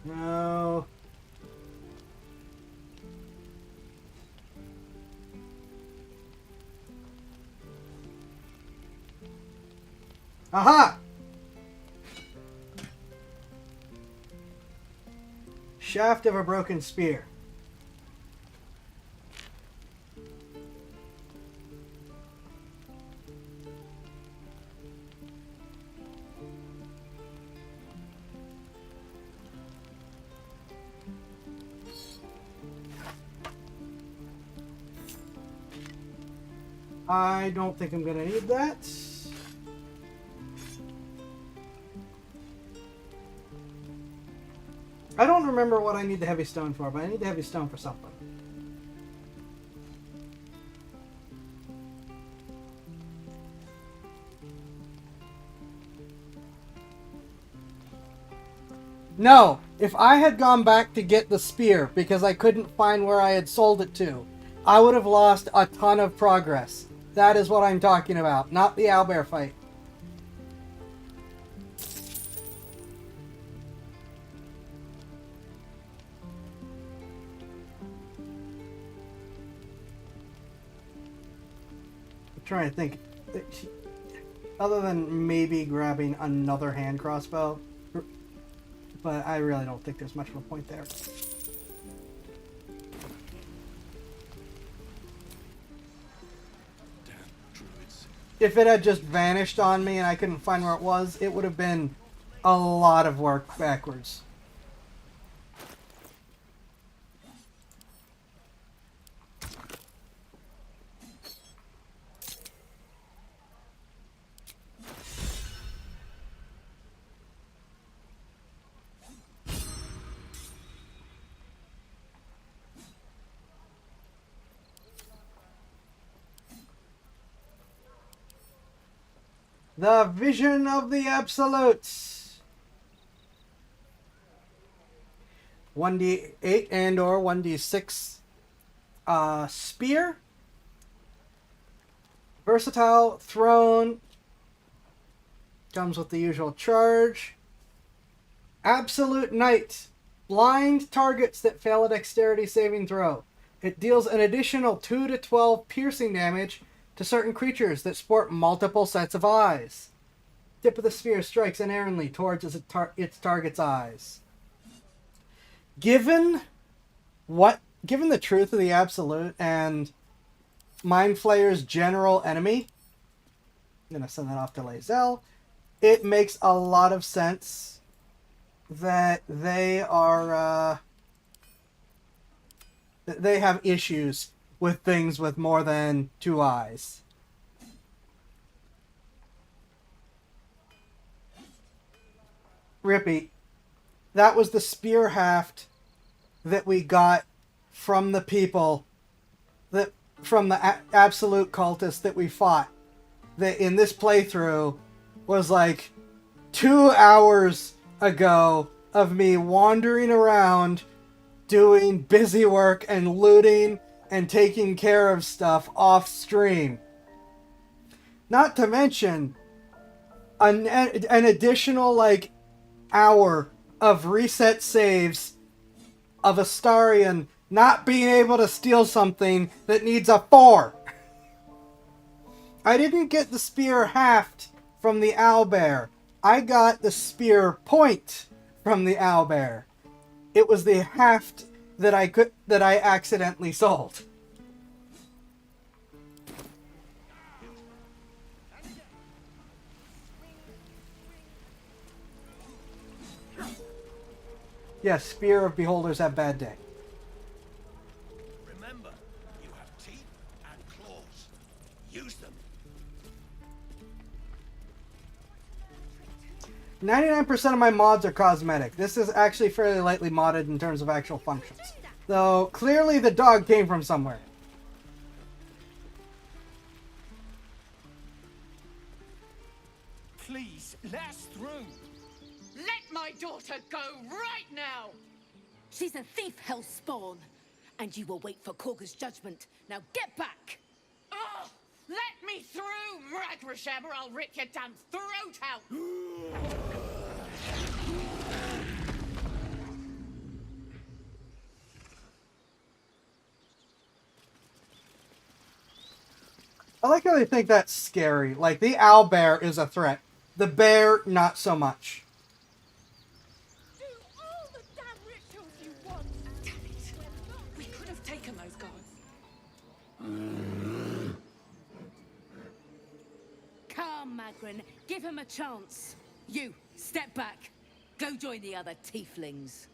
No. Aha! Shaft of a broken spear. I don't think I'm gonna need that. I don't remember what I need the heavy stone for, but I need the heavy stone for something. No! If I had gone back to get the spear because I couldn't find where I had sold it to, I would have lost a ton of progress. That is what I'm talking about, not the owlbear fight. I'm trying to think. Other than maybe grabbing another hand crossbow, but I really don't think there's much of a point there. If it had just vanished on me and I couldn't find where it was, it would have been a lot of work backwards. The vision of the absolutes. 1d8 and or 1d6 spear. Versatile throne. Comes with the usual charge. Absolute Knight. Blind targets that fail a dexterity saving throw. It deals an additional 2 to 12 piercing damage to certain creatures that sport multiple sets of eyes. Tip of the spear strikes unerringly towards its target's eyes. Given the truth of the absolute and Mind Flayer's general enemy, I'm gonna send that off to Lae'zel. It makes a lot of sense that they are that they have issues with things with more than 2 eyes. Rippy, that was the spear haft that we got from the people, that from the absolute cultists that we fought, that in this playthrough was like 2 hours ago of me wandering around doing busy work and looting and taking care of stuff off stream. Not to mention an additional like hour of reset saves of Astarion not being able to steal something that needs a 4. I didn't get the spear haft from the owlbear. I got the spear point from the owlbear. It was the haft that I accidentally sold. Yes, Spear of Beholders have bad day. Remember, you have teeth and claws. Use them. 99% of my mods are cosmetic. This is actually fairly lightly modded in terms of actual functions. Though, clearly the dog came from somewhere. please, let us through. Let my daughter go right now! She's a thief, Hellspawn. And you will wait for Korga's judgment. Now get back! Oh, let me through, Ragrasham, or I'll rip your damn throat out! I like how they think that's scary. Like, the owlbear is a threat. The bear, not so much. Do all the damn rituals you want! Damn it! We could have taken those guards. Calm, Magrin. Give him a chance. You, step back. Go join the other tieflings.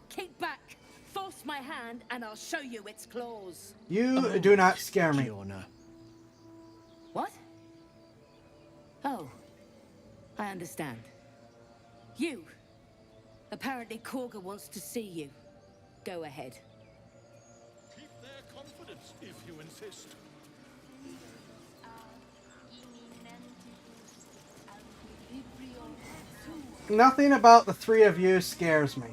Keep back. Force my hand and I'll show you its claws. You do not scare me. What? Oh, I understand. You. Apparently Korga wants to see you. Go ahead. Keep their confidence if you insist. Nothing about the three of you scares me.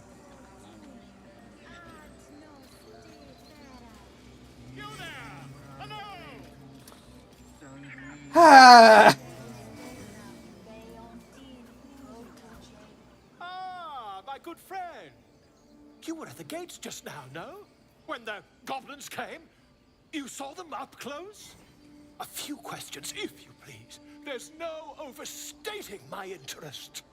Ah, my good friend. You were at the gates just now, no? When the goblins came? You saw them up close? A few questions, if you please. There's no overstating my interest.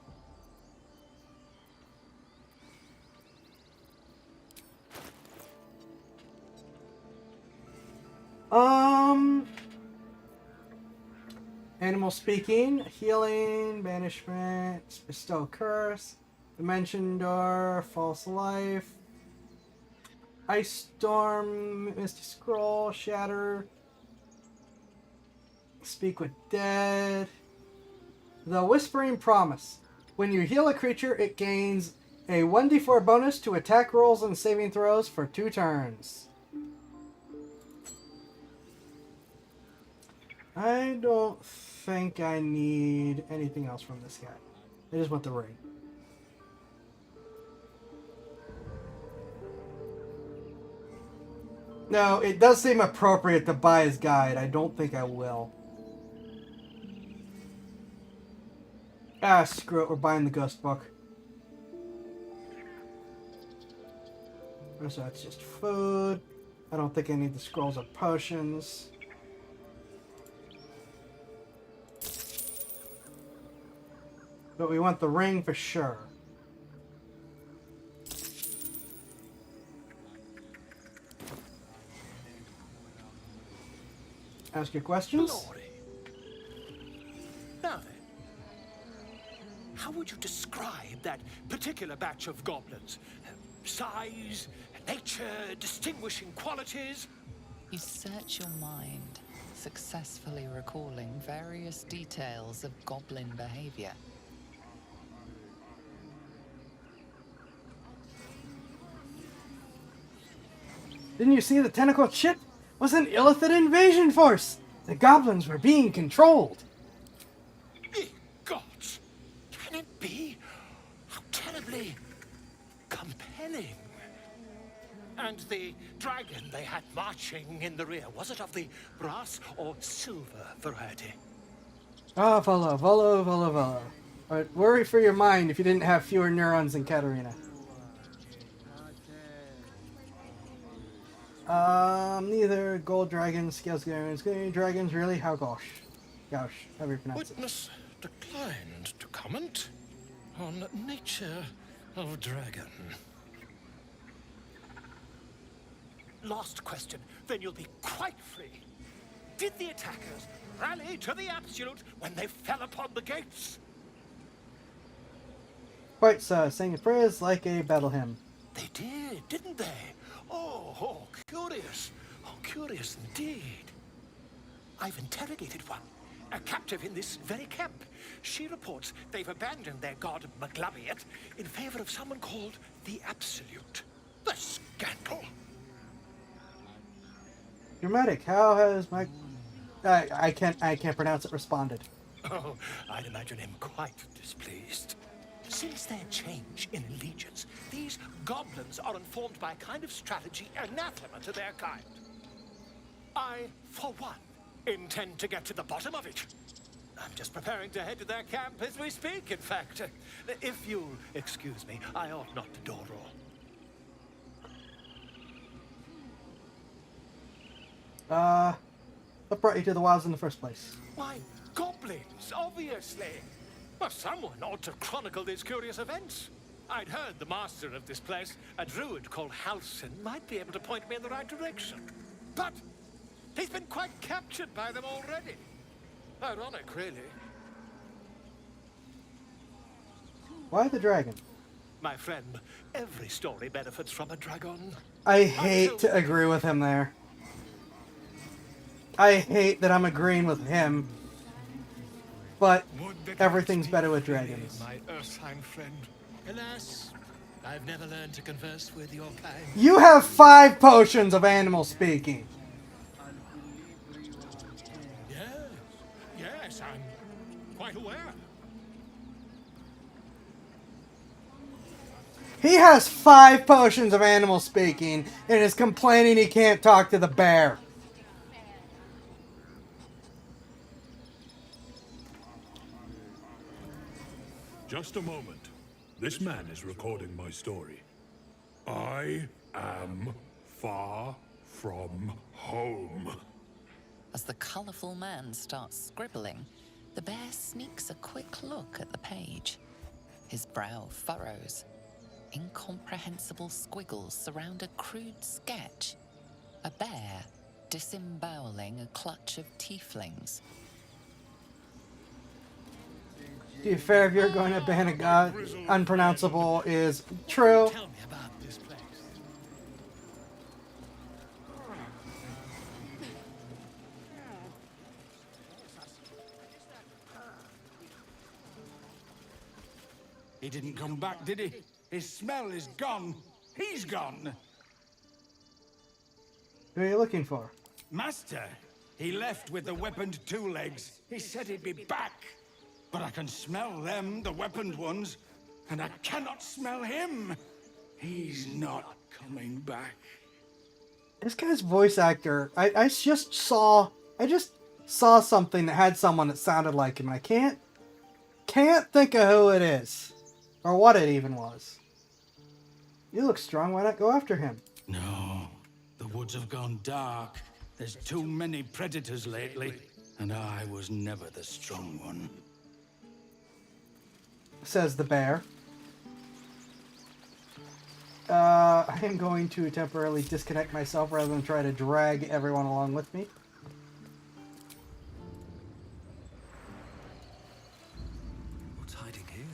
Animal speaking, healing, banishment, bestow curse, dimension door, false life, ice storm, misty scroll, shatter, speak with dead, the whispering promise. When you heal a creature, it gains a 1d4 bonus to attack rolls and saving throws for 2 turns. I don't think I need anything else from this guy. I just want the ring. No, it does seem appropriate to buy his guide. I don't think I will. Ah, screw it. We're buying the ghost book. So it's just food. I don't think I need the scrolls or potions. But we want the ring for sure. Ask your questions. Glory. Now then, how would you describe that particular batch of goblins? Size, nature, distinguishing qualities? You search your mind, successfully recalling various details of goblin behavior. Didn't you see the tentacled ship? Was an Illithid invasion force. The goblins were being controlled. Ye gods! Can it be? How terribly compelling. And the dragon they had marching in the rear, was it of the brass or silver variety? Ah, Volo, Volo, Volo, Volo. But worry for your mind if you didn't have fewer neurons than Katarina. Neither gold dragons, scales dragons, really? How gosh. Gosh, however you pronounce it. Witness declined to comment on nature of dragon. Last question, then you'll be quite free. Did the attackers rally to the absolute when they fell upon the gates? Quite so, saying prayers like a battle hymn. They did, didn't they? Oh, curious. Oh, curious indeed. I've interrogated one, a captive in this very camp. She reports they've abandoned their god Maglabiet in favor of someone called the Absolute. The scandal! Dramatic, how has my... I can't pronounce it, responded. Oh, I'd imagine him quite displeased. Since their change in allegiance, these goblins are informed by a kind of strategy anathema to their kind. I, for one, intend to get to the bottom of it. I'm just preparing to head to their camp as we speak, in fact. If you'll excuse me, I ought not to dawdle. What brought you to the wilds in the first place? Why, goblins, obviously. Well, someone ought to chronicle these curious events. I'd heard the master of this place, a druid called Halsin, might be able to point me in the right direction. But he's been quite captured by them already. Ironic, really. Why the dragon? My friend, every story benefits from a dragon. I hate to agree with him there. I hate that I'm agreeing with him. But everything's better with dragons. My Ursine friend. Alas, I've never learned to converse with your kind. You have 5 potions of animal speaking. Yes, I'm quite aware. He has 5 potions of animal speaking and is complaining he can't talk to the bear. Just a moment. This man is recording my story. I am far from home. As the colourful man starts scribbling, the bear sneaks a quick look at the page. His brow furrows. Incomprehensible squiggles surround a crude sketch. A bear disemboweling a clutch of tieflings. To be fair, if you're going to ban a god, unpronounceable is true. Tell me about this place. He didn't come back, did he? His smell is gone. He's gone. Who are you looking for? Master, he left with the weaponed 2 legs. He said he'd be back. But I can smell them, the weaponed ones, and I cannot smell him. He's not coming back. This guy's voice actor, I just saw something that had someone that sounded like him, and I can't think of who it is. Or what it even was. You look strong, why not go after him? No, the woods have gone dark. There's too many predators lately, and I was never the strong one. Says the bear. I am going to temporarily disconnect myself rather than try to drag everyone along with me. What's hiding here?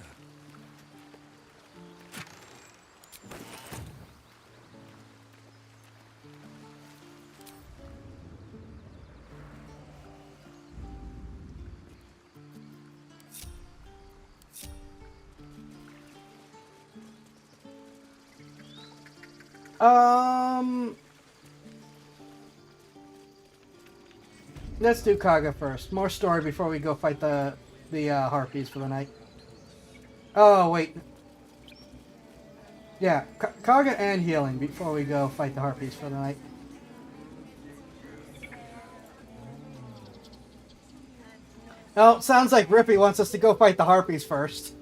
Let's do Kaga first. More story before we go fight the harpies for the night. Oh, wait. Yeah, Kaga and healing before we go fight the harpies for the night. Oh, sounds like Rippy wants us to go fight the harpies first.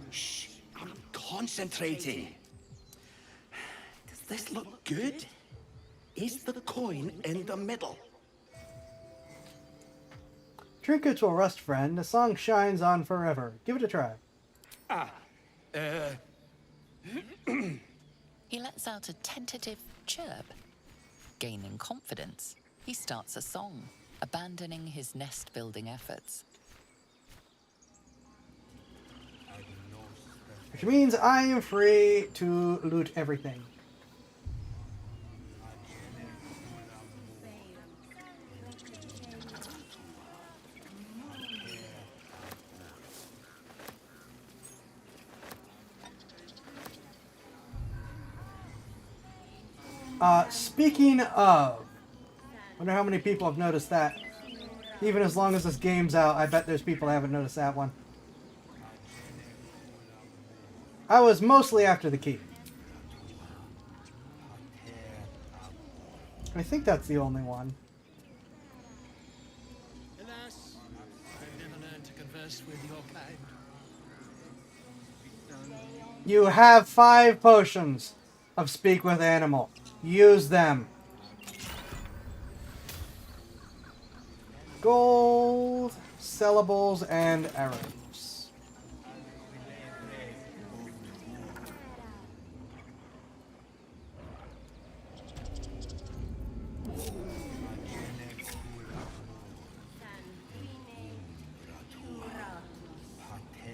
Shh, I'm concentrating. Does this look good? Is the coin in the middle? Trinkets will rust, friend. The song shines on forever. Give it a try. He lets out a tentative chirp. Gaining confidence, he starts a song, abandoning his nest-building efforts. Which means I am free to loot everything. Speaking of, wonder how many people have noticed that. Even as long as this game's out, I bet there's people that haven't noticed that one. I was mostly after the key. I think that's the only one. Alas, I've never learned to converse with your kind. You have 5 potions of Speak with Animal. Use them. Gold, sellables, and arrows.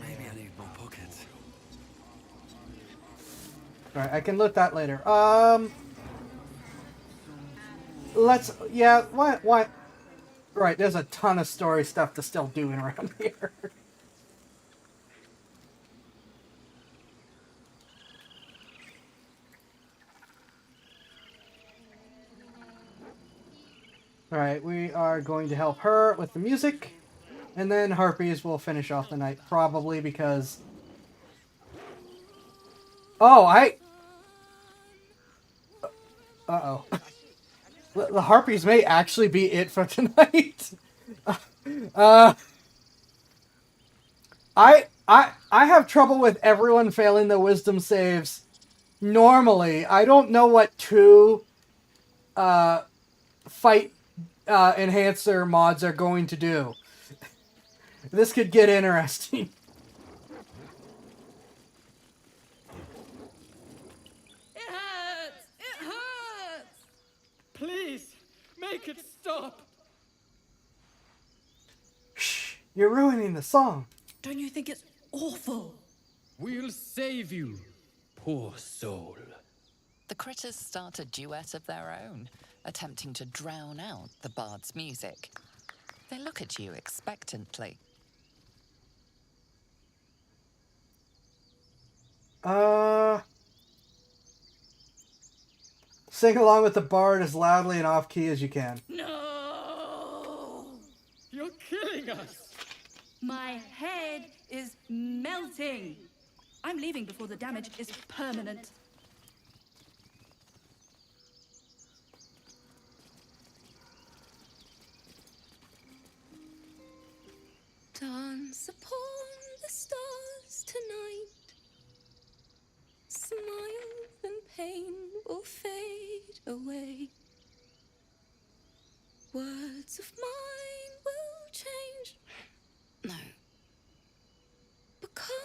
Maybe I need more pockets. Alright, I can loot that later. Why? Right, there's a ton of story stuff to still do around here. Alright, we are going to help her with the music, and then Harpies will finish off the night, probably because... Oh, Uh-oh. The Harpies may actually be it for tonight. I have trouble with everyone failing the wisdom saves. Normally, I don't know what 2 fight enhancer mods are going to do. This could get interesting. It hurts! It hurts! Please, make it stop! Shh, you're ruining the song. Don't you think it's awful? We'll save you, poor soul. The critters start a duet of their own, attempting to drown out the bard's music. They look at you expectantly. Sing along with the bard as loudly and off-key as you can. No! You're killing us! My head is melting. I'm leaving before the damage is permanent. Dance upon the stars tonight. Smiles and pain will fade away. Words of mine will change. No. Become.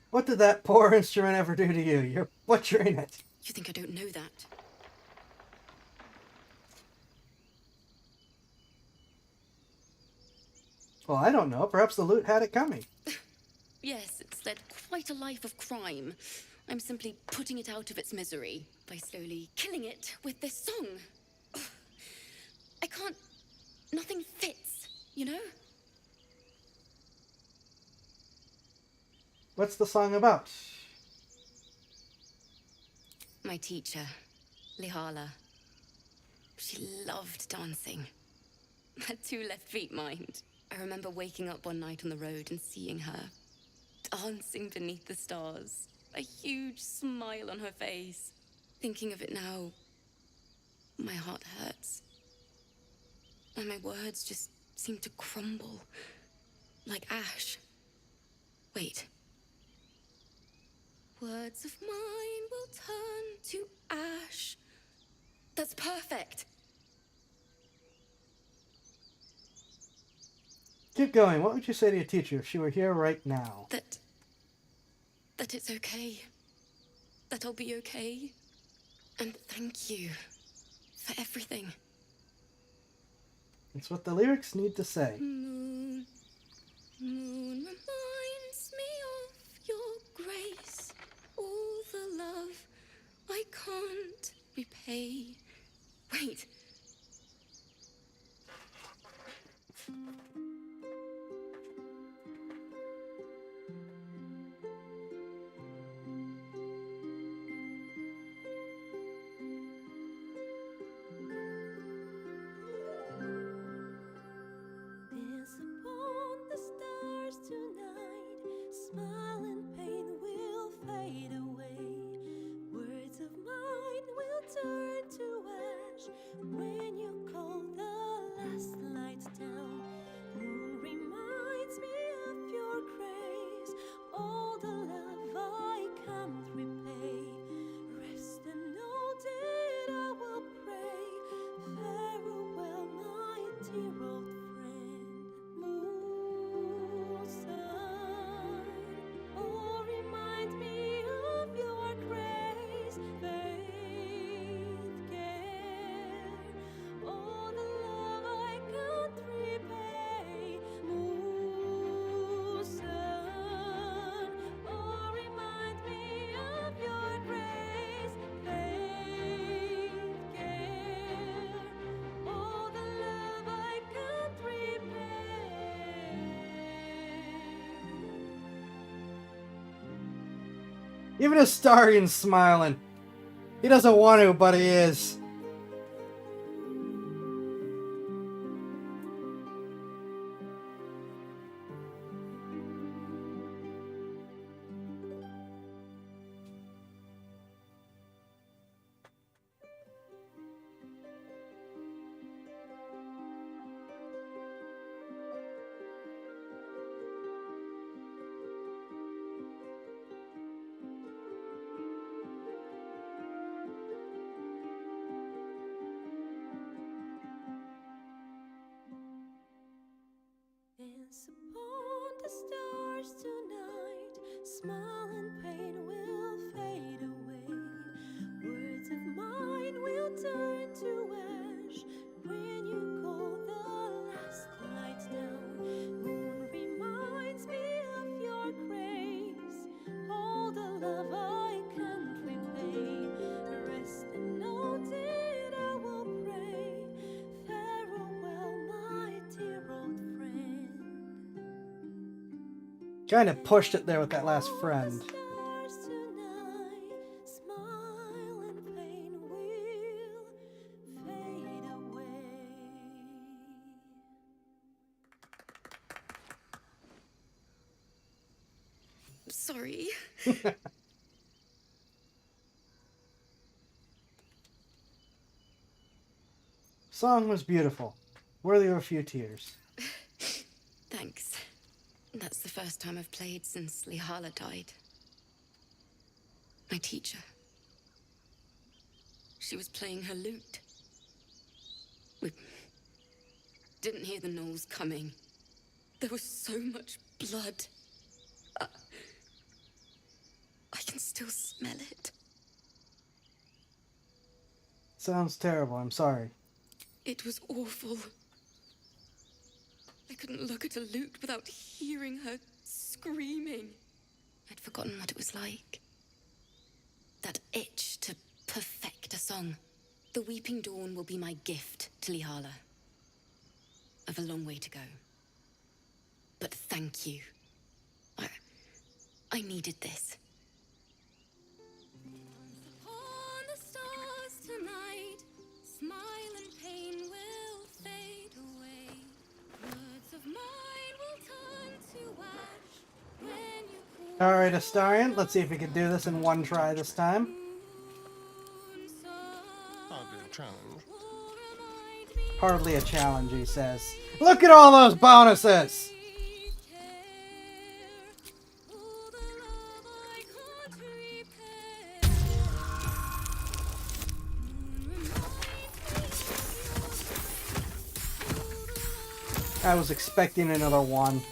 What did that poor instrument ever do to you? You're butchering it. You think I don't know that? Well, I don't know. Perhaps the loot had it coming. Yes, it's led quite a life of crime. I'm simply putting it out of its misery by slowly killing it with this song. I can't... Nothing fits, you know? What's the song about? My teacher, Lihala. She loved dancing. Had 2 left feet, mind. I remember waking up one night on the road and seeing her dancing beneath the stars, a huge smile on her face. Thinking of it now, my heart hurts. And my words just seem to crumble, like ash. Wait. Words of mine will turn to ash. That's perfect. Keep going. What would you say to your teacher if she were here right now? That it's okay. That I'll be okay. And thank you for everything. It's what the lyrics need to say. Moon, moon reminds me of your grace. All the love I can't repay. Wait. when you call the last lights down. Moon reminds me of your grace, all the love I can't repay. Rest and know that I will pray. Farewell, my dear old friend. Moon, sun, oh, remind me of your grace, faith, care, all the love I can't repay. Moon, sun, oh, remind me of your grace, faith, care, all the love I can't repay. Even Astarian's smiling. He doesn't want to, but he is. Dance upon the stars tonight, smile and pain will fade away. Words of mine will turn to ash when you call the last light down. Moon reminds me of your grace, all the love I can't repay. Rest and know that I will pray. Farewell, my dear old friend. Kind of pushed it there with that last friend. Stars tonight, smile and pain will fade away. Sorry. Song was beautiful. Worthy of a few tears. Thanks. That's the first time I've played since Lihala died. My teacher. She was playing her lute. We didn't hear the gnolls coming. There was so much blood. I can still smell it. Sounds terrible. I'm sorry. It was awful. I couldn't look at a lute without hearing her screaming. I'd forgotten what it was like. That itch to perfect a song. The Weeping Dawn will be my gift to Lihala. I've a long way to go. But thank you. I needed this. Upon the stars tonight, smile and pain will fade away. Words of mine will turn to ash when you call. Alright, Astarian, let's see if we can do this in one try this time. Hardly a challenge. Hardly a challenge, he says. Look at all those bonuses! I was expecting another one.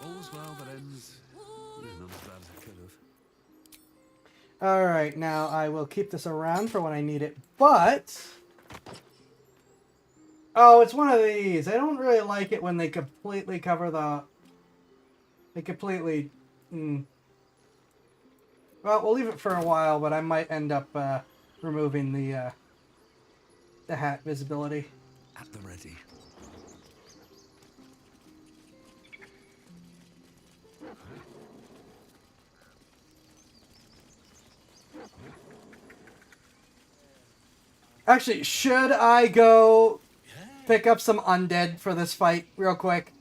All's well that ends. Not as bad as it could have. Alright, now I will keep this around for when I need it, but... Oh, it's one of these. I don't really like it when they completely cover the... They completely... Well, we'll leave it for a while, but I might end up removing the hat visibility. At the ready. Actually, should I go pick up some undead for this fight real quick.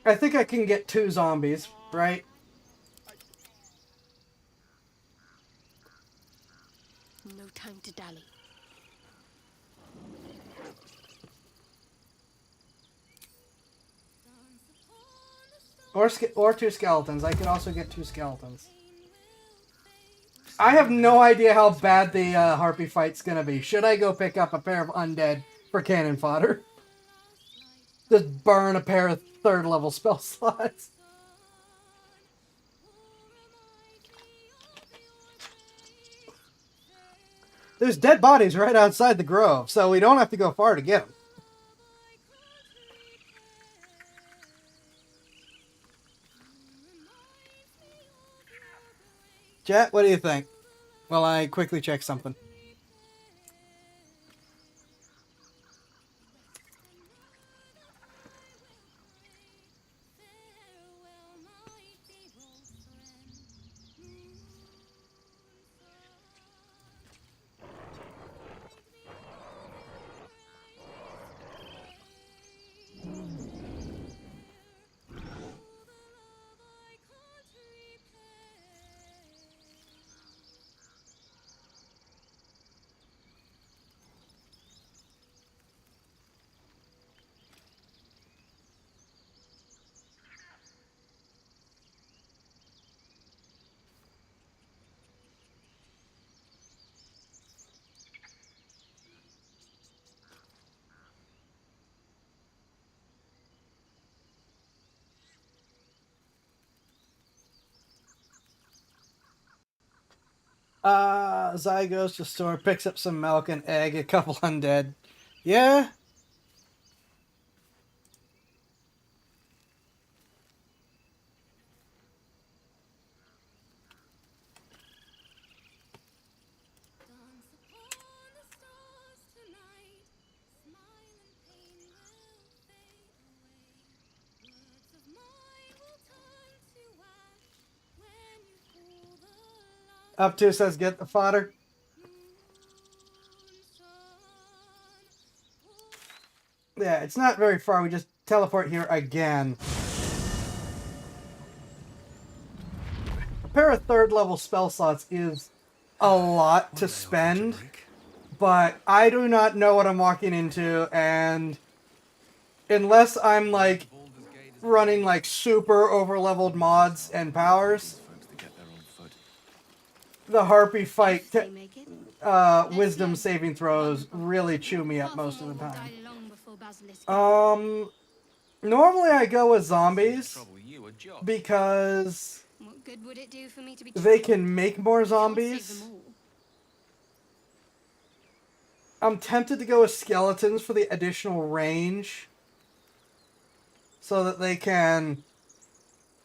I think I can get 2 zombies, right? No time to dally. Or 2 skeletons. I could also get 2 skeletons. I have no idea how bad the harpy fight's gonna be. Should I go pick up a pair of undead for cannon fodder? Just burn a pair of 3rd level spell slots. There's dead bodies right outside the grove, so we don't have to go far to get them. Chat, what do you think? While I quickly check something. Zai goes to store, picks up some milk, an egg, a couple undead. Yeah? Up to says get the fodder. Yeah, it's not very far. We just teleport here again. A pair of 3rd level spell slots is a lot to spend, but I do not know what I'm walking into, and unless I'm like running like super over-leveled mods and powers, the harpy fight wisdom saving throws really chew me up most of the time. Normally I go with zombies because they can make more zombies. I'm tempted to go with skeletons for the additional range so that they can,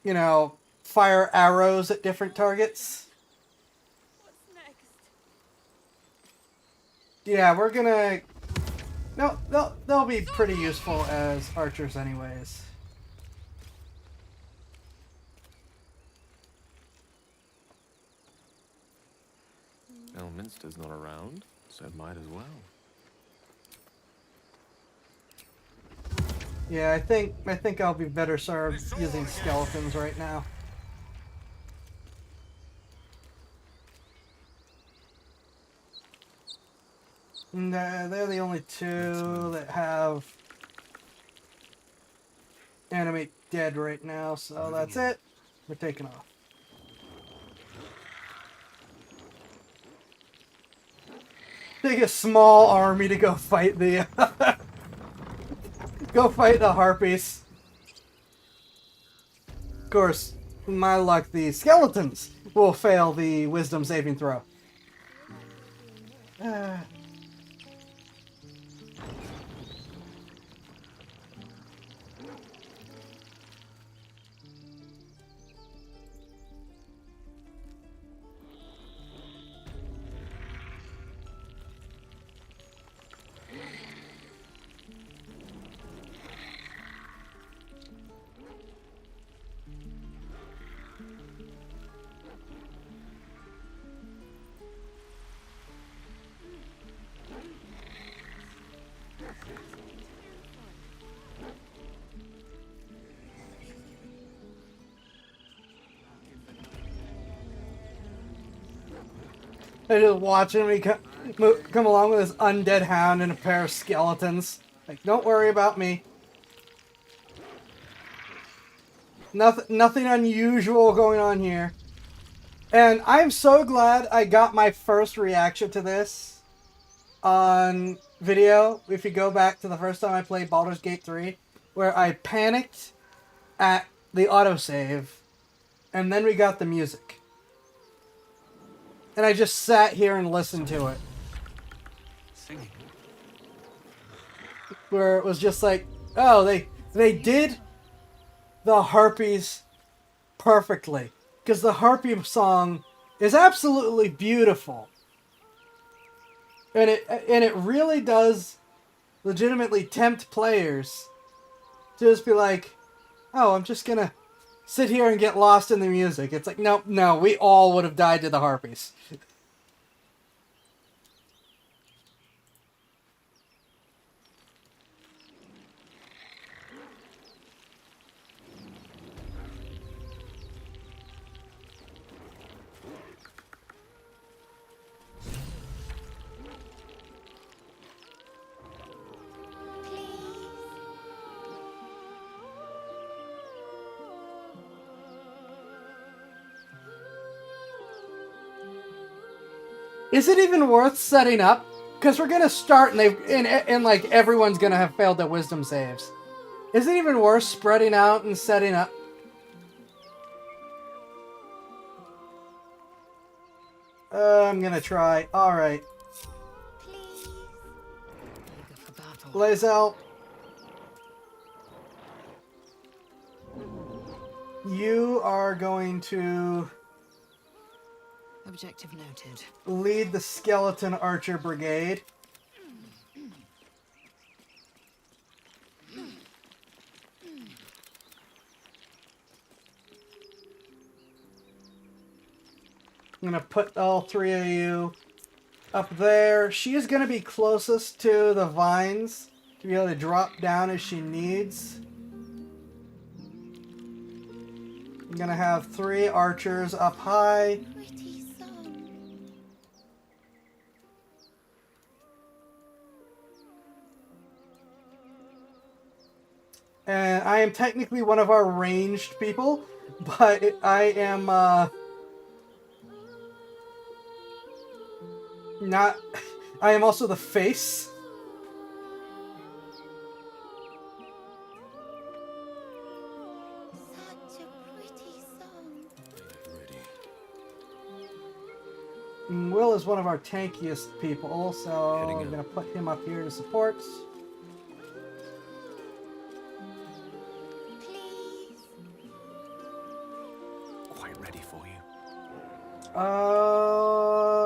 you know, fire arrows at different targets. Yeah, we're gonna... No, they'll be pretty useful as archers anyways. Elminster's not around, so it might as well. Yeah, I think I'll be better served using skeletons right now. And they're the only 2 that have animate dead right now, so that's it. We're taking off. Take a small army to go fight the go fight the harpies. Of course, my luck, the skeletons will fail the wisdom saving throw. They're just watching me come along with this undead hound and a pair of skeletons. Like, don't worry about me. Nothing unusual going on here. And I'm so glad I got my first reaction to this on video. If you go back to the first time I played Baldur's Gate 3, where I panicked at the autosave, and then we got the music. And I just sat here and listened to it. Singing. Where it was just like, oh, they did the Harpies perfectly. Because the Harpy song is absolutely beautiful. And it really does legitimately tempt players to just be like, oh, I'm just gonna sit here and get lost in the music. It's like, no, we all would have died to the Harpies. Is it even worth setting up? Because we're gonna start and like everyone's gonna have failed their wisdom saves. Is it even worth spreading out and setting up? I'm gonna try. Alright. Lae'zel. You are going to Objective noted. lead the Skeleton Archer Brigade. I'm gonna put all three of you up there. She is gonna be closest to the vines to be able to drop down as she needs. I'm gonna have 3 archers up high. And I am technically one of our ranged people, but I am not. I am also the face. And Will is one of our tankiest people, so I'm gonna put him up here to support.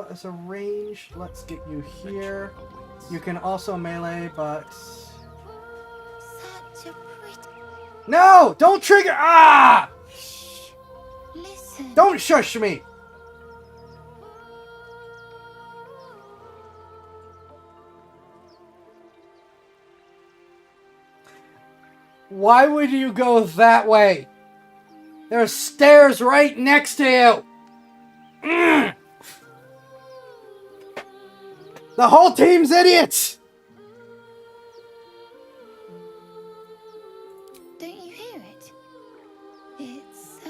As a range, let's get you here. You can also melee, but... No! Don't trigger! Ah! Listen. Don't shush me! Why would you go that way? There's stairs right next to you! Mm. The whole team's idiots! Don't you hear it? It's so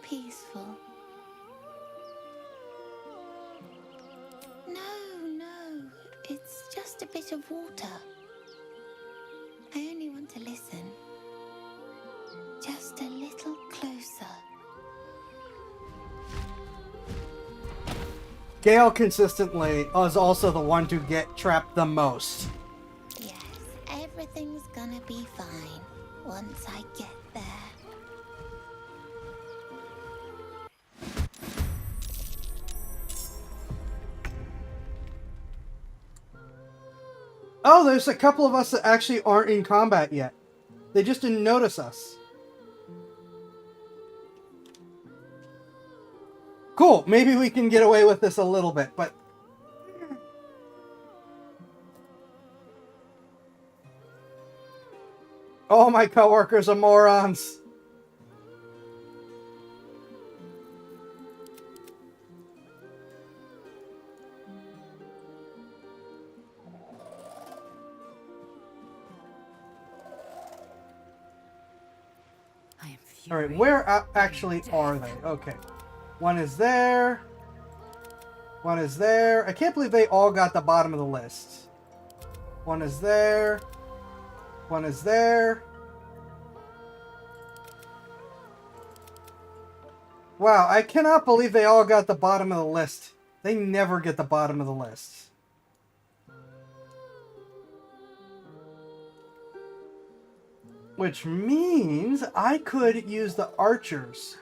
peaceful. No, it's just a bit of water. I only want to listen. Just a little closer. Gale consistently is also the one to get trapped the most. Yes, everything's gonna be fine once I get there. Oh, there's a couple of us that actually aren't in combat yet. They just didn't notice us. Cool, maybe we can get away with this a little bit, but... All my coworkers are morons. All right, where actually are they? Okay. One is there. One is there. I can't believe they all got the bottom of the list. One is there. One is there. Wow, I cannot believe they all got the bottom of the list. They never get the bottom of the list. Which means I could use the archers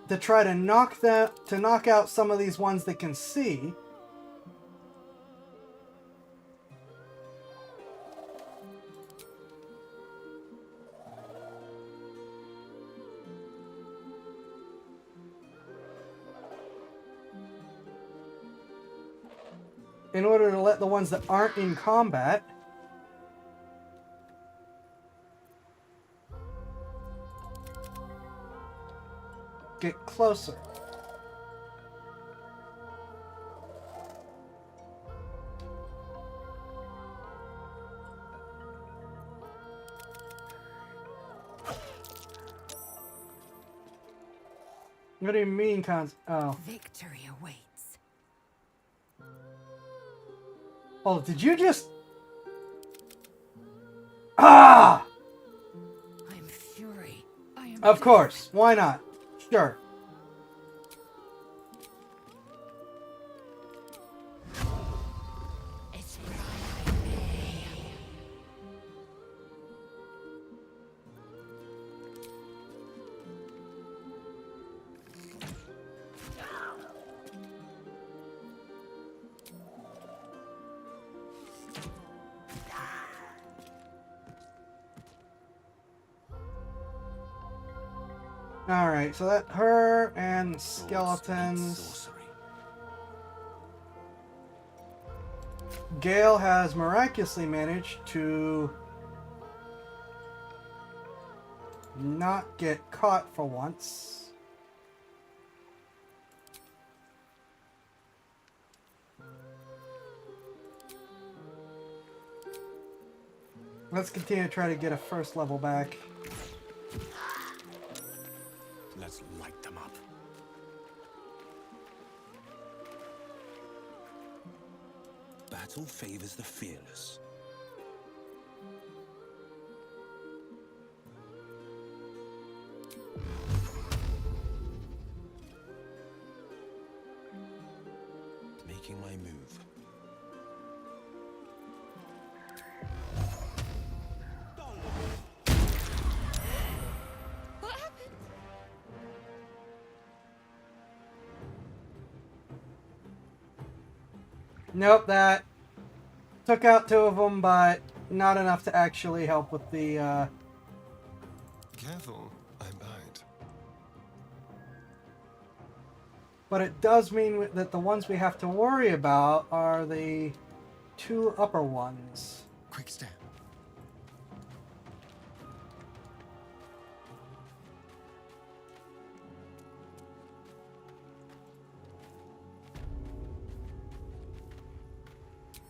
to try to knock out some of these ones that can see. In order to let the ones that aren't in combat get closer. What do you mean, oh. Victory awaits. Oh, did you just... Ah! I'm fury. I am Of course. Why not? Sure. It's Alright, so that her and skeletons. Gale has miraculously managed to not get caught for once. Let's continue to try to get a first level back. Let's light them up. Battle favors the fearless. Making my move. What happened? Nope, that took out 2 of them, but not enough to actually help with the, Careful, I bite. But it does mean that the ones we have to worry about are the 2 upper ones. Quick step.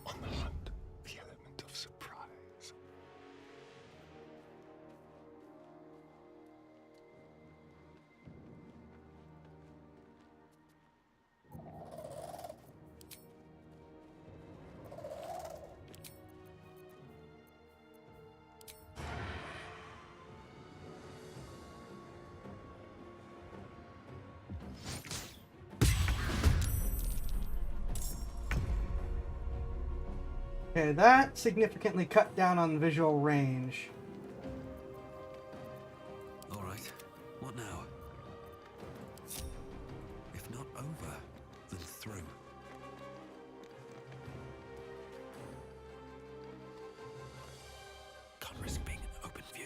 On the hunt, the element of surprise. Okay, that significantly cut down on visual range. All right. What now? If not over, then through. Can't risk being in open view.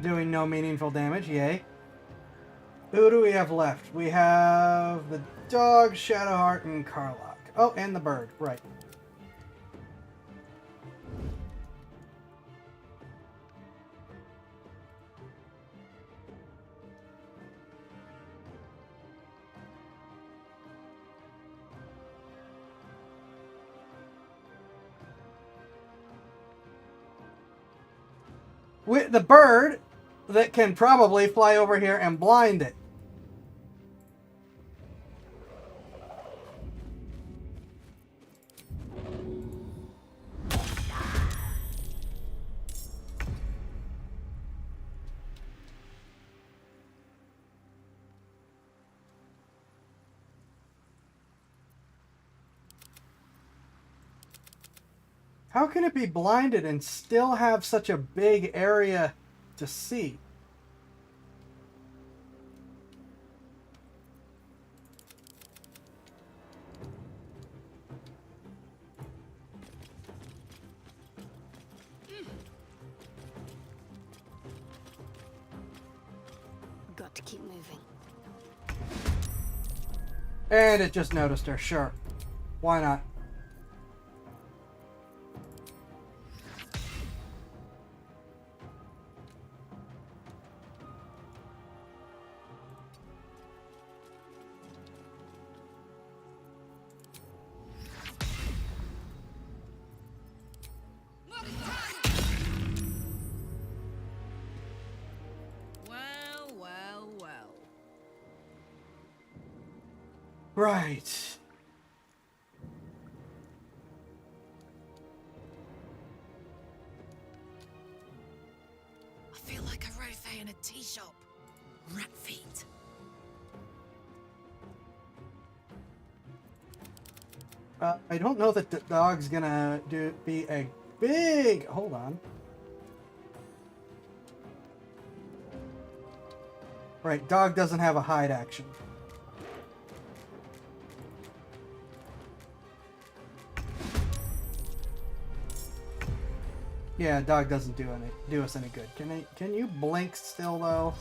Doing no meaningful damage, yay. Who do we have left? We have the dog, Shadowheart, and Karlach. Oh, and the bird, right. with the bird that can probably fly over here and blind it. How can it be blinded and still have such a big area to see? Got to keep moving. And it just noticed her, sure. Why not? Right. I feel like a rothe in a tea shop. Rat feet. I don't know that the dog's gonna be a big... Hold on. Right, dog doesn't have a hide action. Yeah, dog doesn't do us any good. Can you blink still though?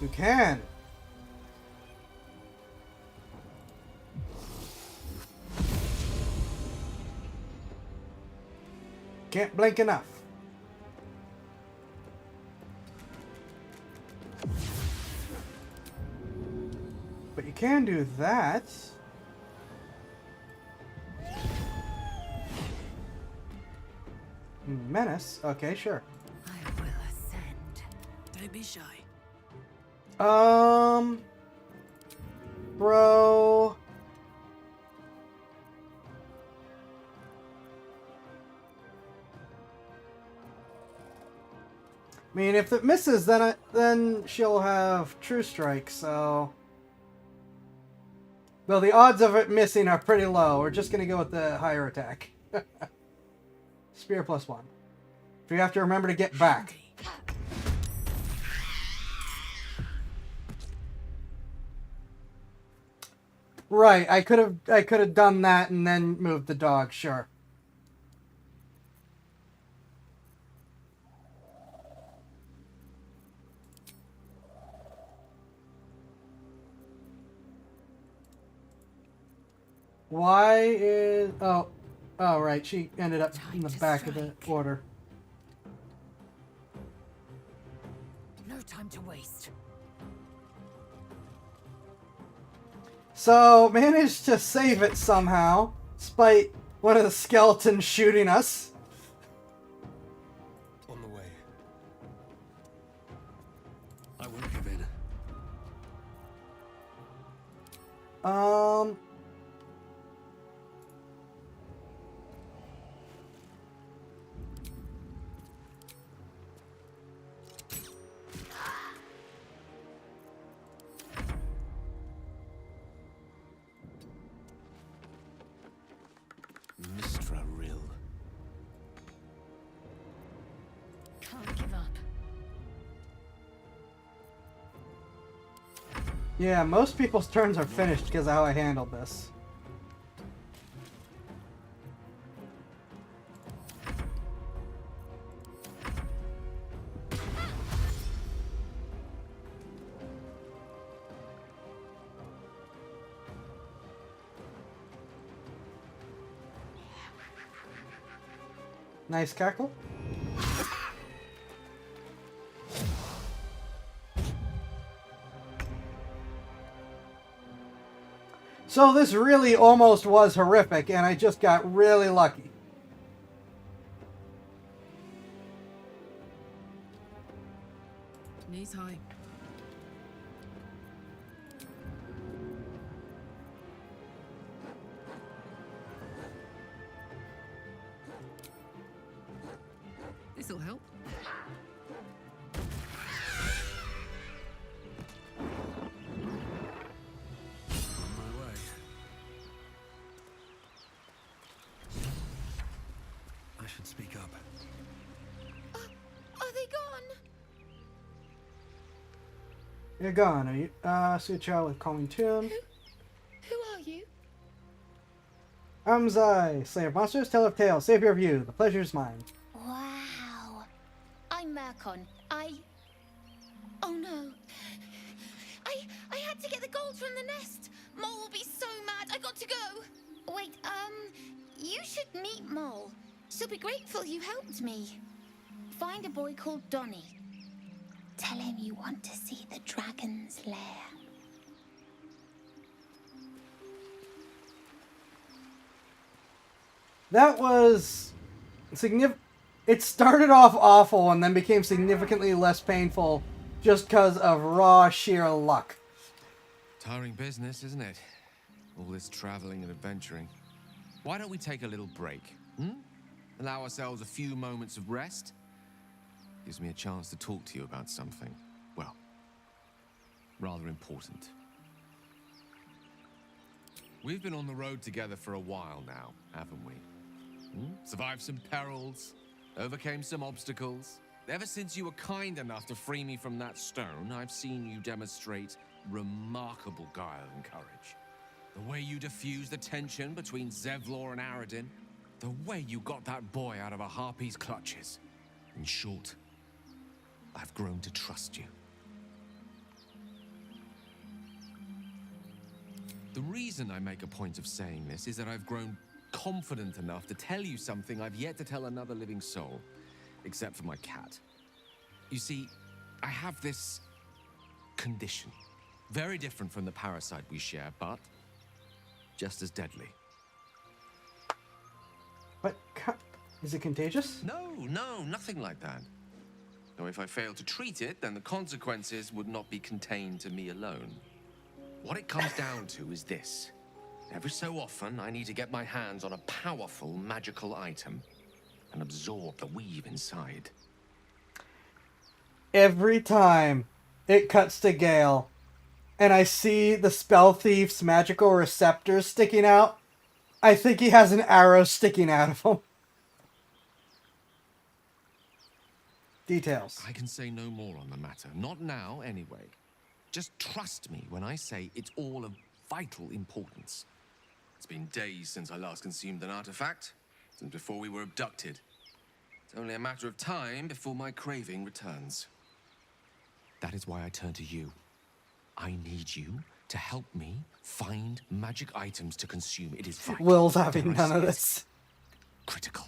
You can. Can't blink enough. But you can do that. Menace? Okay, sure. I will ascend. Don't be shy. Bro. I mean, if it misses, then she'll have True Strike, so... Well, the odds of it missing are pretty low. We're just gonna go with the higher attack. Spear +1. If you have to remember to get back. Right, I could have done that and then moved the dog, sure. Why is... Oh, right. She ended up in the back of the order. No time to waste. So, managed to save it somehow, despite one of the skeletons shooting us. On the way. I won't give in. Mistra Rill. Can't give up. Yeah, most people's turns are finished because of how I handled this. Nice cackle. So this really almost was horrific, and I just got really lucky. Knees high. This'll help. On my way. I should speak up. Are they gone? You're gone, are you? See a child with calming tune. Who are you? I'm Zai, Slayer of Monsters, Teller of Tales, Savior of You. The pleasure is mine. Wow. I'm Murkon. Oh no. I had to get the gold from the nest. Mole will be so mad. I got to go. Wait, you should meet Mole. She'll be grateful you helped me. Find a boy called Donny. Tell him you want to see the dragon's lair. That was significant. It started off awful and then became significantly less painful just because of raw sheer luck. Tiring business, isn't it? All this traveling and adventuring. Why don't we take a little break? Allow ourselves a few moments of rest? Gives me a chance to talk to you about something, well, rather important. We've been on the road together for a while now, haven't we? Survived some perils, overcame some obstacles. Ever since you were kind enough to free me from that stone, I've seen you demonstrate remarkable guile and courage. The way you diffused the tension between Zevlor and Aradin, the way you got that boy out of a harpy's clutches. In short, I've grown to trust you. The reason I make a point of saying this is that I've grown confident enough to tell you something I've yet to tell another living soul, except for my cat. You see, I have this condition. Very different from the parasite we share, but just as deadly. But is it contagious? No, nothing like that. Though if I fail to treat it, then the consequences would not be contained to me alone. What it comes down to is this. Every so often, I need to get my hands on a powerful magical item and absorb the weave inside. Every time it cuts to Gale and I see the Spell Thief's magical receptors sticking out, I think he has an arrow sticking out of him. Details. I can say no more on the matter. Not now, anyway. Just trust me when I say it's all of vital importance. It's been days since I last consumed an artifact, since before we were abducted. It's only a matter of time before my craving returns. That is why I turn to you. I need you to help me find magic items to consume. It is vital. Will's having none of this. Critical.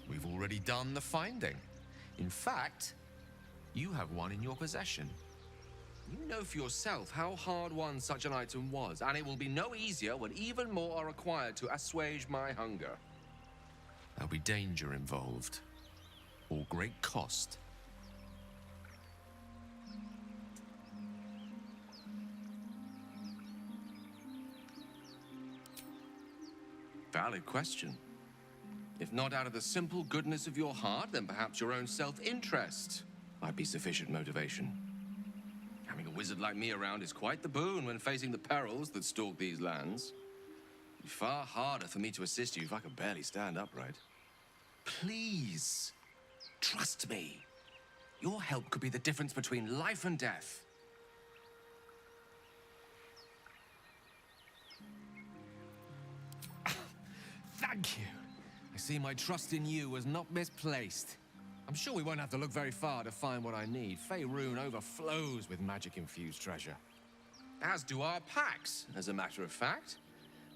We've already done the finding. In fact, you have one in your possession. You know for yourself how hard won such an item was, and it will be no easier when even more are required to assuage my hunger. There'll be danger involved, or great cost. Valid question. If not out of the simple goodness of your heart, then perhaps your own self-interest might be sufficient motivation. Having a wizard like me around is quite the boon when facing the perils that stalk these lands. It'd be far harder for me to assist you if I could barely stand upright. Please, trust me. Your help could be the difference between life and death. Thank you. I see my trust in you was not misplaced. I'm sure we won't have to look very far to find what I need. Faerun overflows with magic-infused treasure. As do our packs, as a matter of fact.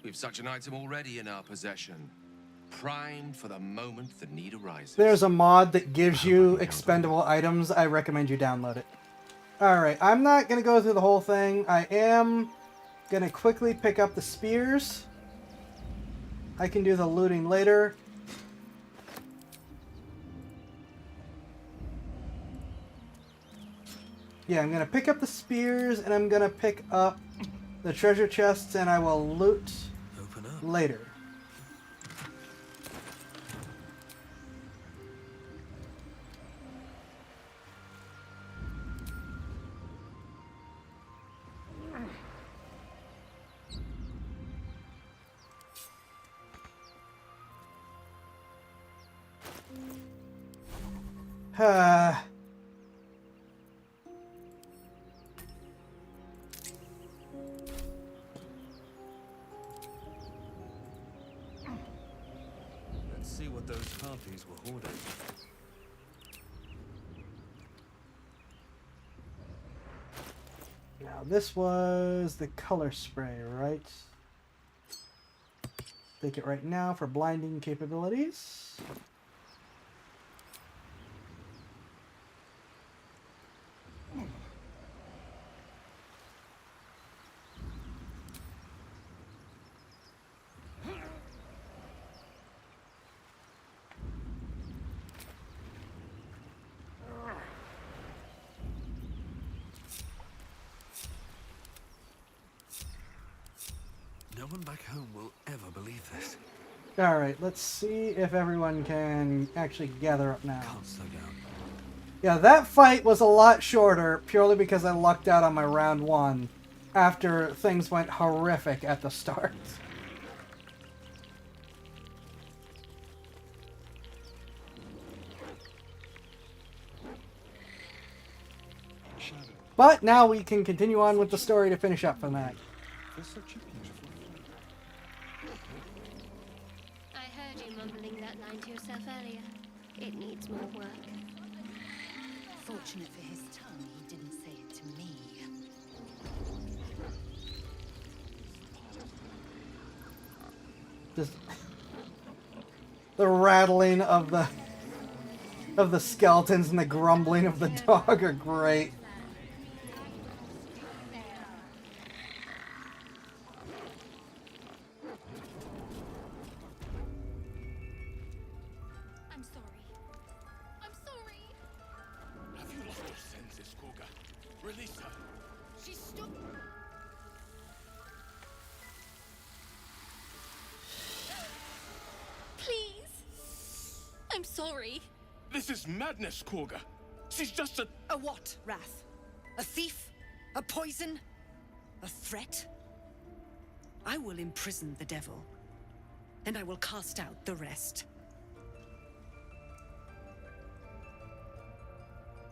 We've such an item already in our possession. Primed for the moment the need arises. There's a mod that gives you expendable items. I recommend you download it. Alright, I'm not going to go through the whole thing. I am going to quickly pick up the spears. I can do the looting later. Yeah, I'm gonna pick up the spears and I'm gonna pick up the treasure chests and I will loot later. Let's see what those harpies were hoarding. Now this was the color spray, right? Take it right now for blinding capabilities. No one back home will ever believe this. Alright, let's see if everyone can actually gather up now. Can't slow down. Yeah, that fight was a lot shorter purely because I lucked out on my round 1 after things went horrific at the start. But now we can continue on with the story to finish up for the night. They're such a beautiful I heard you mumbling that line to yourself earlier. It needs more work. Fortunate for his tongue, he didn't say it to me. Just the rattling of the skeletons and the grumbling of the dog are great. I'm sorry. I'm sorry. Have you lost your senses, Koga? Release her. She's stuck. Please. I'm sorry. This is madness, Koga. She's just a... A what, Wrath? A thief? A poison? A threat? I will imprison the devil, and I will cast out the rest.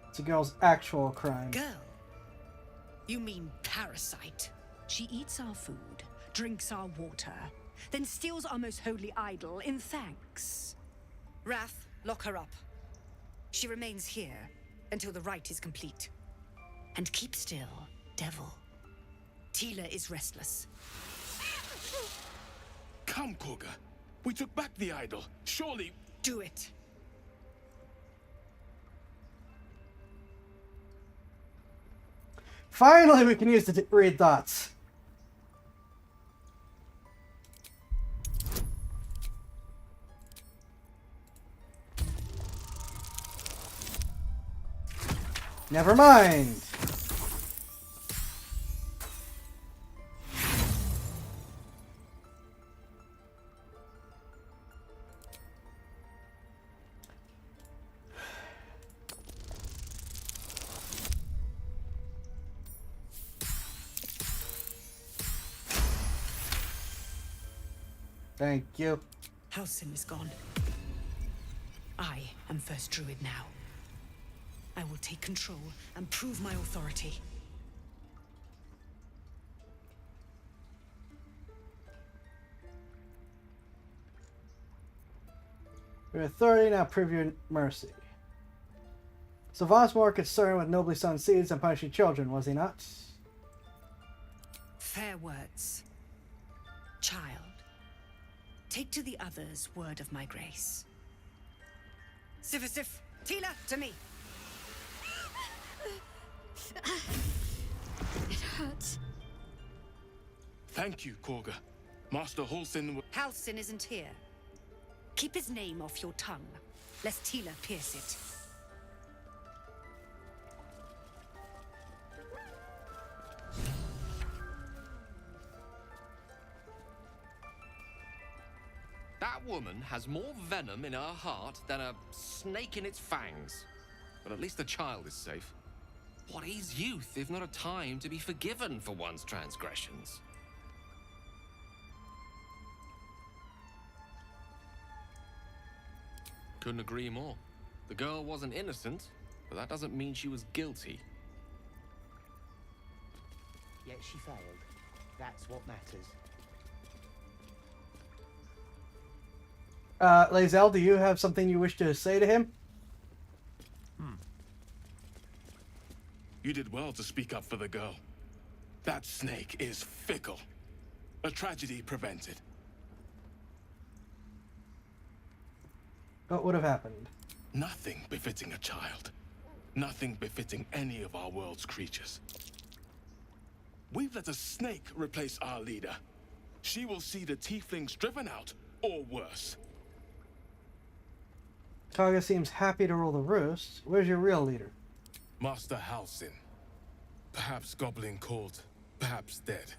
It's a girl's actual crime. Girl? You mean parasite? She eats our food, drinks our water, then steals our most holy idol in thanks. Wrath, lock her up. She remains here until the rite is complete. And keep still, devil. Tila is restless. Come, Koga. We took back the idol. Surely... Do it. Finally, we can use the read thoughts. Never mind. Thank you. Halsin is gone. I am first druid now. I will take control and prove my authority. Your authority now prove your mercy. Sylvanas more concerned with nobly sown seeds and punishing children, was he not? Fair words. Child, take to the others word of my grace. Sifasif, Tila, to me. It hurts. Thank you, Koga. Master Halsin... Halsin isn't here. Keep his name off your tongue, lest Tila pierce it. That woman has more venom in her heart than a snake in its fangs. But at least the child is safe. What is youth if not a time to be forgiven for one's transgressions? Couldn't agree more. The girl wasn't innocent, but that doesn't mean she was guilty. Yet she failed. That's what matters. Lae'zel, do you have something you wish to say to him? You did well to speak up for the girl. That snake is fickle. A tragedy prevented. What would have happened? Nothing befitting a child. Nothing befitting any of our world's creatures. We've let a snake replace our leader. She will see the tieflings driven out, or worse. Kaga seems happy to rule the roost. Where's your real leader? Master Halsin. Perhaps goblin called, perhaps dead.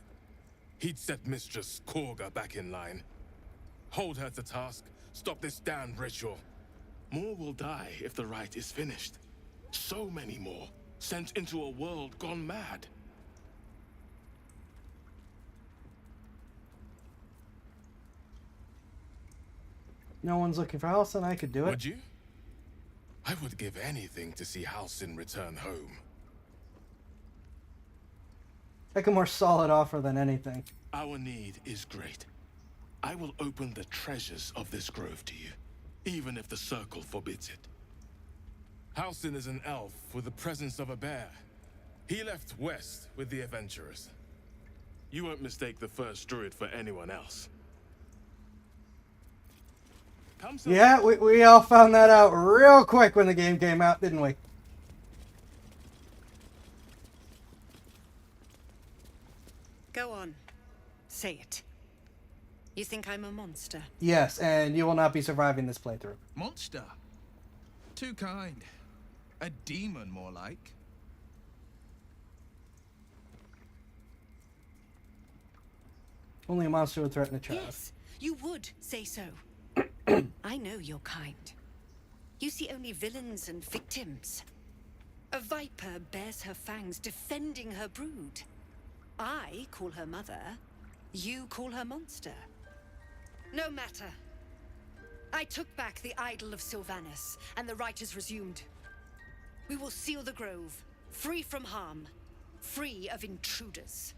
He'd set Mistress Korga back in line. Hold her to task, stop this damned ritual. More will die if the rite is finished. So many more, sent into a world gone mad. No one's looking for Halsin. I could do it. Would you? I would give anything to see Halsin return home. Like a more solid offer than anything. Our need is great. I will open the treasures of this grove to you, even if the circle forbids it. Halsin is an elf with the presence of a bear. He left west with the adventurers. You won't mistake the first druid for anyone else. Yeah, we all found that out real quick when the game came out, didn't we? Go on. Say it. You think I'm a monster? Yes, and you will not be surviving this playthrough. Monster? Too kind. A demon, more like. Only a monster would threaten a child. Yes, you would say so. I know your kind. You see only villains and victims. A viper bears her fangs defending her brood. I call her mother. You call her monster. No matter. I took back the idol of Sylvanas, and the rite is resumed. We will seal the grove, free from harm, free of intruders.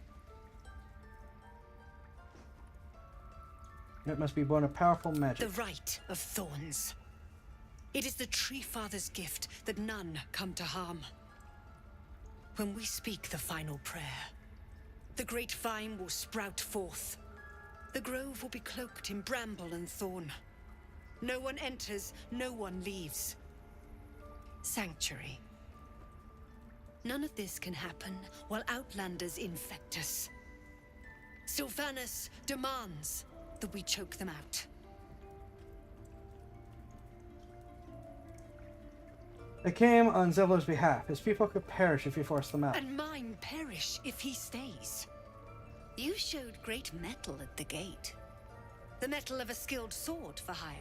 It must be born of powerful magic. The Rite of Thorns. It is the Tree Father's gift that none come to harm. When we speak the final prayer, the great vine will sprout forth. The grove will be cloaked in bramble and thorn. No one enters, no one leaves. Sanctuary. None of this can happen while Outlanders infect us. Sylvanas demands that we choke them out. They came on Zevlor's behalf. His people could perish if he forced them out. And mine perish if he stays. You showed great mettle at the gate. The mettle of a skilled sword for hire.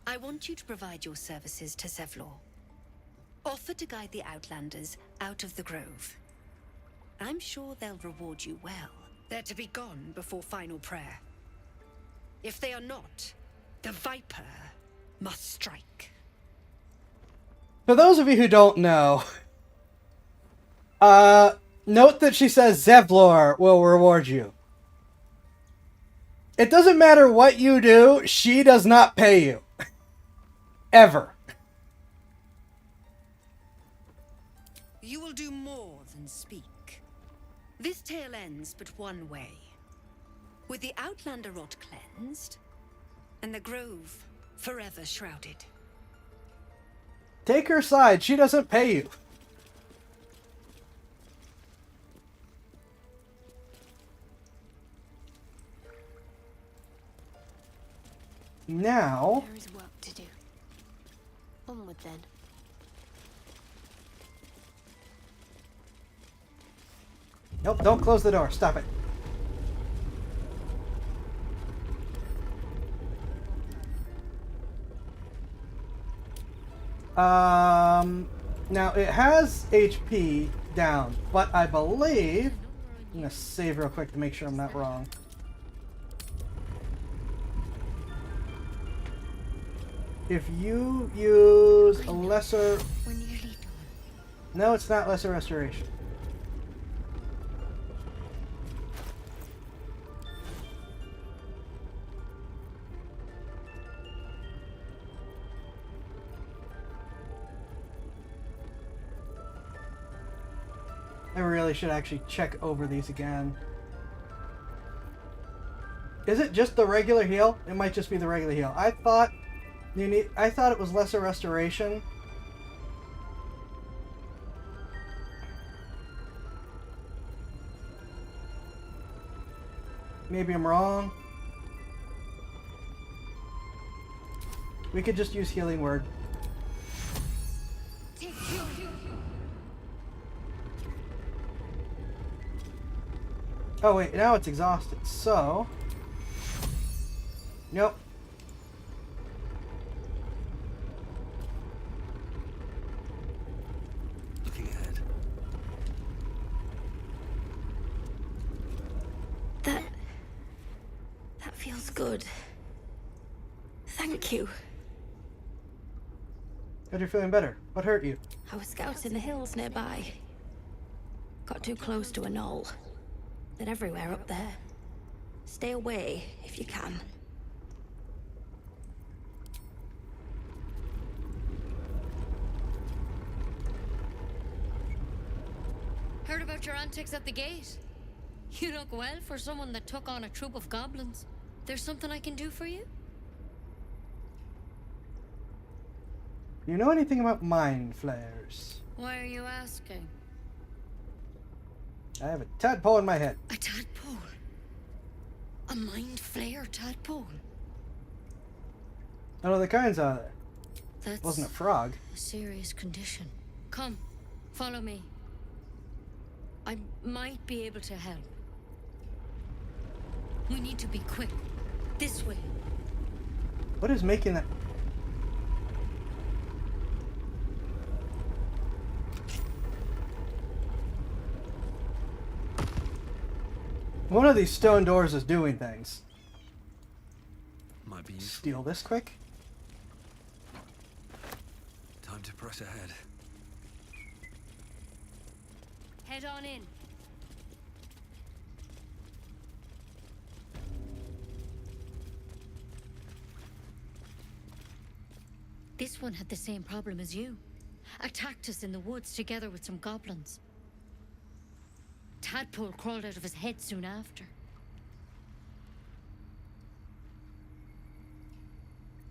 I want you to provide your services to Zevlor. Offer to guide the Outlanders out of the grove. I'm sure they'll reward you well. They're to be gone before final prayer. If they are not, the Viper must strike. For those of you who don't know, note that she says Zevlor will reward you. It doesn't matter what you do, she does not pay you. Ever. You will do more than speak. This tale ends but one way. With the Outlander rot cleansed, and the grove forever shrouded. Take her side, she doesn't pay you. Now, There is work to do. Onward then. nope, don't close the door. Stop it. Now it has HP down, but I believe I'm gonna save real quick to make sure I'm not wrong. If you use a lesser, no, it's not lesser restoration. I really should actually check over these again. Is it just the regular heal? It might just be the regular heal. I thought it was lesser restoration. Maybe I'm wrong. We could just use healing word. Oh wait, now it's exhausted, so... Nope. Looking ahead. That feels good. Thank you. But you're feeling better. What hurt you? I was scouting the hills nearby. Got too close to a knoll. They're everywhere up there. Stay away if you can. Heard about your antics at the gate? You look well for someone that took on a troop of goblins. There's something I can do for you? You know anything about mind flayers? Why are you asking? I have a tadpole in my head. A tadpole? A mind flayer tadpole? I know the kinds are there. That's Wasn't a frog. a serious condition. Come, follow me. I might be able to help. We need to be quick. This way. What is making that? One of these stone doors is doing things. Might be useful. Steal this quick. Time to press ahead. Head on in. This one had the same problem as you. Attacked us in the woods together with some goblins. Tadpole crawled out of his head soon after.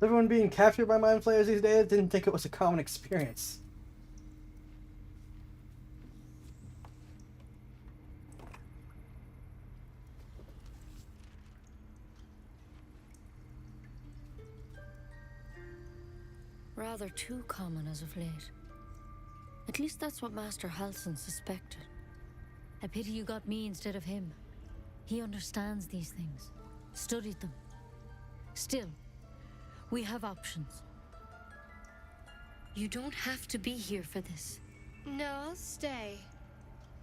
Everyone being captured by mind flayers these days didn't think it was a common experience. Rather too common as of late. At least that's what Master Halsin suspected. A pity you got me instead of him. He understands these things, studied them. Still, we have options. You don't have to be here for this. No, I'll stay.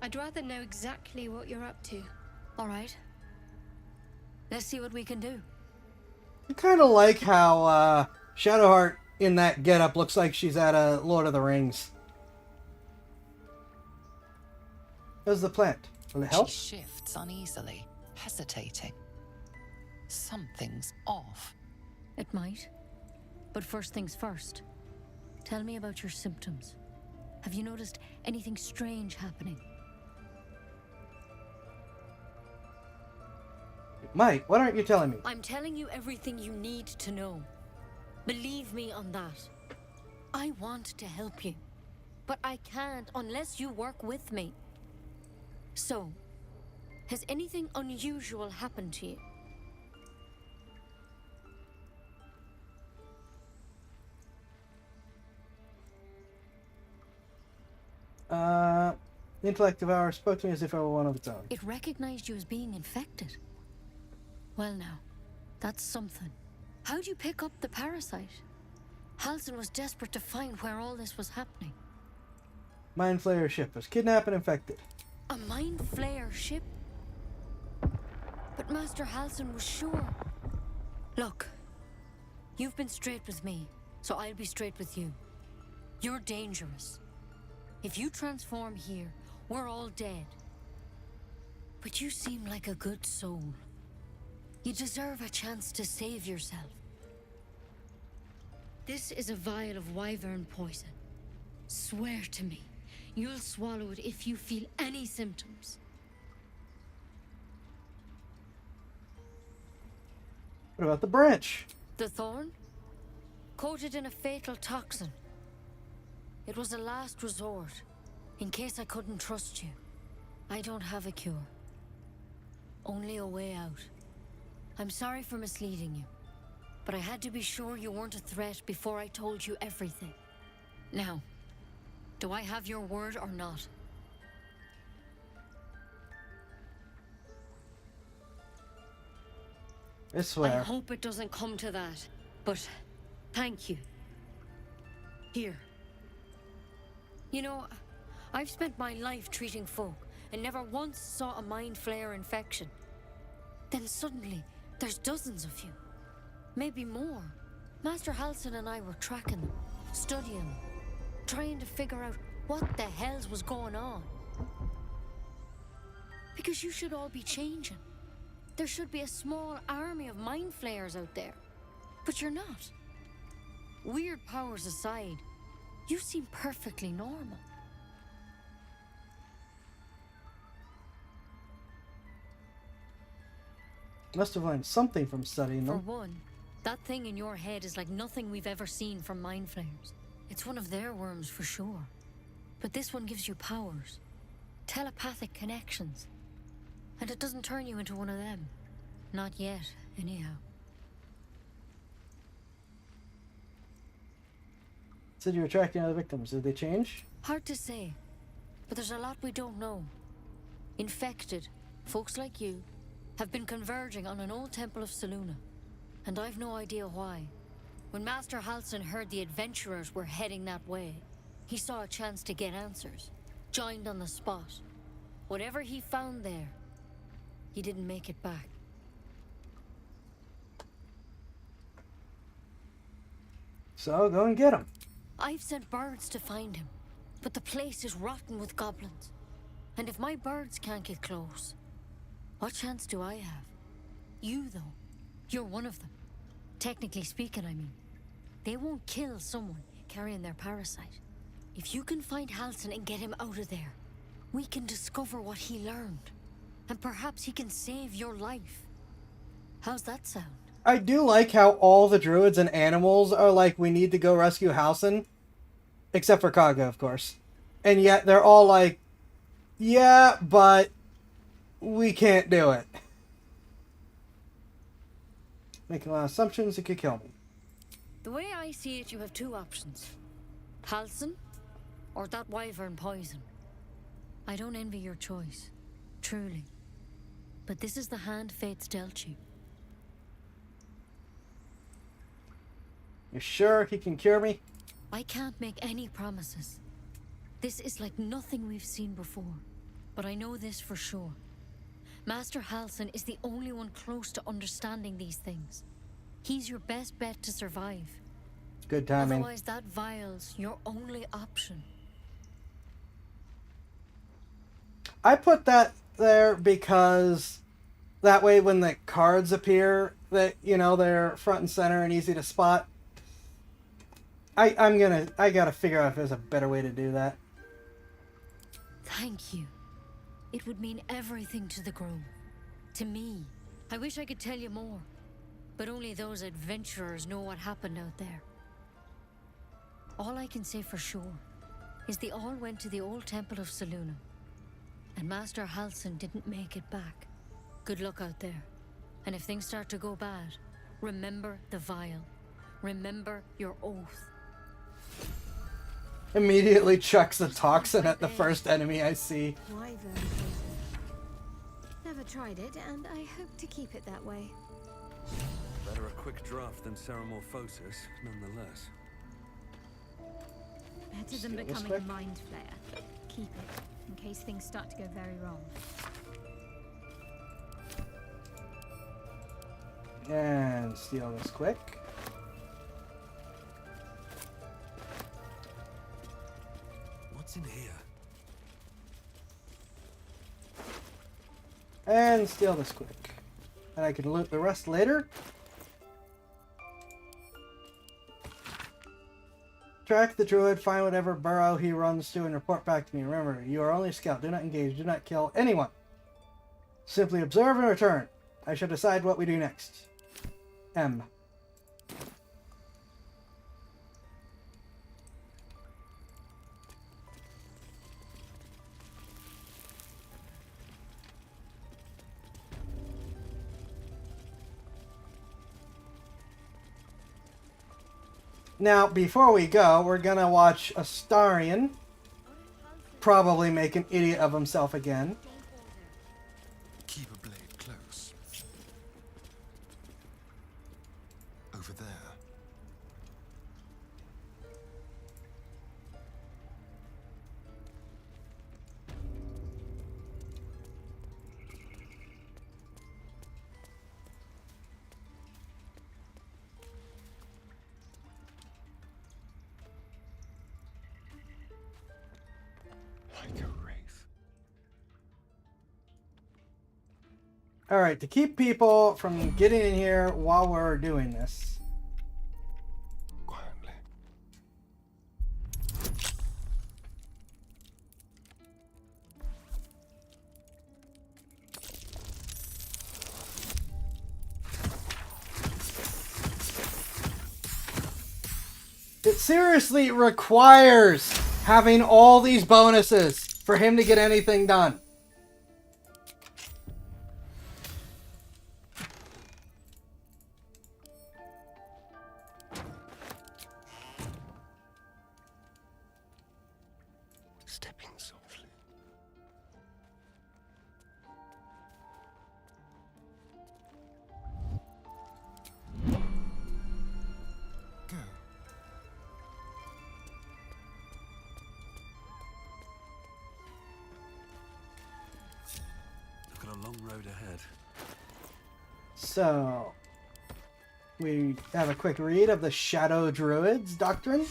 I'd rather know exactly what you're up to. All right. Let's see what we can do. I kind of like how Shadowheart in that getup looks like she's at a Lord of the Rings. How's the plant? Will it help? She shifts uneasily, hesitating. Something's off. It might. But first things first. Tell me about your symptoms. Have you noticed anything strange happening? Mike, what aren't you telling me? I'm telling you everything you need to know. Believe me on that. I want to help you, but I can't unless you work with me. So, has anything unusual happened to you? The intellect devour spoke to me as if I were one of its own. It recognized you as being infected. Well now, that's something. How'd you pick up the parasite? Halsin was desperate to find where all this was happening. Mind Flayer ship was kidnapped and infected. A Mind Flayer ship? But Master Halsin was sure. Look, you've been straight with me, so I'll be straight with you. You're dangerous. If you transform here, we're all dead. But you seem like a good soul. You deserve a chance to save yourself. This is a vial of wyvern poison. Swear to me, you'll swallow it if you feel any symptoms. What about the branch? The thorn? Coated in a fatal toxin. It was a last resort, in case I couldn't trust you. I don't have a cure. Only a way out. I'm sorry for misleading you, but I had to be sure you weren't a threat before I told you everything. Now, do I have your word or not? I swear. I hope it doesn't come to that, but thank you. Here. You know, I've spent my life treating folk and never once saw a Mind Flayer infection. Then suddenly, there's dozens of you. Maybe more. Master Halsin and I were tracking them, studying them, trying to figure out what the hells was going on. Because you should all be changing. There should be a small army of Mind Flayers out there. But you're not. Weird powers aside, you seem perfectly normal. Must have learned something from studying For them. one, that thing in your head is like nothing we've ever seen from Mind Flayers. It's one of their worms for sure. But this one gives you powers. Telepathic connections. And it doesn't turn you into one of them. Not yet, anyhow. Said you were tracking other victims. Did they change? Hard to say. But there's a lot we don't know. Infected, folks like you, have been converging on an old temple of Selûne. And I've no idea why. When Master Halsin heard the adventurers were heading that way, he saw a chance to get answers. Joined on the spot. Whatever he found there, he didn't make it back. So go and get him. I've sent birds to find him, but the place is rotten with goblins. And if my birds can't get close, what chance do I have? You, though, you're one of them. Technically speaking, I mean. They won't kill someone carrying their parasite. If you can find Halsin and get him out of there, we can discover what he learned. And perhaps he can save your life. How's that sound? I do like how all the druids and animals are like, we need to go rescue Halsin. Except for Kaga, of course. And yet they're all like, yeah, but we can't do it. Making a lot of assumptions, it could kill me. The way I see it, you have two options. Halsin, or that wyvern poison. I don't envy your choice. Truly. But this is the hand fate's dealt you. You sure he can cure me? I can't make any promises. This is like nothing we've seen before. But I know this for sure. Master Halsin is the only one close to understanding these things. He's your best bet to survive. Good timing. Otherwise, that vial's your only option. I put that there because that way when the cards appear, that, you know, they're front and center and easy to spot. I gotta figure out if there's a better way to do that. Thank you. It would mean everything to the Grove. To me. I wish I could tell you more. But only those adventurers know what happened out there. All I can say for sure is they all went to the old temple of Selûne. And Master Halsin didn't make it back. Good luck out there. And if things start to go bad, remember the vial. Remember your oath. Immediately chucks a toxin at the first enemy I see. Wyvern poison. Never tried it, and I hope to keep it that way. Better a quick draft than Ceramorphosis, nonetheless. Better than Steal this becoming quick. a mind flayer. Keep it, in case things start to go very wrong. And steal this quick. What's in here? And steal this quick. And I can loot the rest later. Track the druid, find whatever burrow he runs to, and report back to me. Remember, you are only a scout. Do not engage. Do not kill anyone. Simply observe and return. I shall decide what we do next. M. Now, before we go, we're gonna watch Astarion probably make an idiot of himself again. Keep a blade close. Over there. Like a wraith. Alright, to keep people from getting in here while we're doing this. Quietly. It seriously requires having all these bonuses for him to get anything done. Stepping softly. Go. I've got a long road ahead. So, we have a quick read of the Shadow Druids doctrine.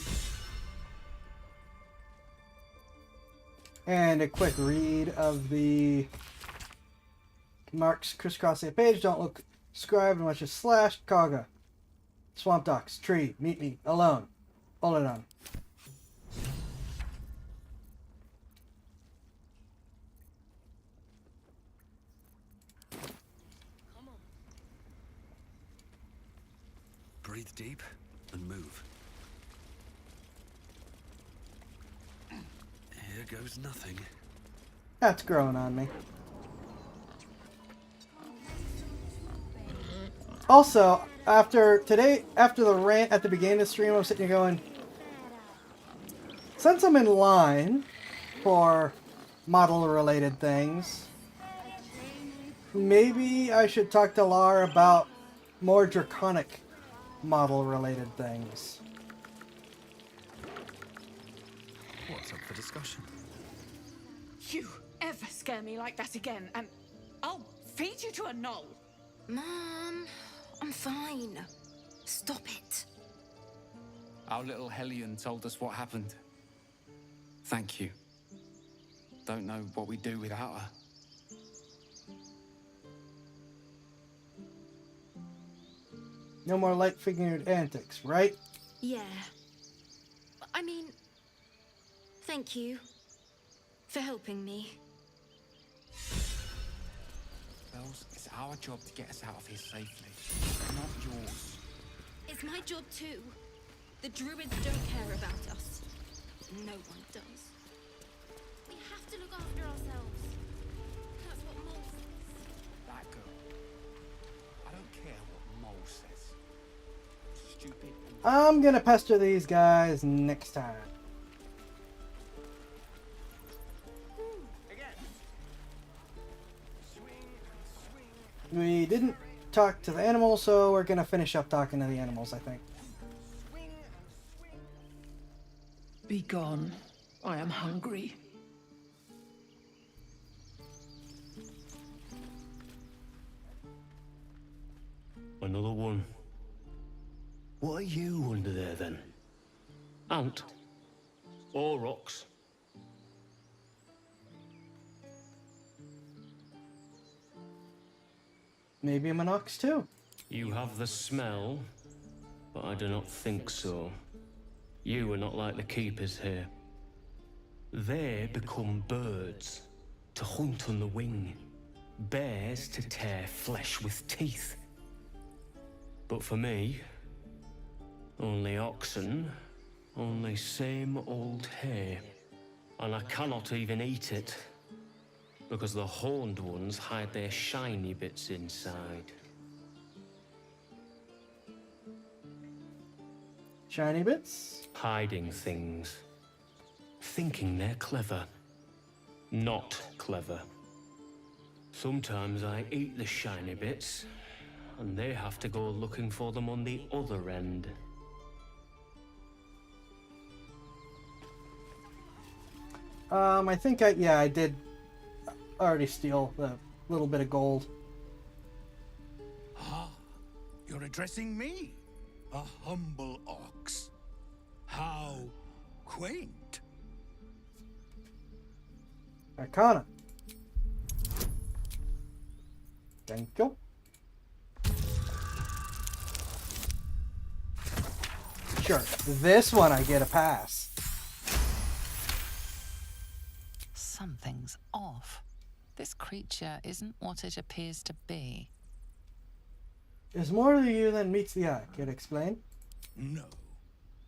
And a quick read of the marks crisscross the page. Don't look scribed unless you slash. Kaga. Swamp Docks. Tree. Meet me. Alone. Oladon. Breathe deep and move. Here goes nothing. That's growing on me. Also, after the rant at the beginning of the stream, I'm sitting here going, since I'm in line for model-related things, maybe I should talk to Lar about more draconic model-related things. What's up for discussion? You ever scare me like that again, and I'll feed you to a knoll. Mom, I'm fine. Stop it. Our little Hellion told us what happened. Thank you. Don't know what we'd do without her. No more light-fingered antics, right? Yeah. I mean, thank you for helping me. Bells, it's our job to get us out of here safely, not yours. It's my job too. The druids don't care about us. No one does. We have to look after ourselves. That's what Mole says. That girl. I don't care what Mole says. Stupid. I'm gonna pester these guys next time. We didn't talk to the animals, so we're gonna finish up talking to the animals, I think. Be gone. I am hungry. Another one. What are you under there then? Ant? Or rocks? Maybe I'm an ox too. You have the smell, but I do not think so. You are not like the keepers here. They become birds, to hunt on the wing. Bears to tear flesh with teeth. But for me, only oxen, only same old hay. And I cannot even eat it, because the horned ones hide their shiny bits inside. Shiny bits? Hiding things. Thinking they're clever. Not clever. Sometimes I eat the shiny bits, and they have to go looking for them on the other end. I think I did already steal the little bit of gold. Ah, you're addressing me, a humble ox. How quaint. Arcana. Thank you. Sure, this one I get a pass. Something's off. This creature isn't what it appears to be. There's more to you than meets the eye. Can you explain? No,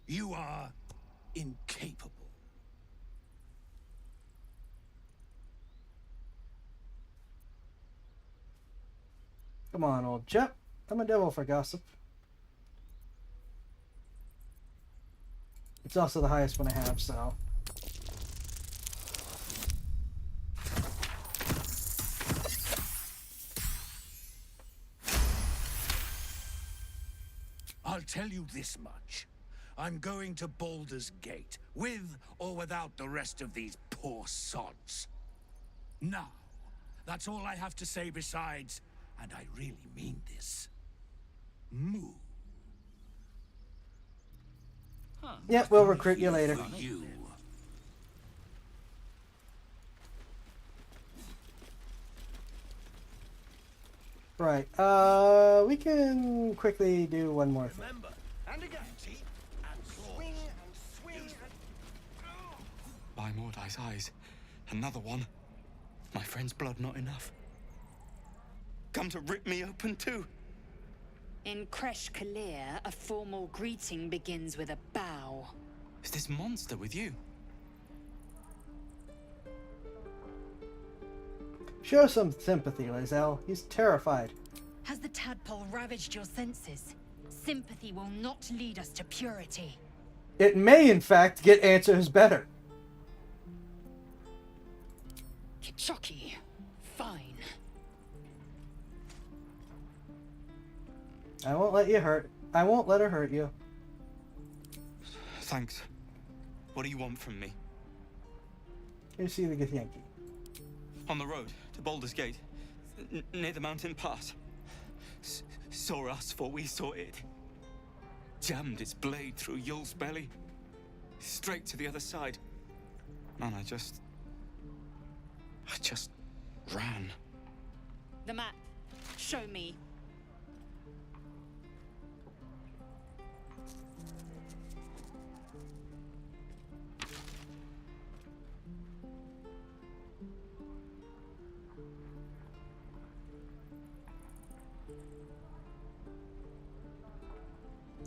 you are incapable. Come on, old chap. I'm a devil for gossip. It's also the highest one I have, so. I'll tell you this much. I'm going to Baldur's Gate, with or without the rest of these poor sods. Now, that's all I have to say besides, and I really mean this, moo. Yep, we'll recruit you later. You. Right, we can quickly do one more thing. And again, and swing and swing By Mordai's eyes, another one. My friend's blood not enough. Come to rip me open too. In Kresh Kalir, a formal greeting begins with a bow. Is this monster with you? Show some sympathy, Lae'zel. He's terrified. Has the tadpole ravaged your senses? Sympathy will not lead us to purity. It may, in fact, get answers better. Kichoki, fine. I won't let her hurt you. Thanks. What do you want from me? You see the Githyanki. On the road to Baldur's Gate, near the mountain pass. Saw us, for we saw it. Jammed its blade through Yul's belly, straight to the other side. Man, I just ran. The map. Show me.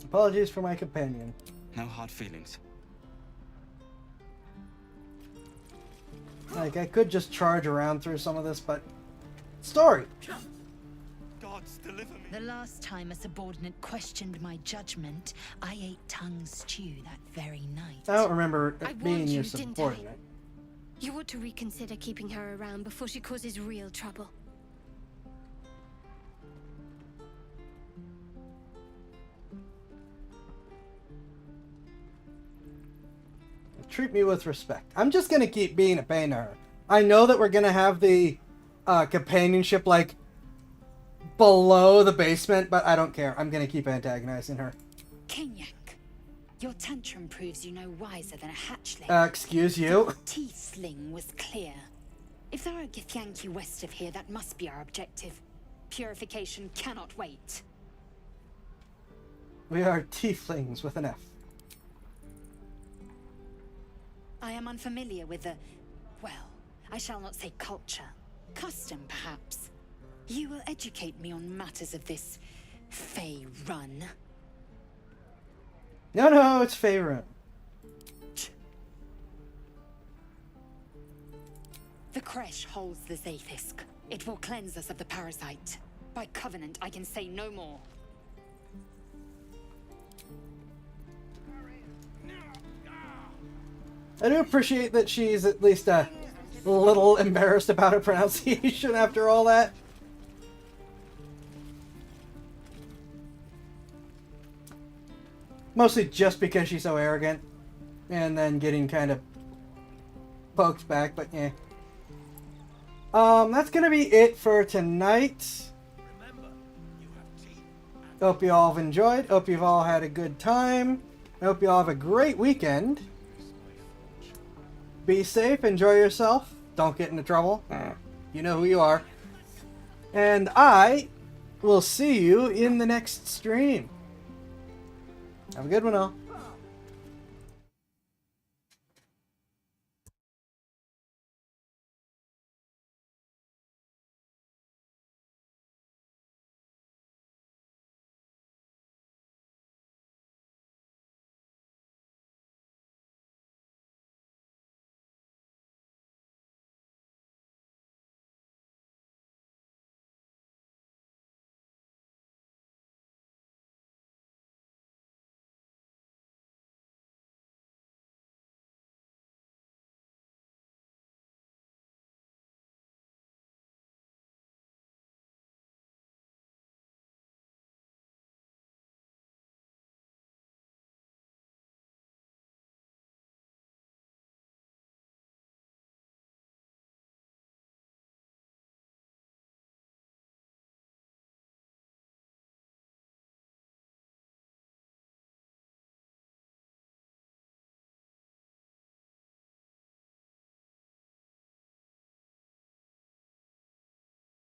Apologies for my companion. No hard feelings. Like, I could just charge around through some of this, but... Story! Gods, deliver me. The last time a subordinate questioned my judgment, I ate tongue stew that very night. I don't remember I it being warned your you, didn't subordinate. You ought to reconsider keeping her around before she causes real trouble. treat me with respect. I'm just gonna keep being a pain to her. I know that we're gonna have the companionship like below the basement, but I don't care. I'm gonna keep antagonizing her. Kenyak, your tantrum proves you no wiser than a hatchling. Excuse you. Tiefling was clear. If there are a Githyanki west of here, that must be our objective. Purification cannot wait. We are tieflings with an F. I am unfamiliar with the, well, I shall not say culture. Custom, perhaps. You will educate me on matters of this Fey run. No, it's Faerun. The Kresh holds the Zaithisk. It will cleanse us of the parasite. By covenant, I can say no more. I do appreciate that she's at least a little embarrassed about her pronunciation after all that. Mostly just because she's so arrogant. And then getting kind of poked back, but yeah. That's gonna be it for tonight. Hope you all have enjoyed. Hope you've all had a good time. I hope you all have a great weekend. Be safe, enjoy yourself. Don't get into trouble. You know who you are. And I will see you in the next stream. Have a good one all.